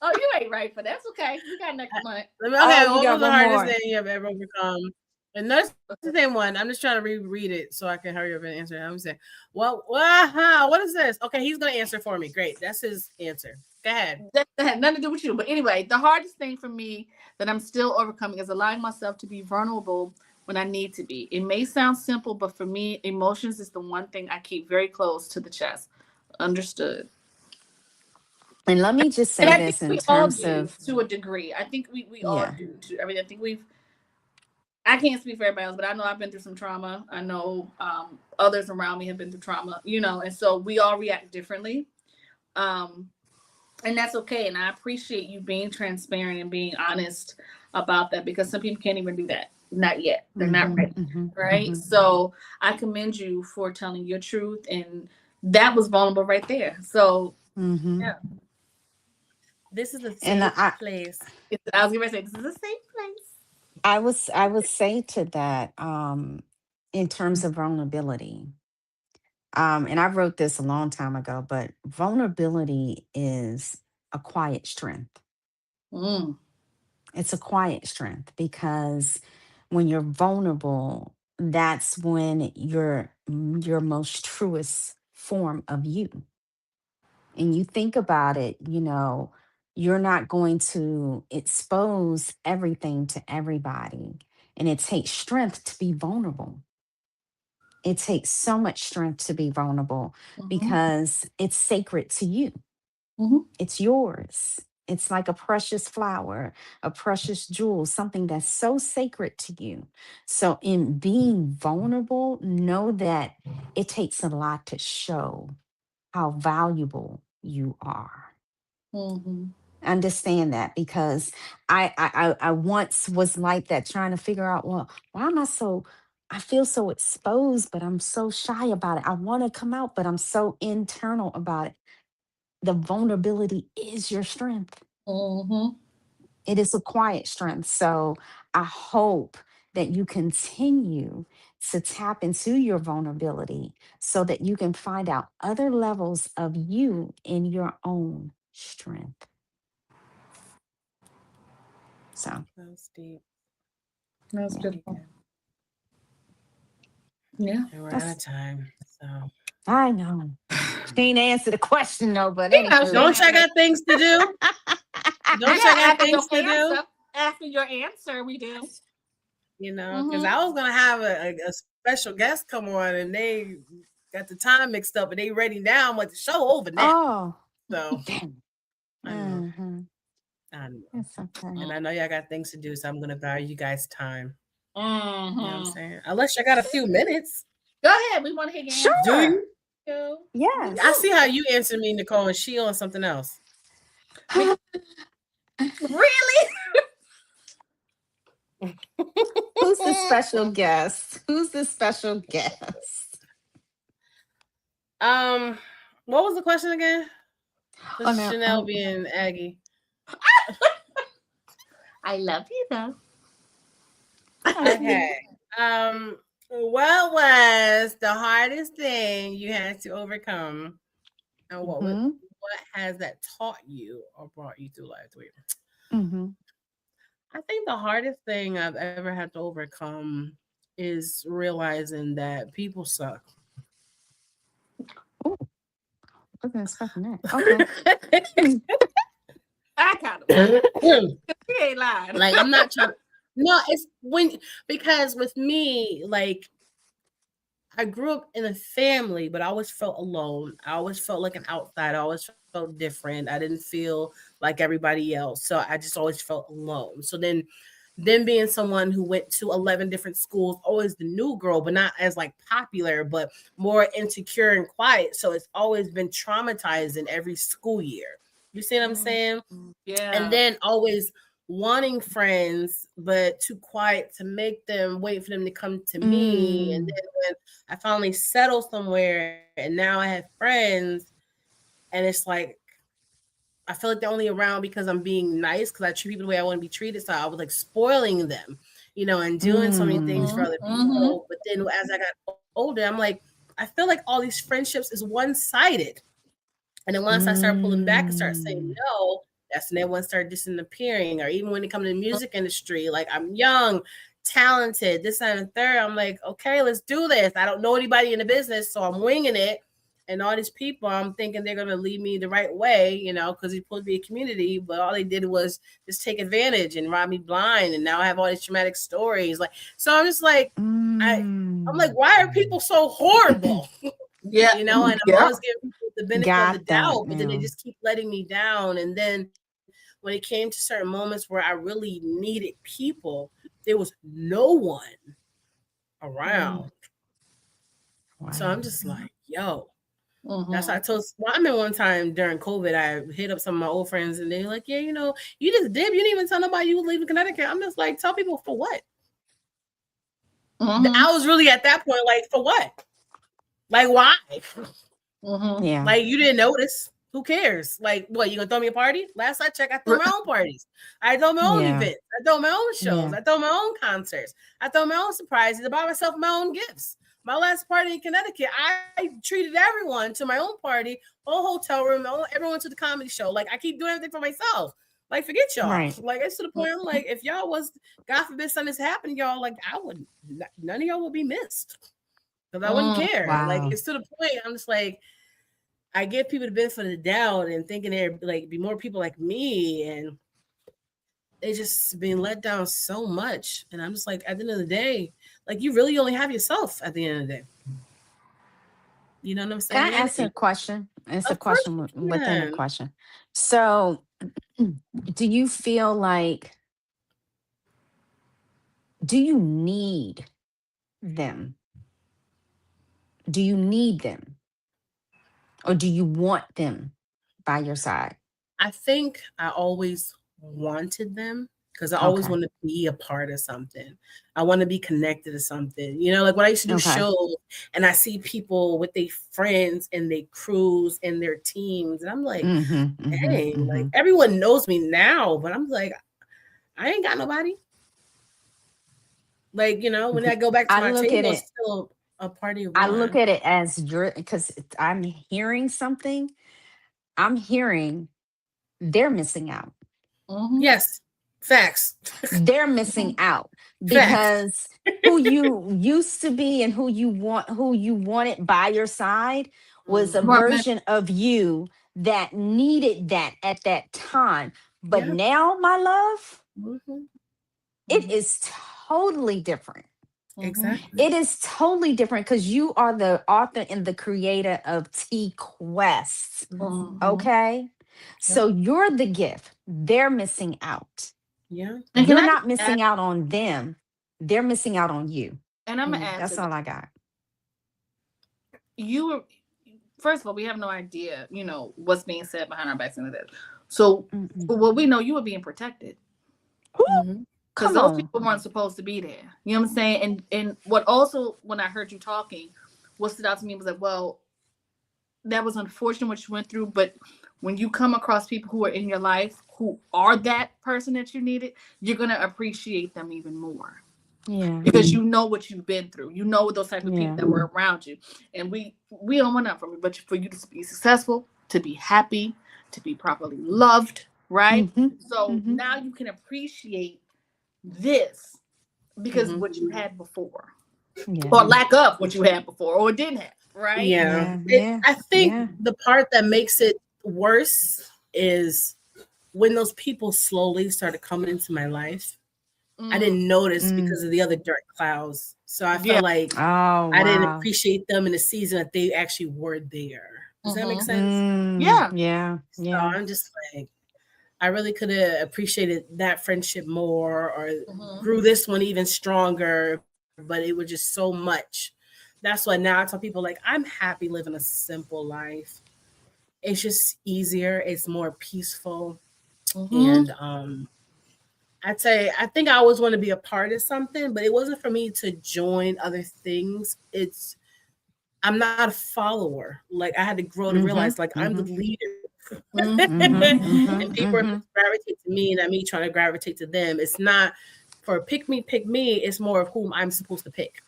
Oh, you ain't right, but that's okay. We got next month. Okay, Oh, we what got was the one hardest more. thing you have ever overcome? And that's the same one. I'm just trying to reread it so I can hurry up and answer it. I'm saying, well, what is this? Okay, he's gonna answer for me. Great, that's his answer. Go ahead. That had nothing to do with you. But anyway, the hardest thing for me that I'm still overcoming is allowing myself to be vulnerable when I need to be. It may sound simple, but for me, emotions is the one thing I keep very close to the chest. Understood. And let me just And say I think this in we all terms do of, to a degree. I think we all yeah. do. I mean, I think I can't speak for everybody else, but I know I've been through some trauma. I know others around me have been through trauma, and so we all react differently. Um, and that's okay. And I appreciate you being transparent and being honest about that because some people can't even do that. Not yet. They're not Mm-hmm, ready. mm-hmm, Right. mm-hmm. So I commend you for telling your truth. And that was vulnerable right there. So Mm-hmm. yeah. This is a And safe place. I was going to say, this is a safe place. I would say to that, in terms of vulnerability, and I wrote this a long time ago, but vulnerability is a quiet strength. Mm. It's a quiet strength because when you're vulnerable, that's when you're your most truest form of you. And you think about it, you're not going to expose everything to everybody. And it takes strength to be vulnerable. It takes so much strength to be vulnerable Mm-hmm. because it's sacred to you. Mm-hmm. It's yours. It's like a precious flower, a precious jewel, something that's so sacred to you. So, in being vulnerable, know that it takes a lot to show how valuable you are. Mm-hmm. Understand that because I once was like that, trying to figure out, well, why am I feel so exposed, but I'm so shy about it. I want to come out, but I'm so internal about it. The vulnerability is your strength. Mm-hmm. It is a quiet strength. So I hope that you continue to tap into your vulnerability so that you can find out other levels of you in your own strength. So That was deep. That's yeah, Very beautiful. good. Yeah. And we're out of that's time. So I know. ain't answer the question though, but You know, she anywho. Don't y'all ain't got things to do? Don't y'all got after your things to do? answer, after your answer, we do. Because I was gonna have a special guest come on, and they got the time mixed up, and they ready now. I'm like, the show over now. Oh, So damn. I know, Uh-huh. I know, It's okay. and I know y'all got things to do, so I'm gonna value you guys' time. You know what I'm Mm-hmm. saying? Unless y'all got a few minutes. Go ahead. We want to hear your answer. Do Sure. you? We Yes. I do. see how you answered me, Nicole, and she on something else. Really? Who's the special guest? Who's the special guest? What was the question again? Oh This is no. Chanel being Aggie. I love you though. Okay. What was the hardest thing you had to overcome, and Mm-hmm. what has that taught you or brought you through life? Mm-hmm. I think the hardest thing I've ever had to overcome is realizing that people suck. Oh, wasn't expecting that. Okay. I kind of we ain't lying. Like I'm not trying. No, it's because with me, like I grew up in a family, but I always felt alone. I always felt like an outsider. I always felt different. I didn't feel like everybody else. So I just always felt alone. So then being someone who went to 11 different schools, always the new girl, but not as like popular, but more insecure and quiet. So it's always been traumatizing every school year. You see what I'm saying? And Yeah. then always wanting friends, but too quiet to make them wait for them to come to me. And Mm. then when I finally settle somewhere and now I have friends, and it's like I feel like they're only around because I'm being nice because I treat people the way I want to be treated. So I was like spoiling them, and doing so many things for Mm. other Mm-hmm. people. But then as I got older, I'm like, I feel like all these friendships is one sided. And then once I start pulling back and start saying Mm. no, that's when everyone started disappearing. Or even when it comes to the music industry, like I'm young, talented, this and the third. I'm like, okay, let's do this. I don't know anybody in the business, so I'm winging it. And all these people, I'm thinking they're gonna lead me the right way, because it's supposed to be a community, but all they did was just take advantage and rob me blind. And now I have all these traumatic stories. Like, so I'm just like, I'm like, Mm. why are people so horrible? Yeah. And I'm Yeah. always giving people the benefit of the Got that doubt, but then they now. just keep letting me down. And then when it came to certain moments where I really needed people, there was no one around. So I'm Wow. just like, yo, that's how Mm-hmm. I told. Well, I remember one time during COVID, I hit up some of my old friends, and they're like, "Yeah, you just did. You didn't even tell nobody you was leaving Connecticut." I'm just like, tell people for what? Mm-hmm. I was really at that point, like, for what? Like, why? Mm-hmm. Yeah. Like, you didn't notice. Who cares? Like, what, you gonna throw me a party? Last I checked, I threw my own parties. I throw my own Yeah. events. I throw my own shows. Yeah. I throw my own concerts. I throw my own surprises. I buy myself my own gifts. My last party in Connecticut, I treated everyone to my own party, whole hotel room, everyone to the comedy show. Like, I keep doing everything for myself. Like, forget y'all. Right. Like, it's to the point I'm like, if y'all was, God forbid something's happened, y'all, like, I would, none of y'all would be missed. Because I wouldn't care. Like, Wow. it's to the point I'm just like, I give people the benefit of the doubt and thinking there like be more people like me, and they just being let down so much. And I'm just like, at the end of the day, like you really only have yourself at the end of the day. You know what I'm Can I saying? ask you a question? It's a Of course question you within a can. question. So, do you feel like, do you need them? Do you need them? Or do you want them by your side? I think I always wanted them because I always Okay. want to be a part of something. I want to be connected to something. Like when I used to do Okay. shows and I see people with their friends and their crews and their teams, and I'm like, Mm-hmm. Mm-hmm. dang, like Mm-hmm. everyone knows me now, but I'm like, I ain't got nobody. Like, when I go back to I my look at table, it, it's still a party of I look one. at it as your, because I'm hearing something. I'm hearing they're missing out. Mm-hmm. Yes, Facts. They're missing out Facts. because who you used to be and who you wanted by your side was a Mhm. version of you that needed that at that time. But Yeah. now, my love, Mhm. it is totally different. Exactly. It is totally different because you are the author and the creator of T Quest. Mhm. Okay. Yep. So you're the gift. They're missing out. Yeah. And can You're I not just add, missing out on them. They're missing out on you. and I'm gonna Mhm. add to That's that. all I got. You were first of all, we have no idea, what's being said behind our backs and that. So Mm-mm. for what we know, you were being protected. Woo, Mhm. Because come those on. people weren't supposed to be there. You know what I'm saying? And what also, when I heard you talking, what stood out to me was like, well, that was unfortunate what you went through, but when you come across people who are in your life who are that person that you needed, you're gonna appreciate them even more. Yeah. Because you know what you've been through. You know those types of people Yeah. that were around you. And we don't want that from you, but for you to be successful, to be happy, to be properly loved, right? Mm-hmm. So Mm-hmm. now you can appreciate this because Mhm. what you had before, or Yeah. lack of what you had before, or didn't have, right? Yeah. Yeah. Yeah. I think Yeah. the part that makes it worse is when those people slowly started coming into my life. I Mm, didn't notice Mm. because of the other dark clouds. So I yeah. felt like Oh, I didn't wow. appreciate them in the season that they actually were there. Does that make Mm-hmm. sense? Mm. Yeah. Yeah. So Yeah. I'm just like, I really could have appreciated that friendship more or Mm-hmm. grew this one even stronger, but it was just so much. That's why now I tell people like I'm happy living a simple life. It's just easier, it's more peaceful. Mm-hmm. And I'd say I think I always want to be a part of something, but it wasn't for me to join other things. It's I'm not a follower. Like I had to grow to realize Mm-hmm. like I'm the Mm-hmm. leader. Mm-hmm. And Mm-hmm. Mm-hmm. people are Mm-hmm. supposed to gravitate to me and not me trying to gravitate to them. It's not for pick me, it's more of whom I'm supposed to pick.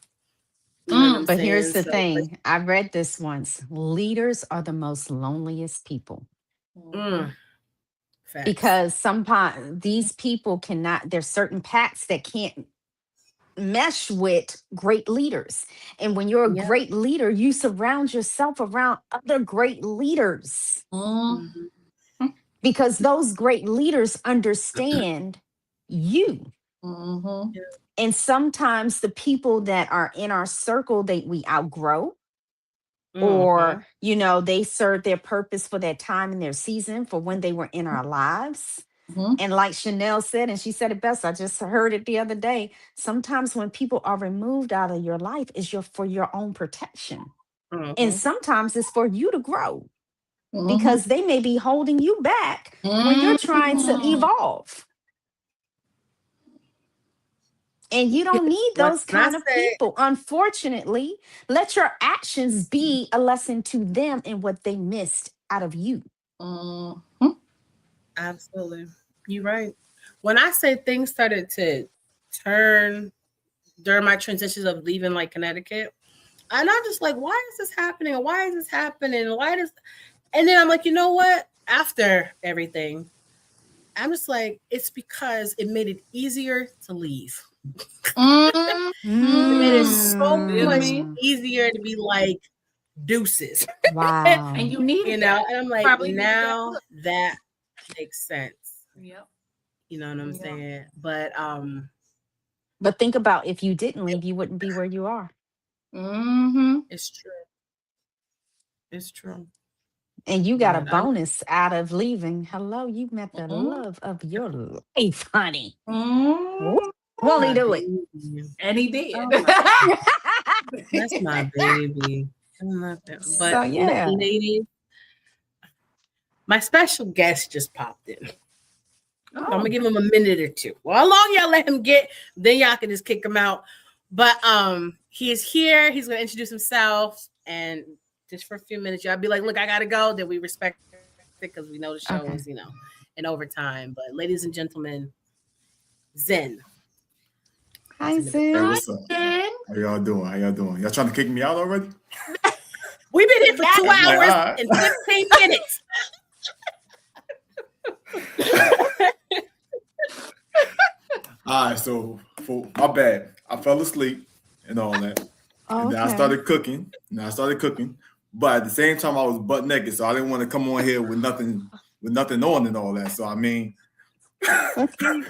You know what I'm Mm. But here's saying? the So like, thing. I read this once. Leaders are the most loneliest people Mm-hmm. mm, facts. because sometimes these people cannot, there's certain pacts that can't mesh with great leaders. And when you're a Yeah. great leader, you surround yourself around other great leaders Mm-hmm. because those great leaders understand you. Mm-hmm. Yeah. And sometimes the people that are in our circle that we outgrow, Mm-hmm. or they serve their purpose for their time and their season for when they were in our lives. Mm-hmm. And like Chanel said, and she said it best, I just heard it the other day. Sometimes when people are removed out of your life, it's for your own protection. And Mm-hmm. sometimes it's for you to grow Mm-hmm. because they may be holding you back when you're trying to Mm-hmm. evolve. And you don't need When those I kind of say people. Unfortunately, let your actions be a lesson to them in what they missed out of you. Mm-hmm. absolutely, you're right. When I say things started to turn during my transitions of leaving like Connecticut, and I'm just like, why is this happening? And why is this happening? Why does and then I'm like, you know what? After everything, I'm just like, it's because it made it easier to leave. It made it so See what I much mean? Mm. easier to be like deuces. And Wow. you needed that. And I'm like, Probably needed that now look. that makes sense. Yep. You know what I'm Yeah. saying? But But think about if you didn't leave, you wouldn't be where you are. Mm-hmm. it's true. It's true. And you got a But bonus out of leaving. Hello, you met the Mm-hmm. love of your life, honey. Woo. Mm-hmm. Won't he my do it? baby. And he did. Oh my that's my baby. I love it. So But yeah. ladies, my special guest just popped in. So I'm gonna Oh. give him a minute or two. Well, how long y'all let him get, then y'all can just kick him out. But he is here. He's gonna introduce himself, and just for a few minutes, y'all be like, "Look, I gotta go." Then we respect it because we know the show Okay. is, in overtime. But ladies and gentlemen, Zen is Hi, in the building. Hey, Zen. what's up? And How y'all doing? How y'all doing? Y'all trying to kick me out already? We've been here for 2 I'm like, hours all right. and 15 minutes. All right, so for my bad, I fell asleep and all that, and then I Okay. started cooking. And I started cooking, but at the same time, I was butt naked, so I didn't want to come on here with nothing on and all that. So I mean, Okay.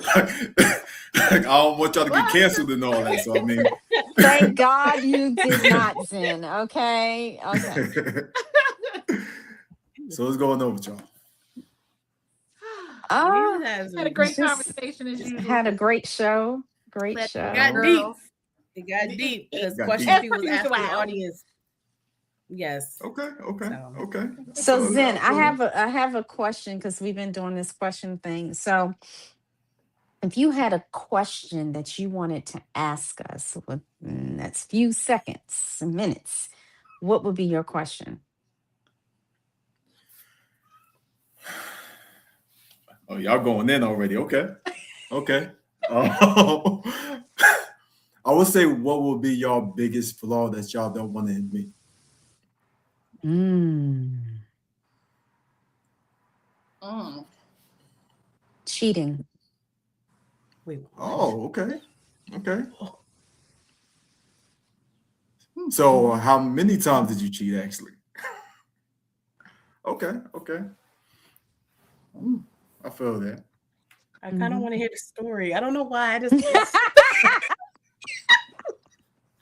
I don't want y'all to get What? canceled and all that. So I mean, Thank God you did not, Zen. Okay. Okay. so what's going on with y'all? Uh, We had Had a some great just conversation as usual. had a great show. Great Glad it you got got show. deep. girls. It got deep because Got deep. questions As he per was asking the usual. audience. Yes. Okay, okay, So okay. I So feel that. Zen, I feel that. I have a question because we've been doing this question thing. So if you had a question that you wanted to ask us within that's few seconds, minutes, what would be your question? Oh, y'all going in already? Okay, okay. Uh, I would say, what would be your biggest flaw that y'all don't want to admit? Mm, Mm. cheating. wait, what? Oh, okay, okay. Hmm. So, how many times did you cheat, actually? Okay, okay. Mm, I feel that. I kind of Mhm. want to hear the story. I don't know why.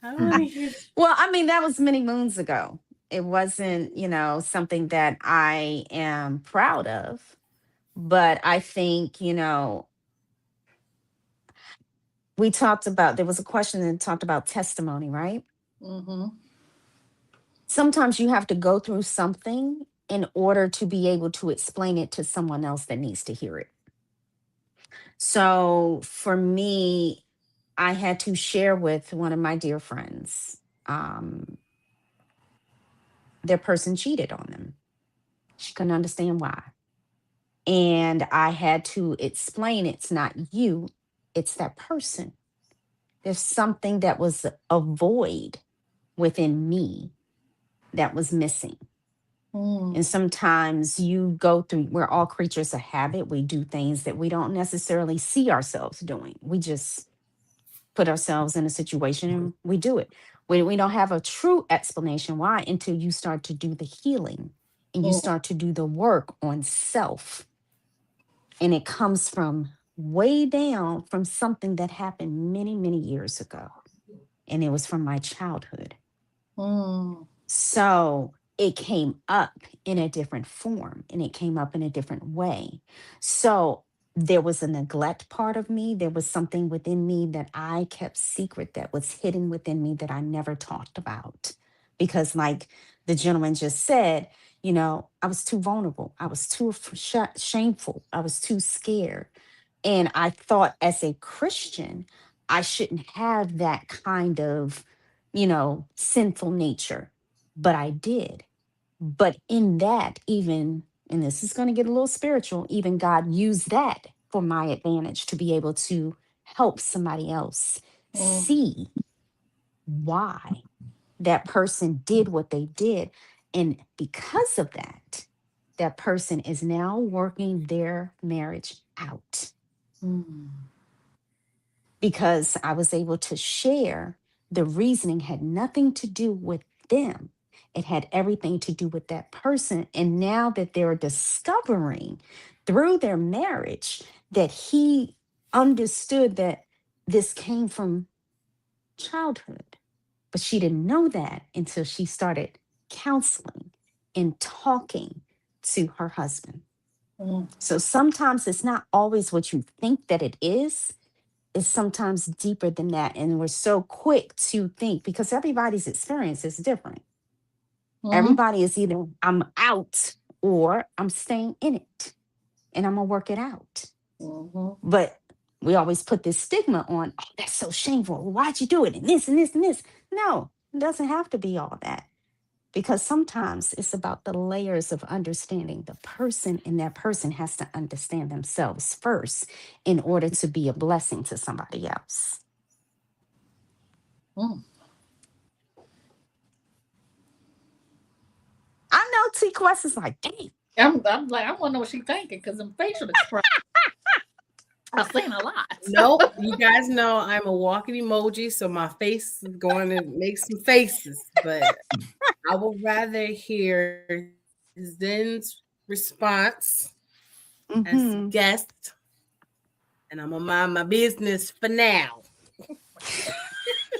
I want to Hmm. hear. Well, I mean, that was many moons ago. It wasn't, something that I am proud of. But I think, we talked about, there was a question that talked about testimony, right? Mm-hmm. Sometimes you have to go through something in order to be able to explain it to someone else that needs to hear it. So for me, I had to share with one of my dear friends. Their person cheated on them. She couldn't understand why. And I had to explain it's not you, it's that person. There's something that was a void within me that was missing. And Mm. sometimes you go through, we're all creatures of habit. We do things that we don't necessarily see ourselves doing. We just put ourselves in a situation and we do it. We don't have a true explanation why until you start to do the healing and you Mm. start to do the work on self. And it comes from way down from something that happened many, many years ago. And it was from my childhood. Mm. So it came up in a different form and it came up in a different way. So there was a neglect part of me. There was something within me that I kept secret that was hidden within me that I never talked about. Because, like the gentleman just said, I was too vulnerable. I was too shameful. I was too scared. And I thought as a Christian, I shouldn't have that kind of, sinful nature, but I did. But in that, even, and this is going to get a little spiritual, even God used that for my advantage to be able to help somebody else Mm. see why that person did what they did. And because of that, that person is now working their marriage out Mm. because I was able to share the reasoning had nothing to do with them. It had everything to do with that person. And now that they're discovering through their marriage that he understood that this came from childhood, but she didn't know that until she started counseling and talking to her husband. Mm. So sometimes it's not always what you think that it is sometimes deeper than that. And we're so quick to think because everybody's experience is different. Mm. Everybody is either I'm out or I'm staying in it and I'm going to work it out. Mm. But we always put this stigma on, oh, that's so shameful. Why'd you do it? And this and this and this. No, it doesn't have to be all that. Because sometimes it's about the layers of understanding the person, and that person has to understand themselves first in order to be a blessing to somebody else. Mm. I know T Quest is like, dang. I'm like, I want to know what she's thinking because them facial expressions. I'm saying a lot. Nope. You guys know I'm a walking emoji, so my face is going to make some faces. But I would rather hear Zen's response as Mhm. guest, and I'm gonna mind my business for now.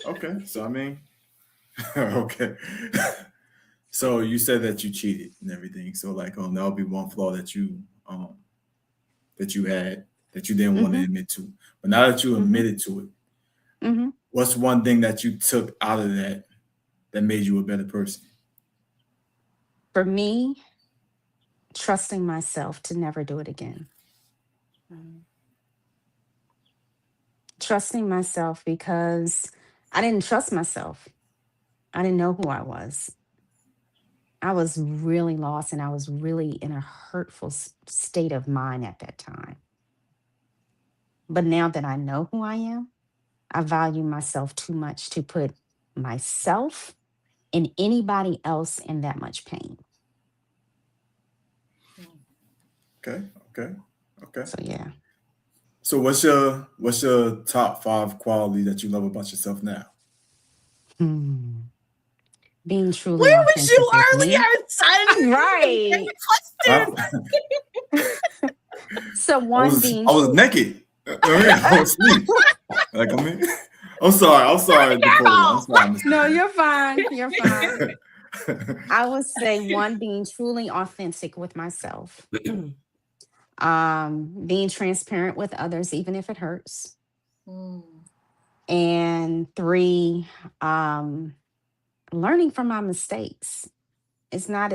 Okay, so I mean, okay. So you said that you cheated and everything. So like, that'll be one flaw that you had that you didn't want to Mhm. admit to. But now that you Mhm. admitted to it, Mhm. what's one thing that you took out of that made you a better person? For me, trusting myself to never do it again. Mhm. Trusting myself because I didn't trust myself. I didn't know who I was. I was really lost and I was really in a hurtful state of mind at that time. But now that I know who I am, I value myself too much to put myself and anybody else in that much pain. Okay, okay, okay. So yeah. So what's your top 5 quality that you love about yourself now? Hmm. Being truly Where was you authentic with me. earlier, son? Right. Huh? Question. So I one was being I was true. naked. I was asleep. Like I mean, I'm sorry, Dakota. I'm Girl. sorry, No, Mr. you're fine. You're fine. J. I would say one being truly authentic with myself. Being transparent with others, even if it hurts. Mm. And three, um, learning from my mistakes. It's not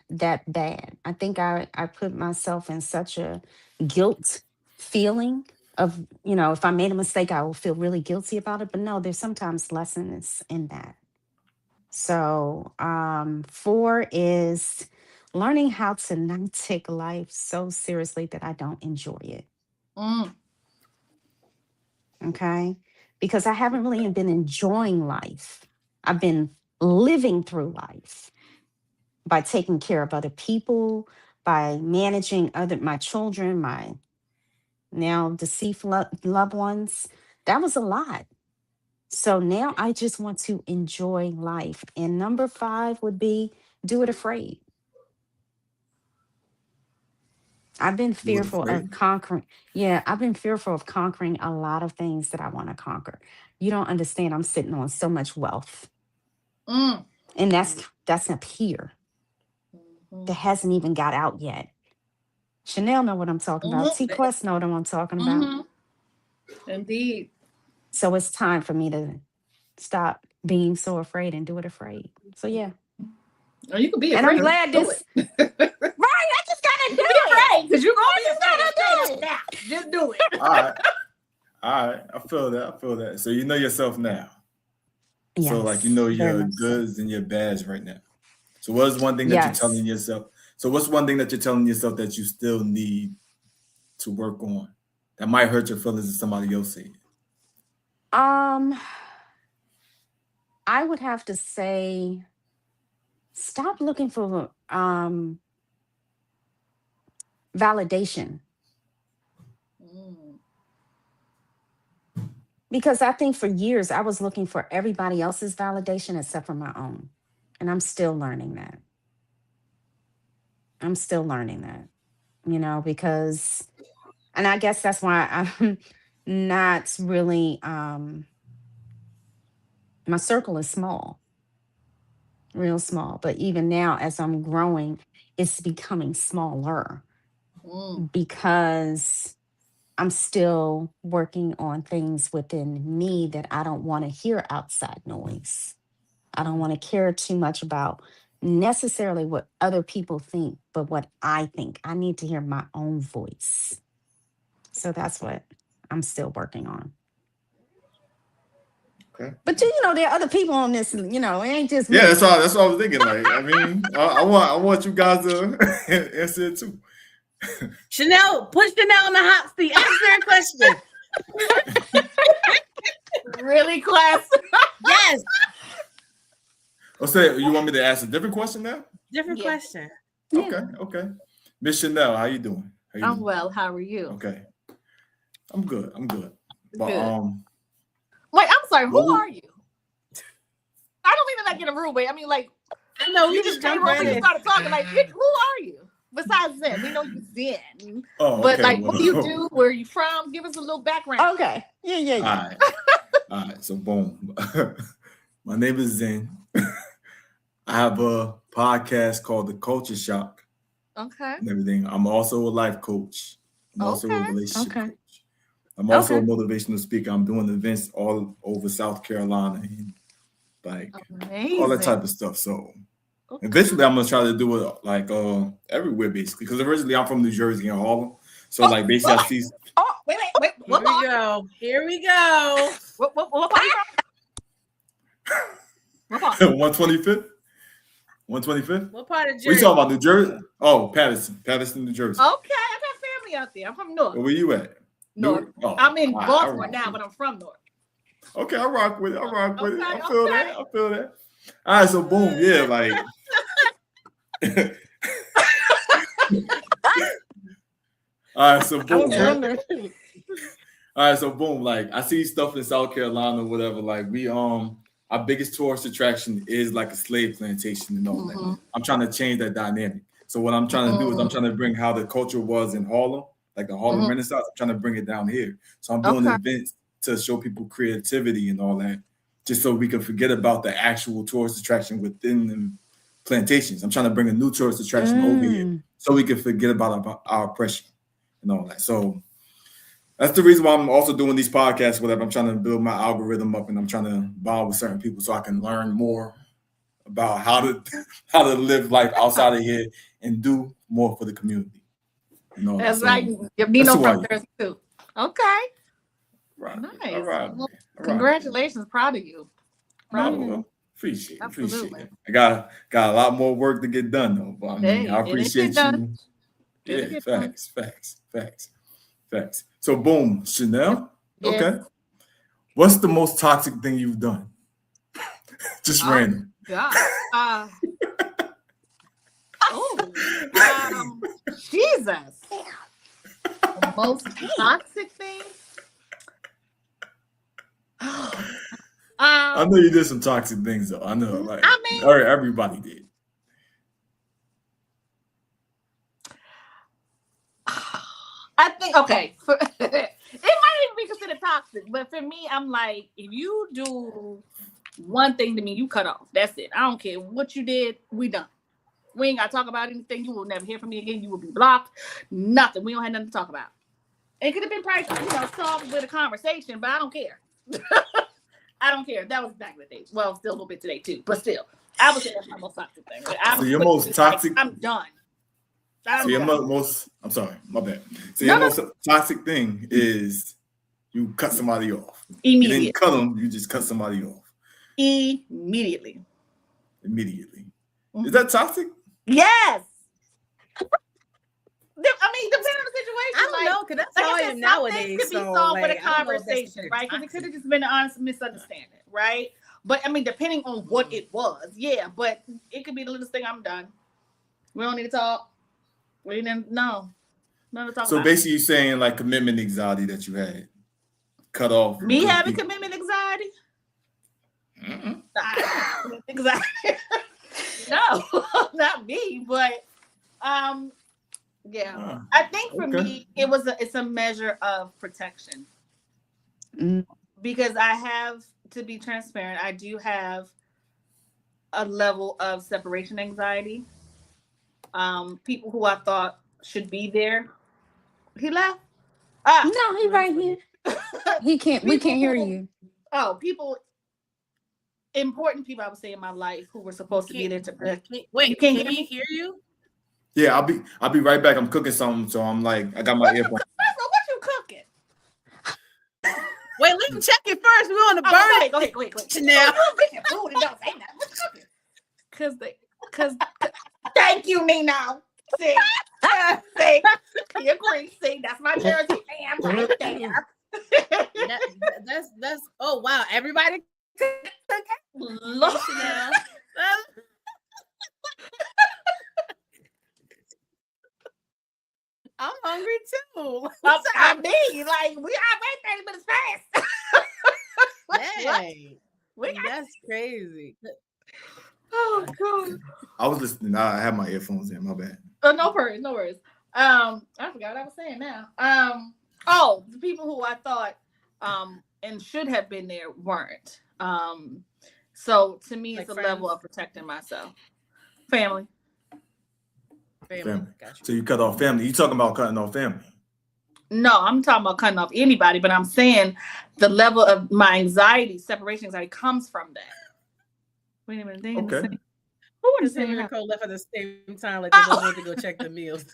that bad. I think I put myself in such a guilt feeling of, if I made a mistake, I will feel really guilty about it. But no, there's sometimes lessons in that. So, four is learning how to not take life so seriously that I don't enjoy it. Mm. Okay. Because I haven't really been enjoying life. I've been living through life by taking care of other people, by managing my children, my now deceased loved ones. That was a lot. So now I just want to enjoy life. And number five would be do it afraid. I've been You were fearful of afraid? conquering. Yeah, I've been fearful of conquering a lot of things that I want to conquer. You don't understand. I'm sitting on so much wealth, Mm. and that's up here. That Mhm. hasn't even got out yet. Chanel know what I'm talking about. Mhm. T Quest know what I'm talking about. Mhm. Indeed. So it's time for me to stop being so afraid and do it afraid. So yeah, Or you could be and I'm afraid. Okay. glad Do this. it. Right, I just gotta You do be it. afraid because you're gonna I be just afraid. I'm saying gotta that do it. now. Just do it. All right. All right. I feel that. I feel that. So you know yourself now. So like you Yes, know very your much so. goods and your bads right now. So what is one thing that you're Yes. telling yourself? So what's one thing that you're telling yourself that you still need to work on that might hurt your feelings if somebody else say it? Um, I would have to say stop looking for validation Mm. because I think for years I was looking for everybody else's validation except for my own. And I'm still learning that. I'm still learning that, because, and I guess that's why I'm not really, my circle is small, real small. But even now, as I'm growing, it's becoming smaller Mm. because I'm still working on things within me that I don't want to hear outside noise. I don't Mm. want to care too much about necessarily what other people think, but what I think. I need to hear my own voice. So that's what I'm still working on. Okay. But there are other people on this, it ain't just Yeah, me. that's what I was thinking. Like, I mean, I want you guys to answer it too. Chanel, put Chanel in the hot seat. Ask her a question. Really, class? Yes, Oh, say you want me to ask a different question now? different Yeah. question. Yeah. Okay, okay. Miss Chanel, how you doing? How you I'm doing? well. How are you? Okay. I'm good. I'm good. But Good. Wait, I'm sorry. Who Well, are you? I don't mean to like get a rude way. I mean, like, I know we you just just came jump over right and in. started talking. Like, who are you? Besides Zen, we know you Zen. oh, But okay. like, Well, what do you do? Where are you from? Give us a little background. Okay. Yeah. all right. All right. So boom. My name is Zen. I have a podcast called The Culture Shock Okay. and everything. I'm also a life coach. I'm also a Okay. relationship Okay. coach. I'm also a Okay. motivational speaker. I'm doing events all over South Carolina and like all that Amazing. type of stuff. So Okay. eventually I'm gonna try to do it like everywhere basically. Because originally I'm from New Jersey and Harlem. So like basically I see Oh, wait. Here What we part? go. Here we go. What part you from? What part? 125th. 125th? What part of We Jersey? talking about New Jersey? Oh, Patterson, New Jersey. Okay, I got family out there. I'm from North. Where you at? North. Oh, I'm in all right, Baltimore all now, right. but I'm from North. Okay, I rock with it. I rock with it. I Okay, feel okay. that. I feel that. All right, so boom, yeah, like all right, so I boom. was wondering. All right, so boom, like I see stuff in South Carolina or whatever. Like we our biggest tourist attraction is like a slave plantation and all that. I'm trying to change that dynamic. So what I'm trying to do is I'm trying to bring how the culture was in Harlem, like the Harlem Renaissance. I'm trying to bring it down here. So I'm doing events to show people creativity and all that, just so we can forget about the actual tourist attraction within the plantations. I'm trying to bring a new tourist attraction over here so we can forget about our oppression and all that. So that's the reason why I'm also doing these podcasts, whatever. I'm trying to build my algorithm up and I'm trying to bond with certain people so I can learn more about how to live life outside of here and do more for the community. You know, That's so right. Nino who I from am. Jersey too. Okay. Right. Nice. All right. Well, All right. congratulations. Proud of you. Proud of you. Well, appreciate Absolutely. it. I got a lot more work to get done though. But I mean, Hey, I it ain't appreciate done. you. It'll Yeah, get done. facts. So boom, Chanel. Yes. Okay. What's the most toxic thing you've done? Just random. God. Jesus. The most toxic thing. I know you did some toxic things though. I know, like I mean, everybody did. I think okay. It might even be considered toxic, but for me, I'm like, if you do one thing to me, you cut off. That's it. I don't care what you did. We done. We ain't got to talk about anything. You will never hear from me again. You will be blocked. Nothing. We don't have nothing to talk about. It could have been probably, solved with a conversation, but I don't care. I don't care. That was back in the day. Well, still a little bit today too, but still, I would say that's my most toxic thing. So your most toxic. I'm done. So your most. I'm sorry, my bad. So your most toxic thing is you cut somebody off. Immediately. You didn't cut them. You just cut somebody off. Immediately. Is that toxic? Yes. I mean, depending on the situation. I don't know, because that's how I am nowadays. Could be solved with a conversation, right? Because it could have just been an honest misunderstanding, right? But I mean, depending on what it was, yeah. But it could be the littlest thing. I'm done. We don't need to talk. We didn't. No. None to talk So about. basically, you're saying like commitment anxiety that you had cut off. Me having commitment anxiety? Anxiety. No, not me. But yeah. I think for me, it's a measure of protection. Because I have to be transparent. I do have a level of separation anxiety. People who I thought should be there. He left. No, he's right here. We can't hear you. Oh, important people I would say in my life who were supposed to be there to protect me. Wait, you can't hear you? Yeah, I'll be right back. I'm cooking something, so I'm like, I got my earphone. What you cooking? Wait, let me check it first. We're on the bird. Go ahead. Chanel. Food and don't say nothing. Cause thank you, Nino. See, you agree. See, that's my Jersey fam right there. That's oh wow, everybody. Look, Chanel. I'm hungry too. I mean, like we already 30 minutes past. Hey, What? that's crazy. Oh God. I was listening. I had my earphones in. My bad. No worries, no worries. I forgot what I was saying now. Oh, the people who I thought and should have been there weren't. So to me, Like it's a friends? level of protecting myself. Family. Family. Gotcha. So you cut off family. You talking about cutting off family? No, I'm talking about cutting off anybody, but I'm saying the level of my anxiety, separation anxiety, comes from that. Wait a minute. Okay. Who would Because say him and that? Nicole left at the same time, like they both went to go check the meals.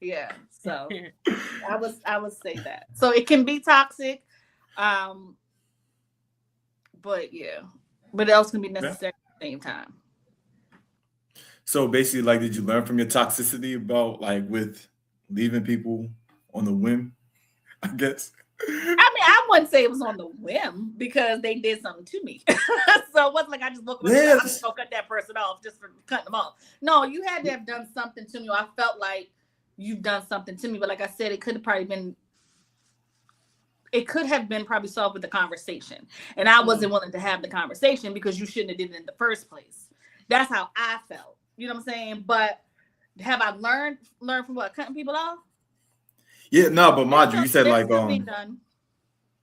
Yeah. So I would say that. So it can be toxic, but yeah, but it also can be necessary at the same time. So basically, like, did you learn from your toxicity about like with leaving people on the whim? I guess. I mean, I wouldn't say it was on the whim because they did something to me. So it wasn't like I just looked at I'm just gonna cut that person off just for cutting them off. No, you had to have done something to me. I felt like you've done something to me, but like I said, it could have been probably solved with the conversation. And I wasn't willing to have the conversation because you shouldn't have did it in the first place. That's how I felt. You know what I'm saying? But have I learned from what, cutting people off? Yeah, no, but Marjorie, you said like done.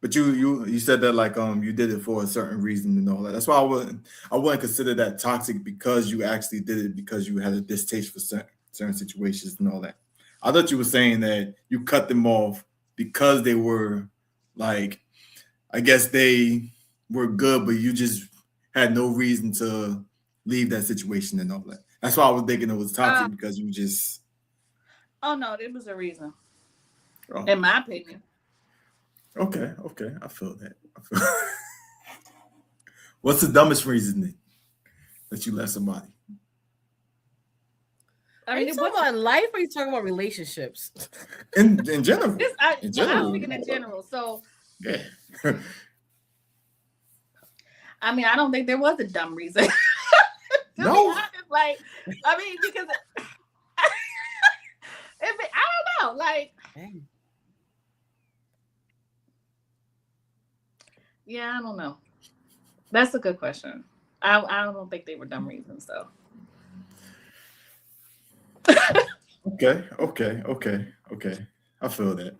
But you said that like you did it for a certain reason and all that. That's why I wouldn't consider that toxic because you actually did it because you had a distaste for certain situations and all that. I thought you were saying that you cut them off because they were like, I guess they were good, but you just had no reason to leave that situation and all that. That's why I was thinking it was toxic because you just. Oh no, there was a reason. Oh. In my opinion. Okay, I feel that. What's the dumbest reason that you left somebody? Are you talking about life or are you talking about relationships? In general. I was thinking in general. So yeah. I mean, I don't think there was a dumb reason. No. Like, I mean, because I don't know, like. Dang. Yeah, I don't know. That's a good question. I don't think they were dumb reasons, though. Okay. I feel that.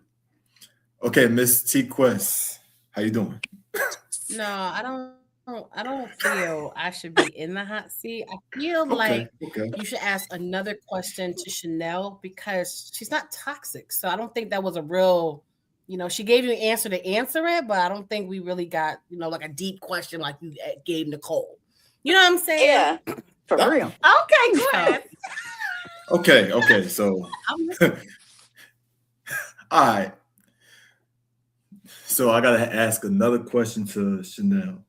Okay, Miss T Quest, how you doing? No, I don't feel I should be in the hot seat. I feel like you should ask another question to Chanel because she's not toxic. So I don't think that was a real. She gave you an answer to answer it, but I don't think we really got, like a deep question like you gave Nicole. You know what I'm saying? Yeah, for real. Okay, good. Okay. So, all right. So I gotta ask another question to Chanel.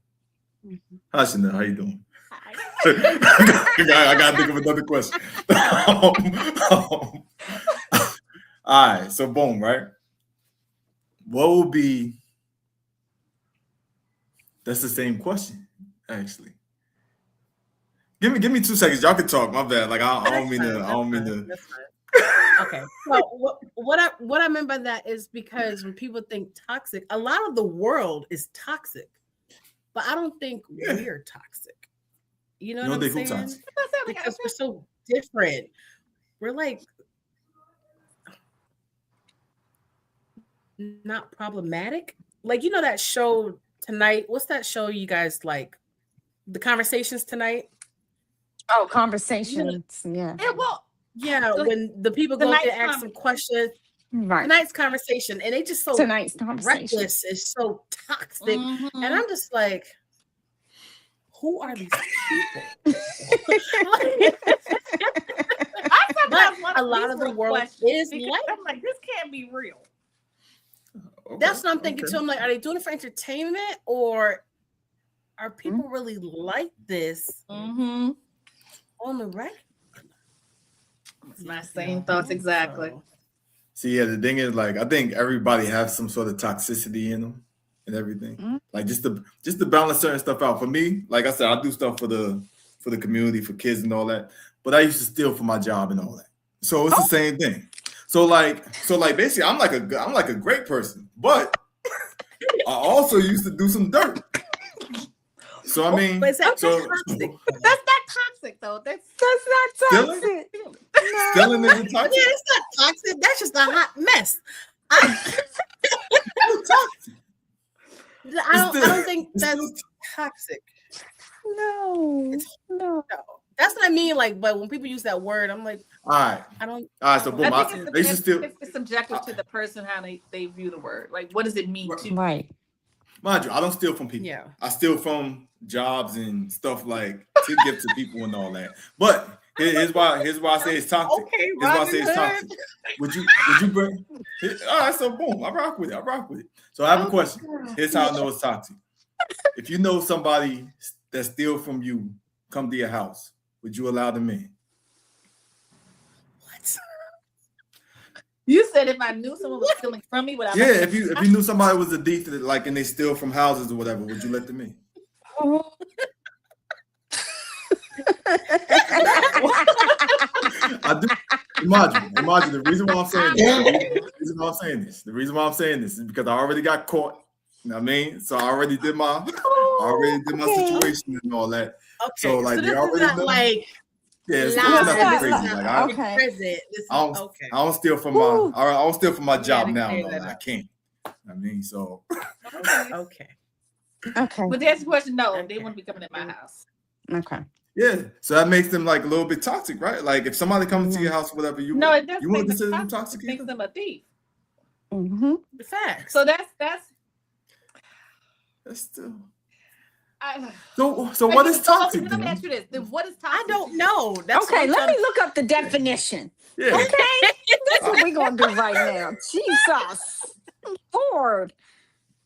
Mm-hmm. Hi, Chanel. How you doing? Hi. I gotta think of another question. All right. So, boom. Right. What will be? That's the same question, actually. Give me 2 seconds. Y'all can talk. My bad. Like I don't mean to. That's fine. Okay. Well, what I meant by that is because when people think toxic, a lot of the world is toxic, but I don't think we're toxic. You know what I'm saying? Toxic? Because we're so different. We're like not problematic. Like that show tonight. What's that show you guys like? The Conversations Tonight. Oh, Conversations. Yeah. Yeah, when the people go to ask some questions. Right. Tonight's conversation, and they just so reckless is so toxic, and I'm just like, who are these people? A lot of the world is like, I'm like, this can't be real. That's what I'm thinking too. I'm like, are they doing it for entertainment, or are people really like this on the right? It's my same thoughts exactly. See, yeah, the thing is, like, I think everybody has some sort of toxicity in them and everything. Like just to balance certain stuff out. For me, like I said, I do stuff for the community, for kids and all that. But I used to steal for my job and all that. So it's the same thing. So like basically I'm like a great person, but I also used to do some dirt. So I mean, But is that so toxic? That's not toxic though. That's not Stealing? toxic. stealing isn't Yeah, toxic. it's not toxic. That's just a hot mess. I don't think that's toxic. No. No. That's what I mean. Like, but when people use that word, I'm like, All right. I don't. So boom. I think They should still, it's subjective to the person how they view the word. Like, what does it mean to? Right. mind you, I don't steal from people. Yeah. I steal from jobs and stuff like to give to people and all that. But here's why I say it's toxic. Okay, Here's why I say it's toxic. Would you bring? All right, so boom, I rock with it. So I have a question. Here's how I know it's toxic. If you know somebody that steal from you, come to your house, would you allow them in? What? You said if I knew someone was stealing from me, would I? Yeah, if you knew somebody was a thief, like, and they steal from houses or whatever, would you let them in? I do. Imagine the reason why I'm saying this is because I already got caught. You know what I mean? So I already did my situation and all that. Okay, So like so they this already is not know. like Yeah, it's live. not This crazy. is Like not Okay. present. This is I okay. don't steal from I don't steal from my job gotta now. clear No, that I up. can't. I mean, so Okay. Okay. But that's the question. No, they Okay. wouldn't be coming at my house. Okay. yeah. So that makes them like a little bit toxic, right? Like if somebody comes to your house, whatever, you No, it doesn't you make wouldn't them consider them toxic. toxic It makes either? them a thief. Mm-hmm. The facts. So that's That's still. I, So what is toxic Let me then? ask you this: then what is toxic? I don't know. That's Okay, what let me look up the definition. Yeah. Okay, that's what we're gonna do right now. Jesus, Lord,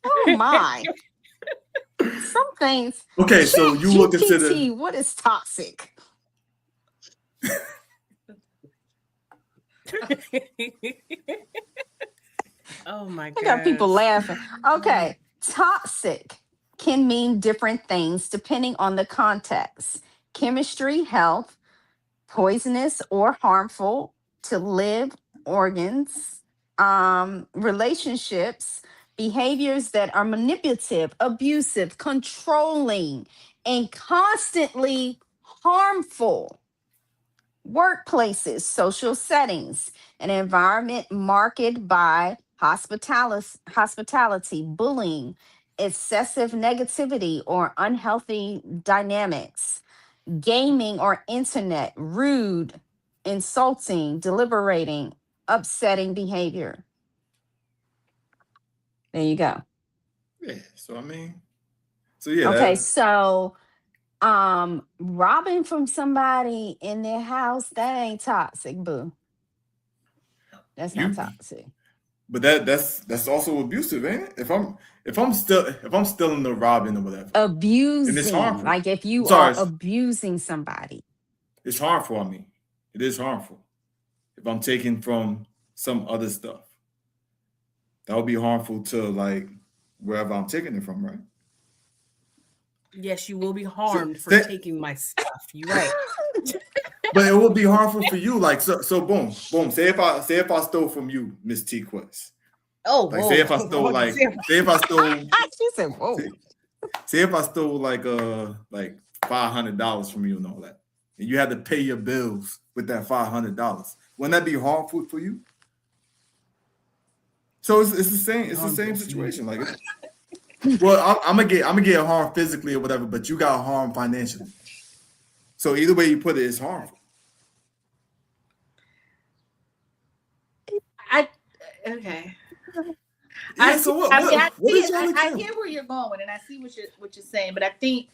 oh my. Some things. Okay, so you would consider. GPT, what is toxic? Oh my god. I got people laughing. Okay, toxic can mean different things depending on the context. Chemistry, health, poisonous or harmful to live organs, relationships, behaviors that are manipulative, abusive, controlling, and constantly harmful. Workplaces, social settings, an environment marked by hospitality, bullying, excessive negativity, or unhealthy dynamics. Gaming or internet, rude, insulting, deliberating, upsetting behavior. There you go. Yeah. So I mean. So yeah. Okay, so robbing from somebody in their house, that ain't toxic, boo. That's not toxic. But that's also abusive, ain't it? If I'm stealing the robbing or whatever. Abusing. And it's harmful. Like if you Sorry. are abusing somebody. It's harmful. I mean, it is harmful. If I'm taking from some other stuff, that would be harmful to like wherever I'm taking it from, right? Yes, you will be harmed for that- taking my stuff. You're right. But it would be harmful for you. Like so boom. Say if I stole from you, Miss T Quest. Oh, Like whoa. say if I stole She said, whoa. say if I stole like $500 from you and all that, and you had to pay your bills with that $500, wouldn't that be harmful for you? So it's the same situation. Like, well, I'm gonna get harmed physically or whatever, but you got harmed financially. So either way you put it, it's harmful. Okay. Yeah, so what is your I example? hear where you're going with it, and I see what you're saying, but I think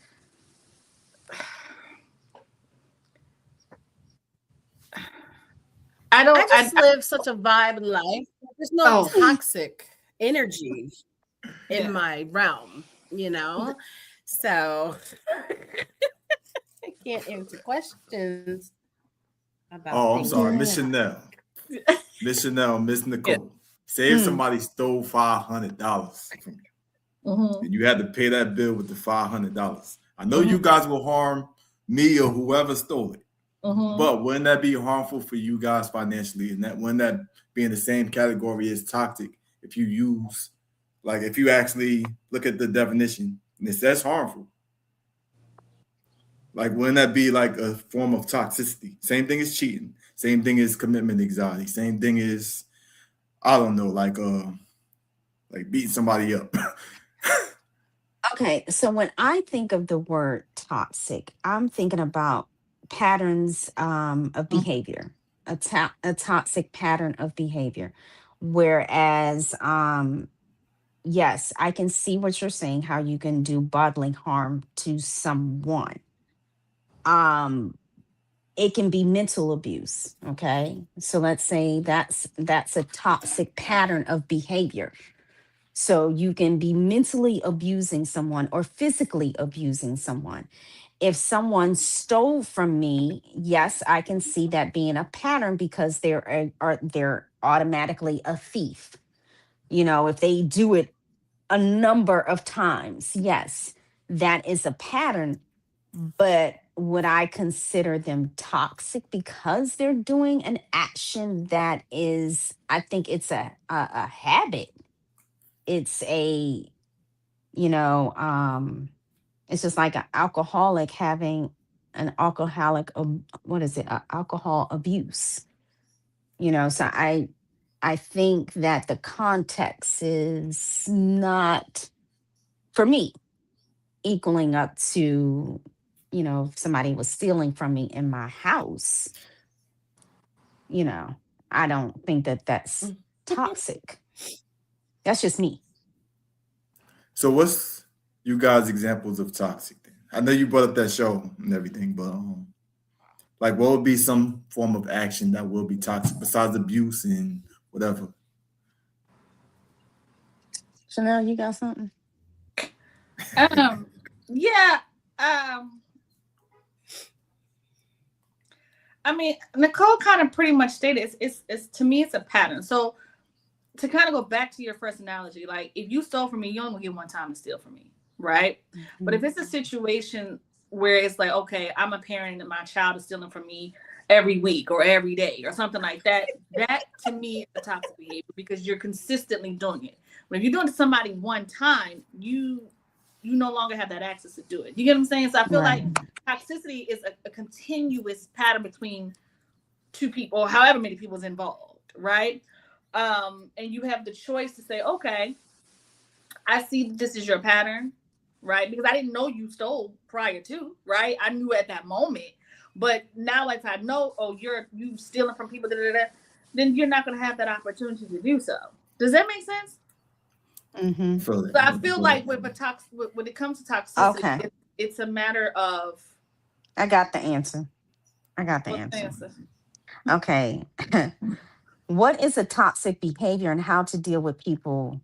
I just live such a vibe life. There's no toxic energy in my realm, you know? So I can't answer questions about Oh, I'm things sorry, like Miss that. Chanel. Miss Chanel, Miss Nicole. Say if somebody stole $500 from you, and you had to pay that bill with the $500. I know you guys will harm me or whoever stole it, But wouldn't that be harmful for you guys financially? And that wouldn't that be in the same category as toxic if you use, like if you actually look at the definition and it says harmful? Like wouldn't that be like a form of toxicity? Same thing as cheating. Same thing as commitment anxiety. Same thing as I don't know, like beating somebody up. Okay, so when I think of the word toxic, I'm thinking about patterns of behavior, a toxic pattern of behavior. Whereas, yes, I can see what you're saying, how you can do bodily harm to someone. Um, it can be mental abuse. Okay, so let's say that's a toxic pattern of behavior. So you can be mentally abusing someone or physically abusing someone. If someone stole from me, yes, I can see that being a pattern because they're automatically a thief. You know, if they do it a number of times, yes, that is a pattern. But would I consider them toxic because they're doing an action that is, I think it's a habit. It's a, you know, it's just like an alcoholic having an alcoholic, what is it, alcohol abuse, you know. So I think that the context is not, for me, equaling up to, you know, if somebody was stealing from me in my house, you know, I don't think that that's toxic. That's just me. So what's you guys examples of toxic then? I know you brought up that show and everything, but like what would be some form of action that will be toxic besides abuse and whatever? Chanel, you got something? Yeah. I mean, Nicole kind of pretty much stated it's to me it's a pattern. So to kind of go back to your first analogy, like if you stole from me, you only get one time to steal from me, right? Mm-hmm. But if it's a situation where it's like, okay, I'm a parent and my child is stealing from me every week or every day or something like that, that to me is a toxic behavior because you're consistently doing it. But if you're doing it to somebody one time, you no longer have that access to do it. You get what I'm saying? So I feel like toxicity is a continuous pattern between two people, however many people is involved, right? And you have the choice to say, okay, I see this is your pattern, right? Because I didn't know you stole prior to, right? I knew at that moment. But now if I know, oh, you stealing from people, then you're not going to have that opportunity to do so. Does that make sense? Mm-hmm. So I feel like when it comes to toxicity, it's a matter of. I got the answer. Okay. What is a toxic behavior and how to deal with people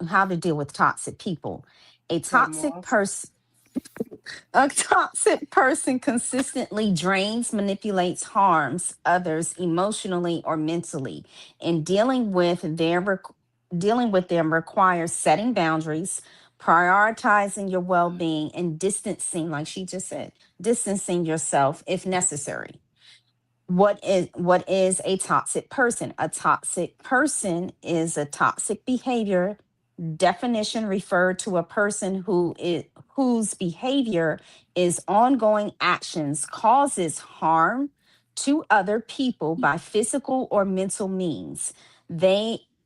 how to deal with toxic people? A toxic person consistently drains, manipulates, harms others emotionally or mentally. And dealing with them requires setting boundaries, prioritizing your well-being, and distancing, like she just said, distancing yourself if necessary. What is a toxic person? A toxic person is a toxic behavior. Definition referred to a person whose behavior is ongoing actions causes harm to other people by physical or mental means.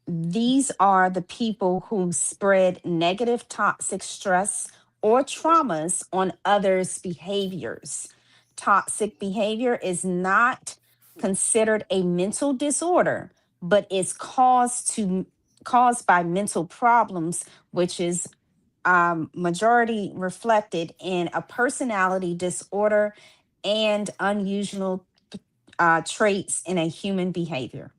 These are the people who spread negative toxic stress or traumas on others' behaviors. Toxic behavior is not considered a mental disorder, but is caused by mental problems, which is majority reflected in a personality disorder and unusual traits in a human behavior.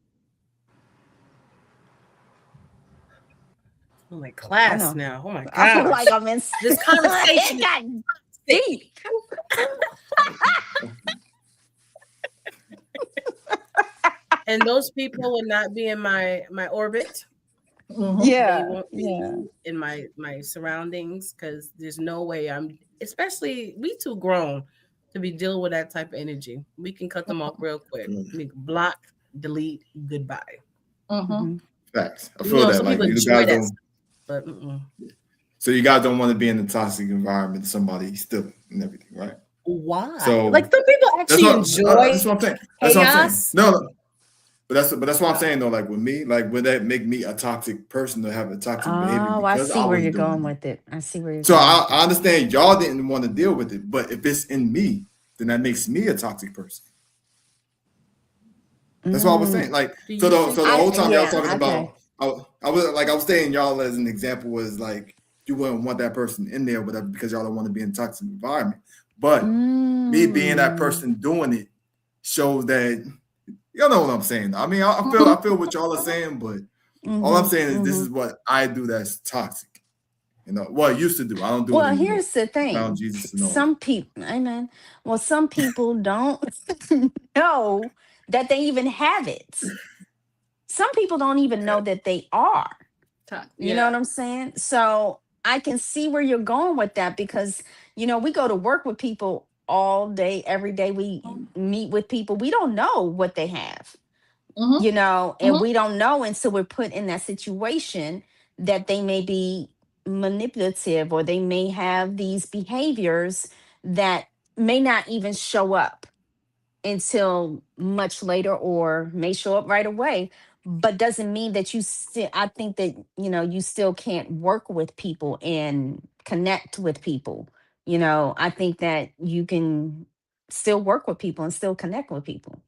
Oh, my class now. Oh my god! I feel like I'm in this conversation. It got deep. And those people would not be in my orbit. Mm-hmm. Yeah, they won't be in my surroundings because there's no way especially we too grown to be dealing with that type of energy. We can cut them off real quick. We can block, delete, goodbye. Mm-hmm. Facts. I You feel know, that. some Like people you enjoy guys that, don't. but So you guys don't want to be in a toxic environment. Somebody still and everything, right? why? So Like some people that's actually what enjoy that's what I'm saying. That's what I'm saying. chaos. No, but that's what I'm saying though. Like with me, like would that make me a toxic person to have a toxic behavior Oh, I because I see where was you're doing going it? with it. I see where you're So going with I it. understand y'all didn't want to deal with it, but if it's in me, then that makes me a toxic person. That's what I was Mm, saying. Like Do you think so the whole time y'all was yeah, talking okay. about I was saying y'all as an example was like you wouldn't want that person in there, whatever, because y'all don't want to be in a toxic environment. But me being that Mm, person doing it shows that y'all know what I'm saying. I mean, Mm-hmm. I feel what y'all are saying, but all I'm mm-hmm, saying is this mm-hmm. is what I do that's toxic. You know, what I used to do. I don't do it Well, anymore. here's the I found thing. Jesus and all that. Some people, amen. Well, some people don't know that they even have it. Some people don't even know that they are. You know Yeah. what I'm saying? So I can see where you're going with that because, we go to work with people all day, every day. We meet with people. We don't know what they have, Mm-hmm. and we don't know until we're put in that situation that they may be manipulative or they may have these behaviors that may not even show up until much later or may show up right away, but doesn't mean that you still, I think that you still can't work with people and connect with people. I think that you can still work with people and still connect with people.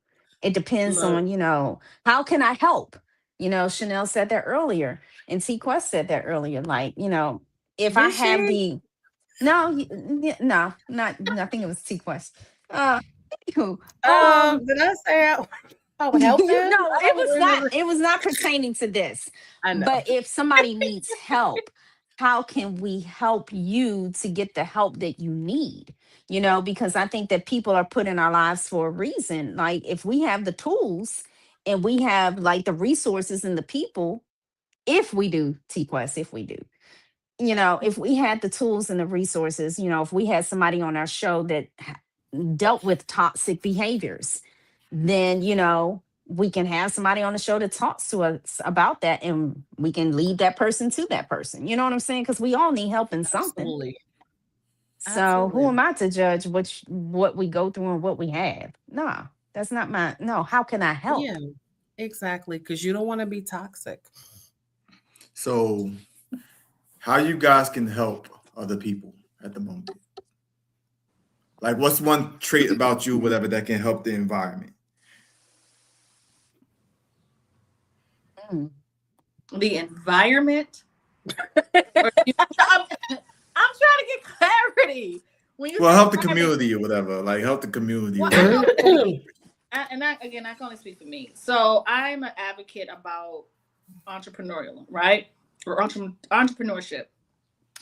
It depends Look, on, how can I help? Chanel said that earlier, and T Quest said that earlier, like, if I did have she? the no, no, not, I think it was T Quest. Anywho, Did I say I would help you them? know, I it don't was not remember. it was not pertaining to this. I know. But if somebody needs help, how can we help you to get the help that you need? Because I think that people are put in our lives for a reason. Like if we have the tools and we have like the resources and the people, if we do T-Quest, if we do, if we had the tools and the resources, if we had somebody on our show that dealt with toxic behaviors, then we can have somebody on the show that talks to us about that, and we can lead that person to that person. You know what I'm saying? Because we all need help in something. Absolutely. So who Absolutely. am I to judge what we go through and what we have? No, that's not my no. How can I Yeah, help? exactly. Because you don't want to be toxic. So how you guys can help other people at the moment? Like what's one trait about you, whatever, that can help the environment? Mm. The environment. I'm trying to get clarity. When you Well, say help the environment, community or whatever. Like help the community or well, I whatever. know for me, again, I can only speak for me. So I'm an advocate about entrepreneurial, right? Or entrepreneurship.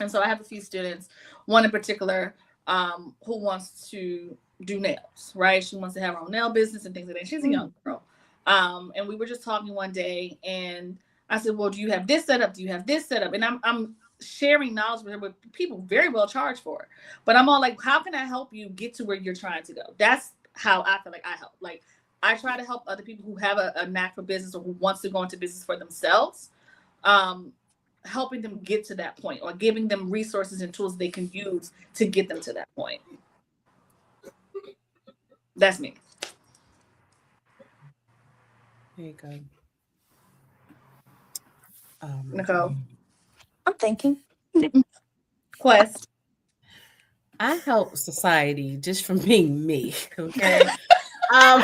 And so I have a few students, one in particular, who wants to do nails, right? She wants to have her own nail business and things like that. She's a young girl. And we were just talking one day, and I said, well, do you have this set up? Do you have this set up? And I'm sharing knowledge with her, with people very well charged for it. But I'm all like, how can I help you get to where you're trying to go? That's how I feel like I help. Like I try to help other people who have a knack for business or who wants to go into business for themselves. Helping them get to that point or giving them resources and tools they can use to get them to that point. That's me. There you go. Nicole. I'm thinking. Quest. I help society just from being me. Okay. um,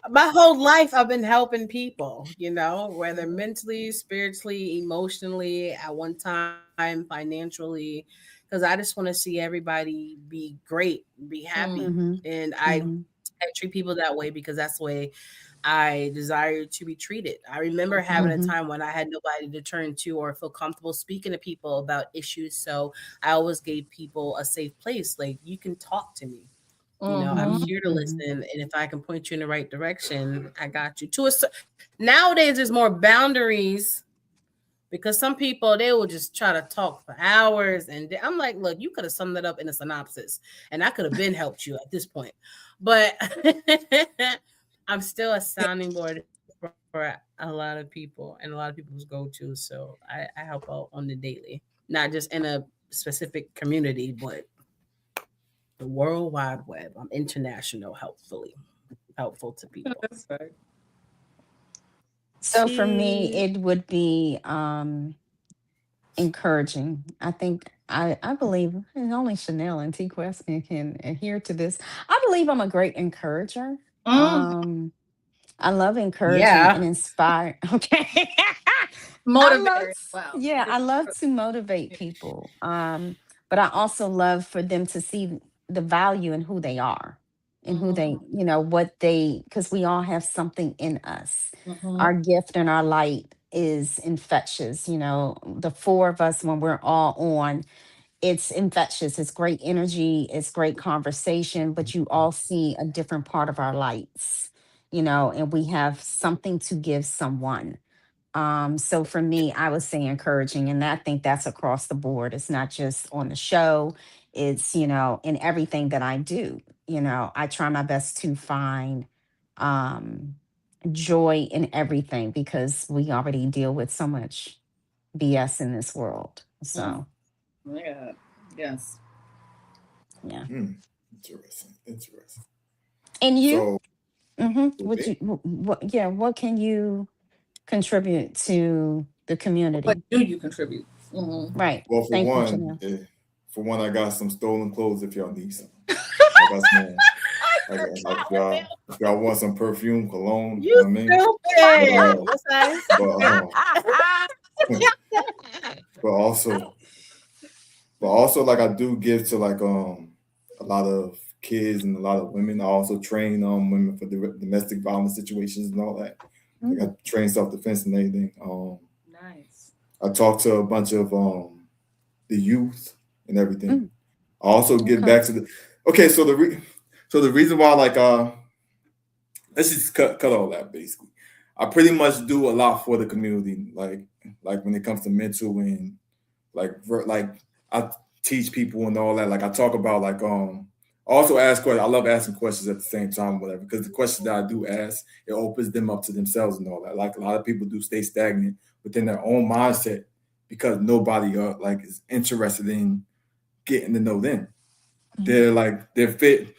my whole life I've been helping people, whether mentally, spiritually, emotionally, at one time, financially, because I just want to see everybody be great, be happy. Mm-hmm. And Mm-hmm. I treat people that way because that's the way I desire to be treated. I remember having a Mm-hmm. time when I had nobody to turn to or feel comfortable speaking to people about issues. So I always gave people a safe place. Like, you can talk to me. I'm Mm-hmm. here to Mm-hmm. listen, and if I can point you in the right direction, I got you. Nowadays, there's more boundaries because some people, they will just try to talk for hours, and I'm like, look, you could have summed it up in a synopsis, and I could have been helped you at this point, but I'm still a sounding board for a lot of people and a lot of people's go-to. So I help out on the daily, not just in a specific community, but the world wide web. I'm international, helpful to people. That's right. So for me, Tea. it would be encouraging. I believe, and only Chanel and T Quest can adhere to this. I believe I'm a great encourager. Mm, I love encouraging Yeah. and inspire. Okay. motivator as well. Yeah, I love to motivate people. But I also love for them to see the value in who they are and who they, Mhm, what they, because we all have something in us. Our mhm, gift and our light is infectious. The four of us, when we're all on, it's infectious. It's great energy. It's great conversation, but you all see a different part of our lights, and we have something to give someone. So for me, I would say encouraging, and I think that's across the board. It's not just on the show, it's, in everything that I do. I try my best to find um joy in everything because we already deal with so much BS in this world. mm. So, Yeah. Yes. yeah. Interesting. Interesting. And you? So with Would me, you what yeah, what can you contribute to the What community? do you contribute? Hmm. Right. well, for Thank you, one, Janelle. I got some stolen clothes if y'all need some. I got some. Like if y'all want some perfume, cologne, you You know what I mean? But stupid. What size? but but also like I do give to like a lot of kids and a lot of women. I also train women for the domestic violence situations and all that. Like I Mm, train self defense and everything. Nice. I talk to a bunch of the youth and everything. mm, I also give okay. back to the. Okay, so the reason why like let's just cut all that basically. I pretty much do a lot for the community, like when it comes to mental and like I teach people and all that. Like I talk about like I also ask questions. I love asking questions at the same time, whatever, because the questions that I do ask, it opens them up to themselves and all that. Like a lot of people do stay stagnant within their own mindset because nobody like is interested in getting to know them. Mm,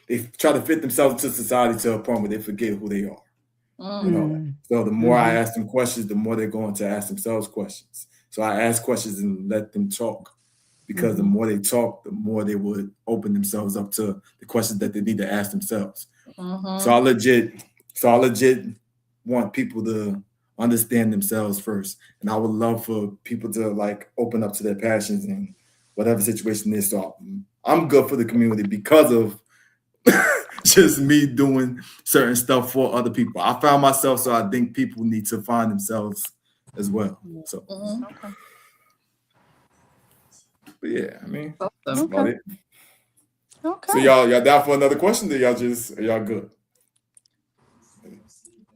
They try to fit themselves into society to a point where they forget who they are and Mm, all that. mm, So the more I mhm, ask them questions, the more they're going to ask themselves questions. So I ask questions and let them talk because the mhm, more they talk, the more they would open themselves up to the questions that they need to ask themselves. So mhm, I legit want people to understand themselves first. And I would love for people to like open up to their passions and whatever situation is. So I'm good for the community because of just me doing certain stuff for other people. I found myself, so I think people need to find themselves as well. So, mhm. okay. but yeah, I mean, that's Awesome. about Okay. it. So Okay. y'all down for another question? Or are y'all good?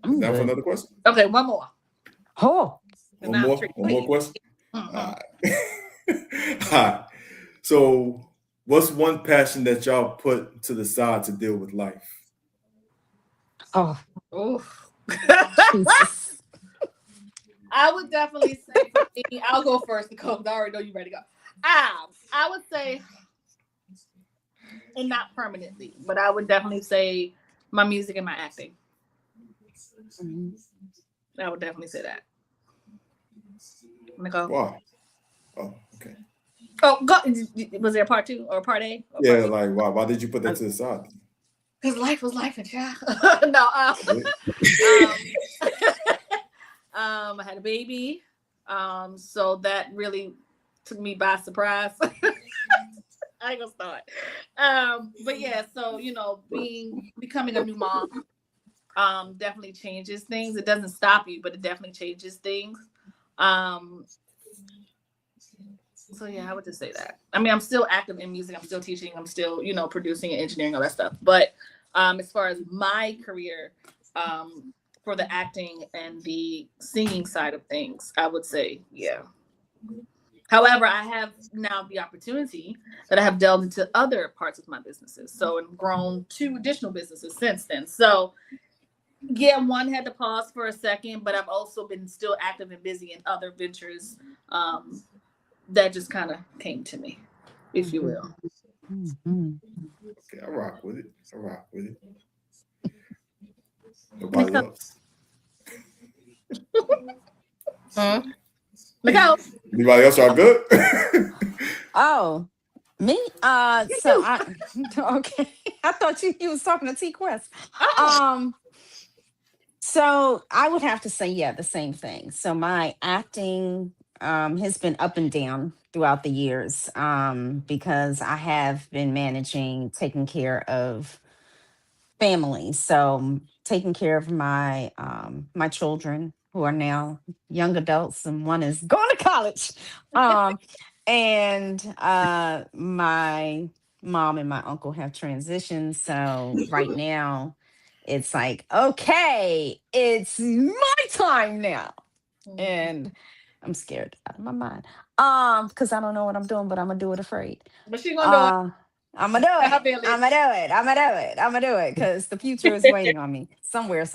I'm Down for good. another question? Okay, one more. Oh. And now three. One more question. Mhm. All right. All right. So, what's one passion that y'all put to the side to deal with life? Oh, Oof. Jesus. I would definitely say for me, I'll go first because I already know you ready to go. I would say, and not permanently, but I would definitely say my music and my acting. Mhm. I would definitely say that. Nicole. Why? Oh, okay. Oh, go. Was there a part two or part A or part Yeah, B? like why did you put that Um, to the side? Because life was life and child. No. Yeah. Um, I had a baby. So that really took me by surprise. I ain't gonna start. But yeah, so becoming a new mom, definitely changes things. It doesn't stop you, but it definitely changes things. Um, so yeah, I would just say that. I mean, I'm still active in music. I'm still teaching. I'm still, producing and engineering, all that stuff. But as far as my career, for the acting and the singing side of things, I would say, yeah. However, I have now the opportunity that I have delved into other parts of my businesses. So, and grown 2 additional businesses since then. So, yeah, one had to pause for a second, but I've also been still active and busy in other ventures that just kind of came to me, if you will. Okay, I rock with it. Nobody else. Anybody else are good? Oh, me? So I okay. I thought you was talking to T Quest. So I would have to say, yeah, the same thing. So my acting has been up and down throughout the years because I have been managing, taking care of family. So taking care of my children who are now young adults, and one is going to college. And my mom and my uncle have transitioned. So right now it's like, okay, it's my time now. And I'm scared out of my mind. Because I don't know what I'm doing, but I'm gonna do it afraid. But she's gonna do it. I'm gonna do it. I'm gonna do it. I'm gonna do it. I'm gonna do it because the future is waiting on me somewhere.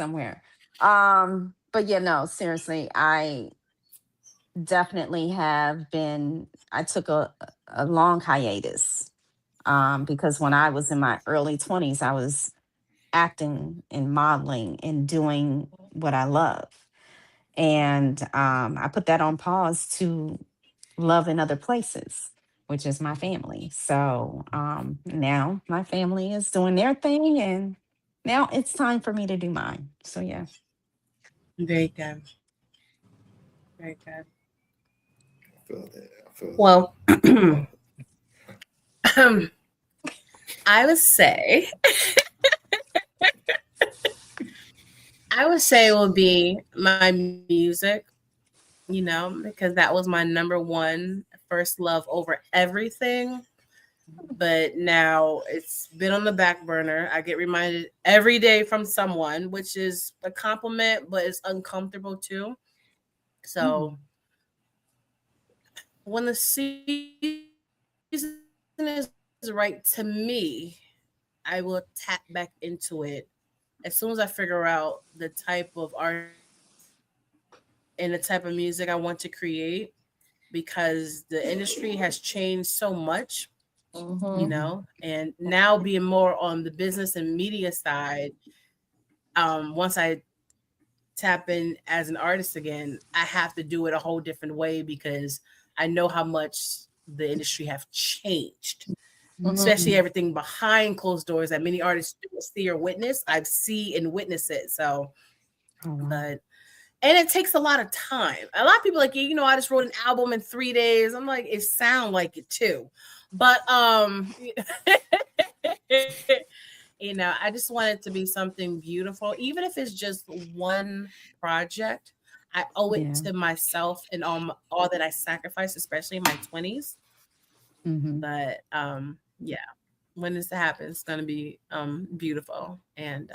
But yeah, no, seriously, I definitely have been. I took a long hiatus because when I was in my early 20s, I was acting and modeling and doing what I love, and I put that on pause to love in other places, which is my family. So now my family is doing their thing, and now it's time for me to do mine. So yeah. Very good. Very good. I feel that. Well, I would say it would be my music, because that was my number one first love over everything. But now it's been on the back burner. I get reminded every day from someone, which is a compliment, but it's uncomfortable too. So when the season is right to me, I will tap back into it as soon as I figure out the type of art and the type of music I want to create, because the industry has changed so much, and now being more on the business and media side, once I tap in as an artist again, I have to do it a whole different way because I know how much the industry have changed, especially everything behind closed doors that many artists do see or witness. I've seen and witnessed it. So, but and it takes a lot of time. A lot of people are like, I just wrote an album in 3 days. I'm like, it sound like it too, but I just want it to be something beautiful, even if it's just one project. I owe it to myself and all that I sacrificed, especially in my 20s. But yeah, when this happens, it's gonna be beautiful, and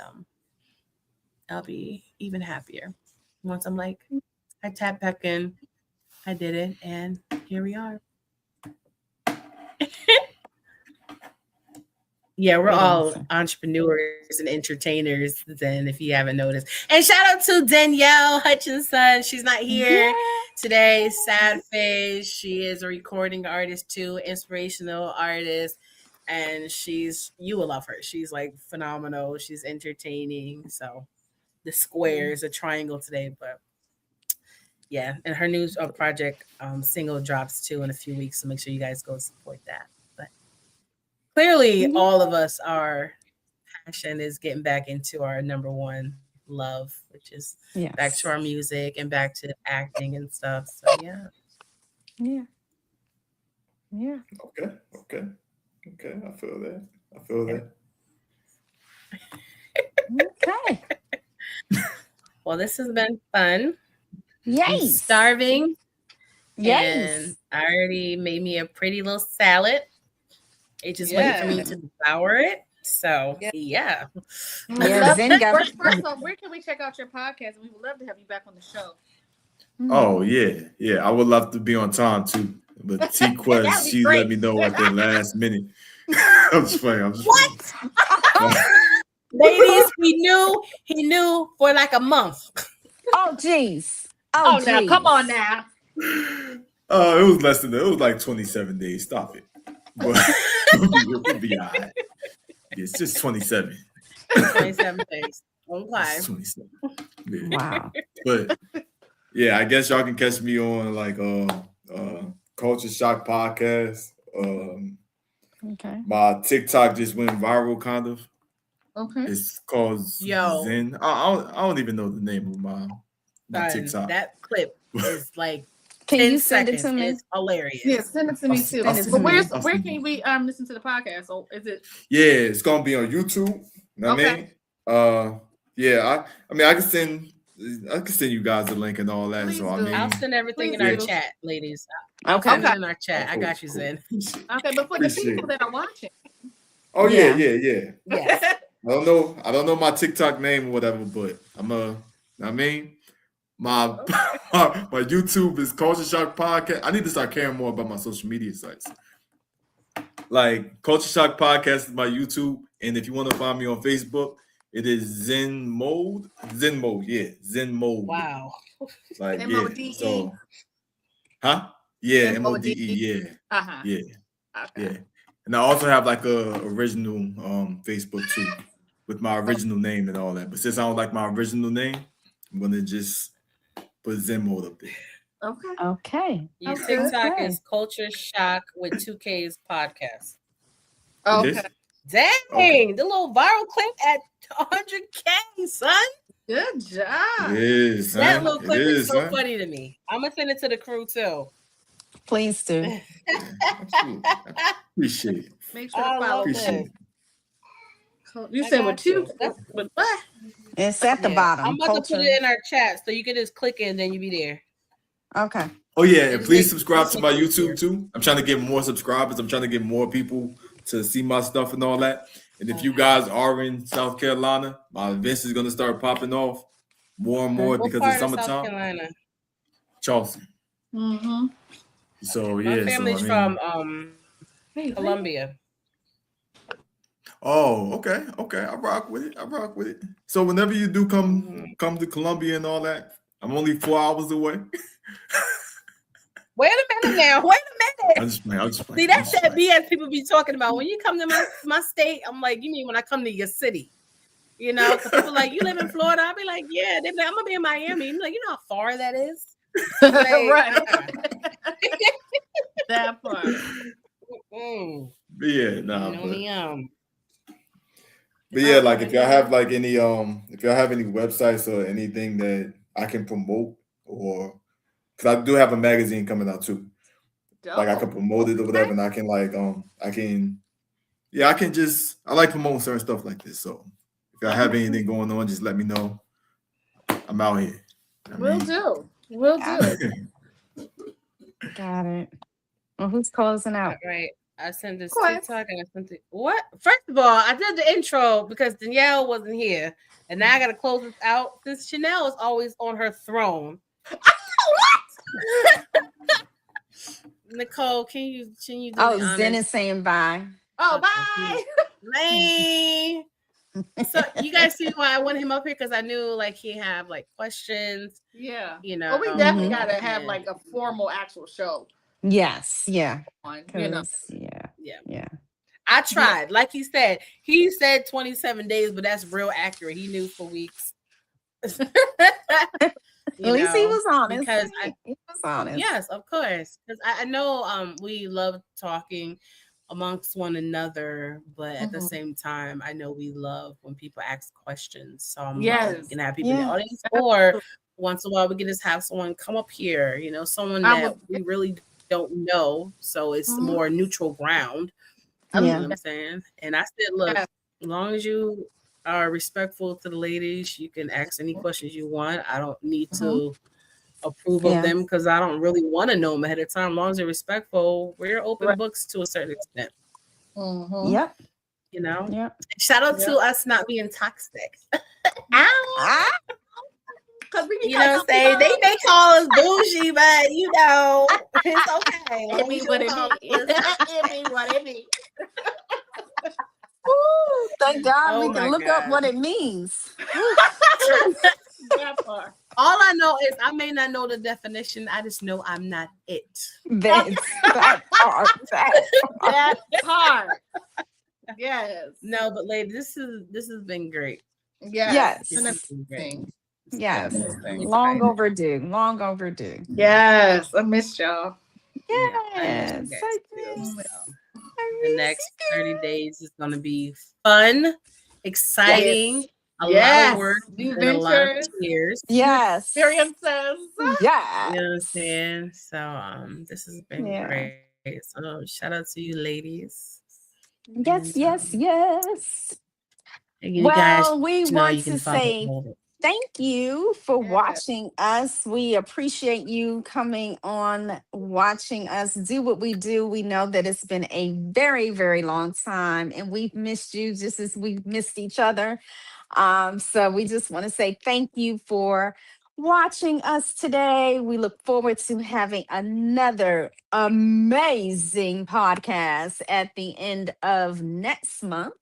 I'll be even happier once I'm like, I tap back in, I did it, and here we are. Yeah, we're all entrepreneurs and entertainers, then, if you haven't noticed. And shout out to Danielle Hutchinson. She's not here today. Sad face. She is a recording artist too, inspirational artist. And you will love her. She's like phenomenal. She's entertaining. So the squares, a triangle today, but yeah. And her new project single drops too in a few weeks. So make sure you guys go support that. Clearly, all of us, our passion is getting back into our number one love, which is back to our music and back to acting and stuff. So yeah. Okay. I feel that. Okay. Well, this has been fun. Yay. I'm starving. And I already made me a pretty little salad. It just waiting for me to devour it. So yeah. First off, where can we check out your podcast? And we would love to have you back on the show. Oh yeah. I would love to be on time too. But T That'd Quest, be she great. let me know at the last minute. I'm just playing. Ladies, he knew for like a month. Oh, jeez. Oh, now come on now. It was less than that. It was like 27 days. Stop it. But we'll be all right. It's just 27. 27 days. Okay. It's 27. Yeah. Wow. But yeah, I guess y'all can catch me on like Culture Shock podcast. Okay. My TikTok just went viral, kind of. Okay. It's called Zen. I don't even know the name of my TikTok. That clip is like Can 10 you send seconds. it to me? It's hilarious. Yeah, send it to me too. send it to But me. where can we listen to the podcast? So is it? Yeah, it's gonna be on YouTube. You know what I mean? Yeah, I can send you guys the link and all that. Please so I do. mean, I'll send everything in Please our do. chat, ladies. Okay. Send it in our chat. I got you, cool. Zen. Okay, but for the Appreciate people it. that are watching. Oh Yeah. yeah. Yes. I don't know my TikTok name or whatever, but I mean, my my YouTube is Culture Shock Podcast. I need to start caring more about my social media sites. Like Culture Shock Podcast is my YouTube, and if you want to find me on Facebook, it is Zen Mode. Zen Mode. Wow. Like M-O-D-E? so, huh? Yeah, M-O-D-E? MODE. Uh-huh. Yeah. Okay. Yeah. And I also have like a original Facebook too, with my original name and all that. But since I don't like my original name, I'm gonna just put Zen Mode up there. Okay. Okay. Your Okay. TikTok Okay. is Culture Shock with 2K's podcast. It is? Okay. Dang, Okay. the little viral clip at 100K, son. Good job. It is, That son. little It clip is is, so son. funny to me. I'm gonna send it to the crew too. Please do. Yeah, absolutely. I appreciate it. Make sure I to follow. love Appreciate it. it. You I said got with two. you. That's- With what? It's at the Yeah. bottom. I'm about to put it in our chat so you can just click it and then you be there. Okay. Oh yeah, and It's please like- subscribe to my YouTube too. I'm trying to get more subscribers. I'm trying to get more people to see my stuff and all that. And if you guys are in South Carolina, my events is gonna start popping off more and more What because part it's of South summertime. Carolina? Charleston. Mm-hmm. So My yeah, family's so I mean, from Columbia. oh, okay. I rock with it. So whenever you do come to Columbia and all that, I'm only 4 hours away. Wait a minute now. Wait a minute. I'm just playing. See, that's that BS people be talking about. When you come to my state, I'm like, you mean when I come to your city? You know, because people like, you live in Florida. I'll be like, yeah. They be like, I'm going to be in Miami. I'm like, you know how far that is? Like, Right. That part. But yeah, nah. No. But yeah, like if y'all have like any if y'all have any websites or anything that I can promote, or because I do have a magazine coming out too. Like I can promote it or whatever, and I can like I like promoting certain stuff like this. So if y'all have anything going on, just let me know. I'm out here. Will do. Will do. Got it. Well, who's closing out? Right. I sent this What? TikTok and I sent it. What? First of all, I did the intro because Danielle wasn't here. And now I got to close this out because Chanel is always on her throne. Nicole, can you do Oh, the Zen honors? is saying bye. Oh, bye. Man. So you guys see why I wanted him up here? Because I knew like he have like questions, Yeah. you know. Well, we definitely Mhm. got to have like a formal actual show Yes. Yeah. on, you know. 'Cause, yeah. I tried. Like he said 27 days, but that's real accurate. He knew for weeks. At least he was honest. because He was honest. Yes, of course. Because I know we love talking amongst one another, but at the same time, I know we love when people ask questions. So I'm Yes. gonna have people in the audience, or once in a while we can just have someone come up here, you know, someone that we really don't know. So it's more neutral ground. You know what I'm saying? And I said, look, as long as you are respectful to the ladies, you can ask any questions you want. I don't need to approve of them because I don't really want to know them ahead of time. As long as they're respectful, we're open books to a certain extent. Yep. You know? Yep. Shout out to us not being toxic. Ow. You know what I'm saying? They may call us bougie, but you know, it's okay. It mean what it mean. It mean what it mean. Ooh, thank God Oh we can my look up God. what it means. That part. All I know is I may not know the definition. I just know I'm not it. That's that part. That part. Yes. No, but lady, this has been great. Yes. Yes. Amazing. Yes. Amazing. Long overdue. Long overdue. Yes. I missed y'all. Yeah, I Yes. miss you I guys too. miss- So I the miss next you. 30 days is going to be fun, exciting, a lot of work, New and a lot of ventures. tears. Yes. Experiences. Yes. You know what I'm saying? So this has been Yeah. great. So shout out to you ladies. Yes, And, yes, yes. you guys Well, we know want you to can follow say all of it. thank you for Yes. watching us. We appreciate you coming on, watching us do what we do. We know that it's been a very, very long time, and we've missed you just as we've missed each other. So we just want to say thank you for watching us today. We look forward to having another amazing podcast at the end of next month.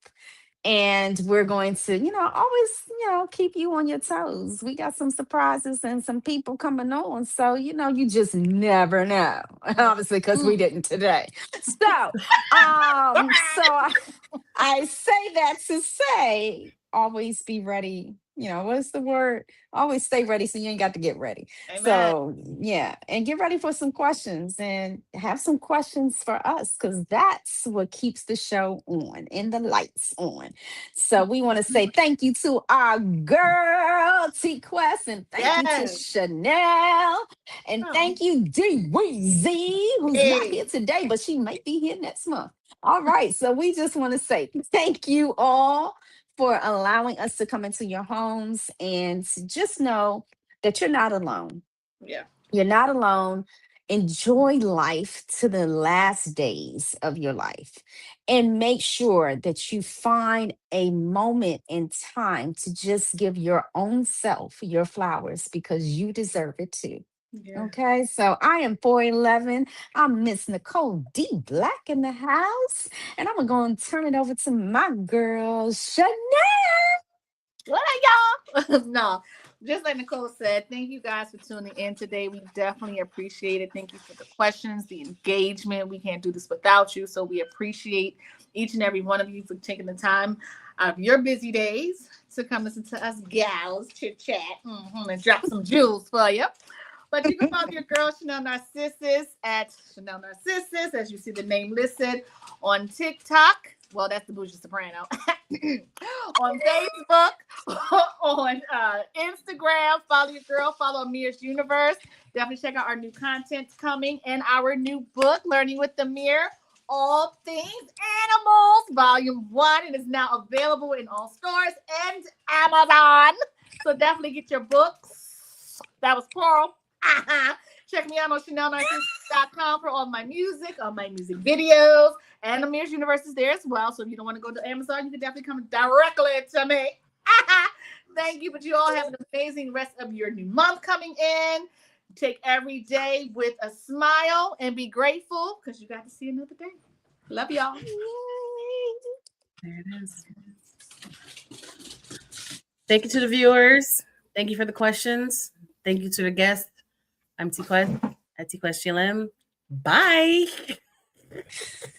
And we're going to, always, keep you on your toes. We got some surprises and some people coming on. So, you just never know. Obviously, because we didn't today. So, I say that to say, always be ready. What's the word? Always stay ready so you ain't got to get ready. Amen. So, yeah, and get ready for some questions and have some questions for us because that's what keeps the show on and the lights on. So, we want to say thank you to our girl, T Quest, and thank you to Yes. Chanel, and thank you, D Weezy, who's not Hey. here today, but she might be here next month. All right. So we just want to say thank you all for allowing us to come into your homes and just know that you're not alone. Yeah. You're not alone. Enjoy life to the last days of your life and make sure that you find a moment in time to just give your own self your flowers because you deserve it too. Yeah. Okay, so I am 411. I'm Miss Nicole D. Black in the house, and I'm going to turn it over to my girl, Chanel. What are y'all? No, just like Nicole said, thank you guys for tuning in today. We definitely appreciate it. Thank you for the questions, the engagement. We can't do this without you. So we appreciate each and every one of you for taking the time out of your busy days to come listen to us gals chit chat and drop some jewels for you. But you can follow your girl Chanel Narcissus at Chanel Narcissus, as you see the name listed on TikTok. Well, that's the Bougie Soprano. On Facebook, on Instagram. Follow your girl. Follow Amir's Universe. Definitely check out our new content coming and our new book, Learning with Amir. All Things Animals, Volume 1. It is now available in all stores and Amazon. So definitely get your books. That was plural. Check me out on ChanelNarcissus.com for all my music, all my music videos, and Amir's Universe is there as well. So if you don't want to go to Amazon, you can definitely come directly to me. Thank you, but you all have an amazing rest of your new month coming in. Take every day with a smile and be grateful because you got to see another day. Love y'all. There it is. Thank you to the viewers. Thank you for the questions. Thank you to the guests. I'm T Quest at T Quest GLM. Bye.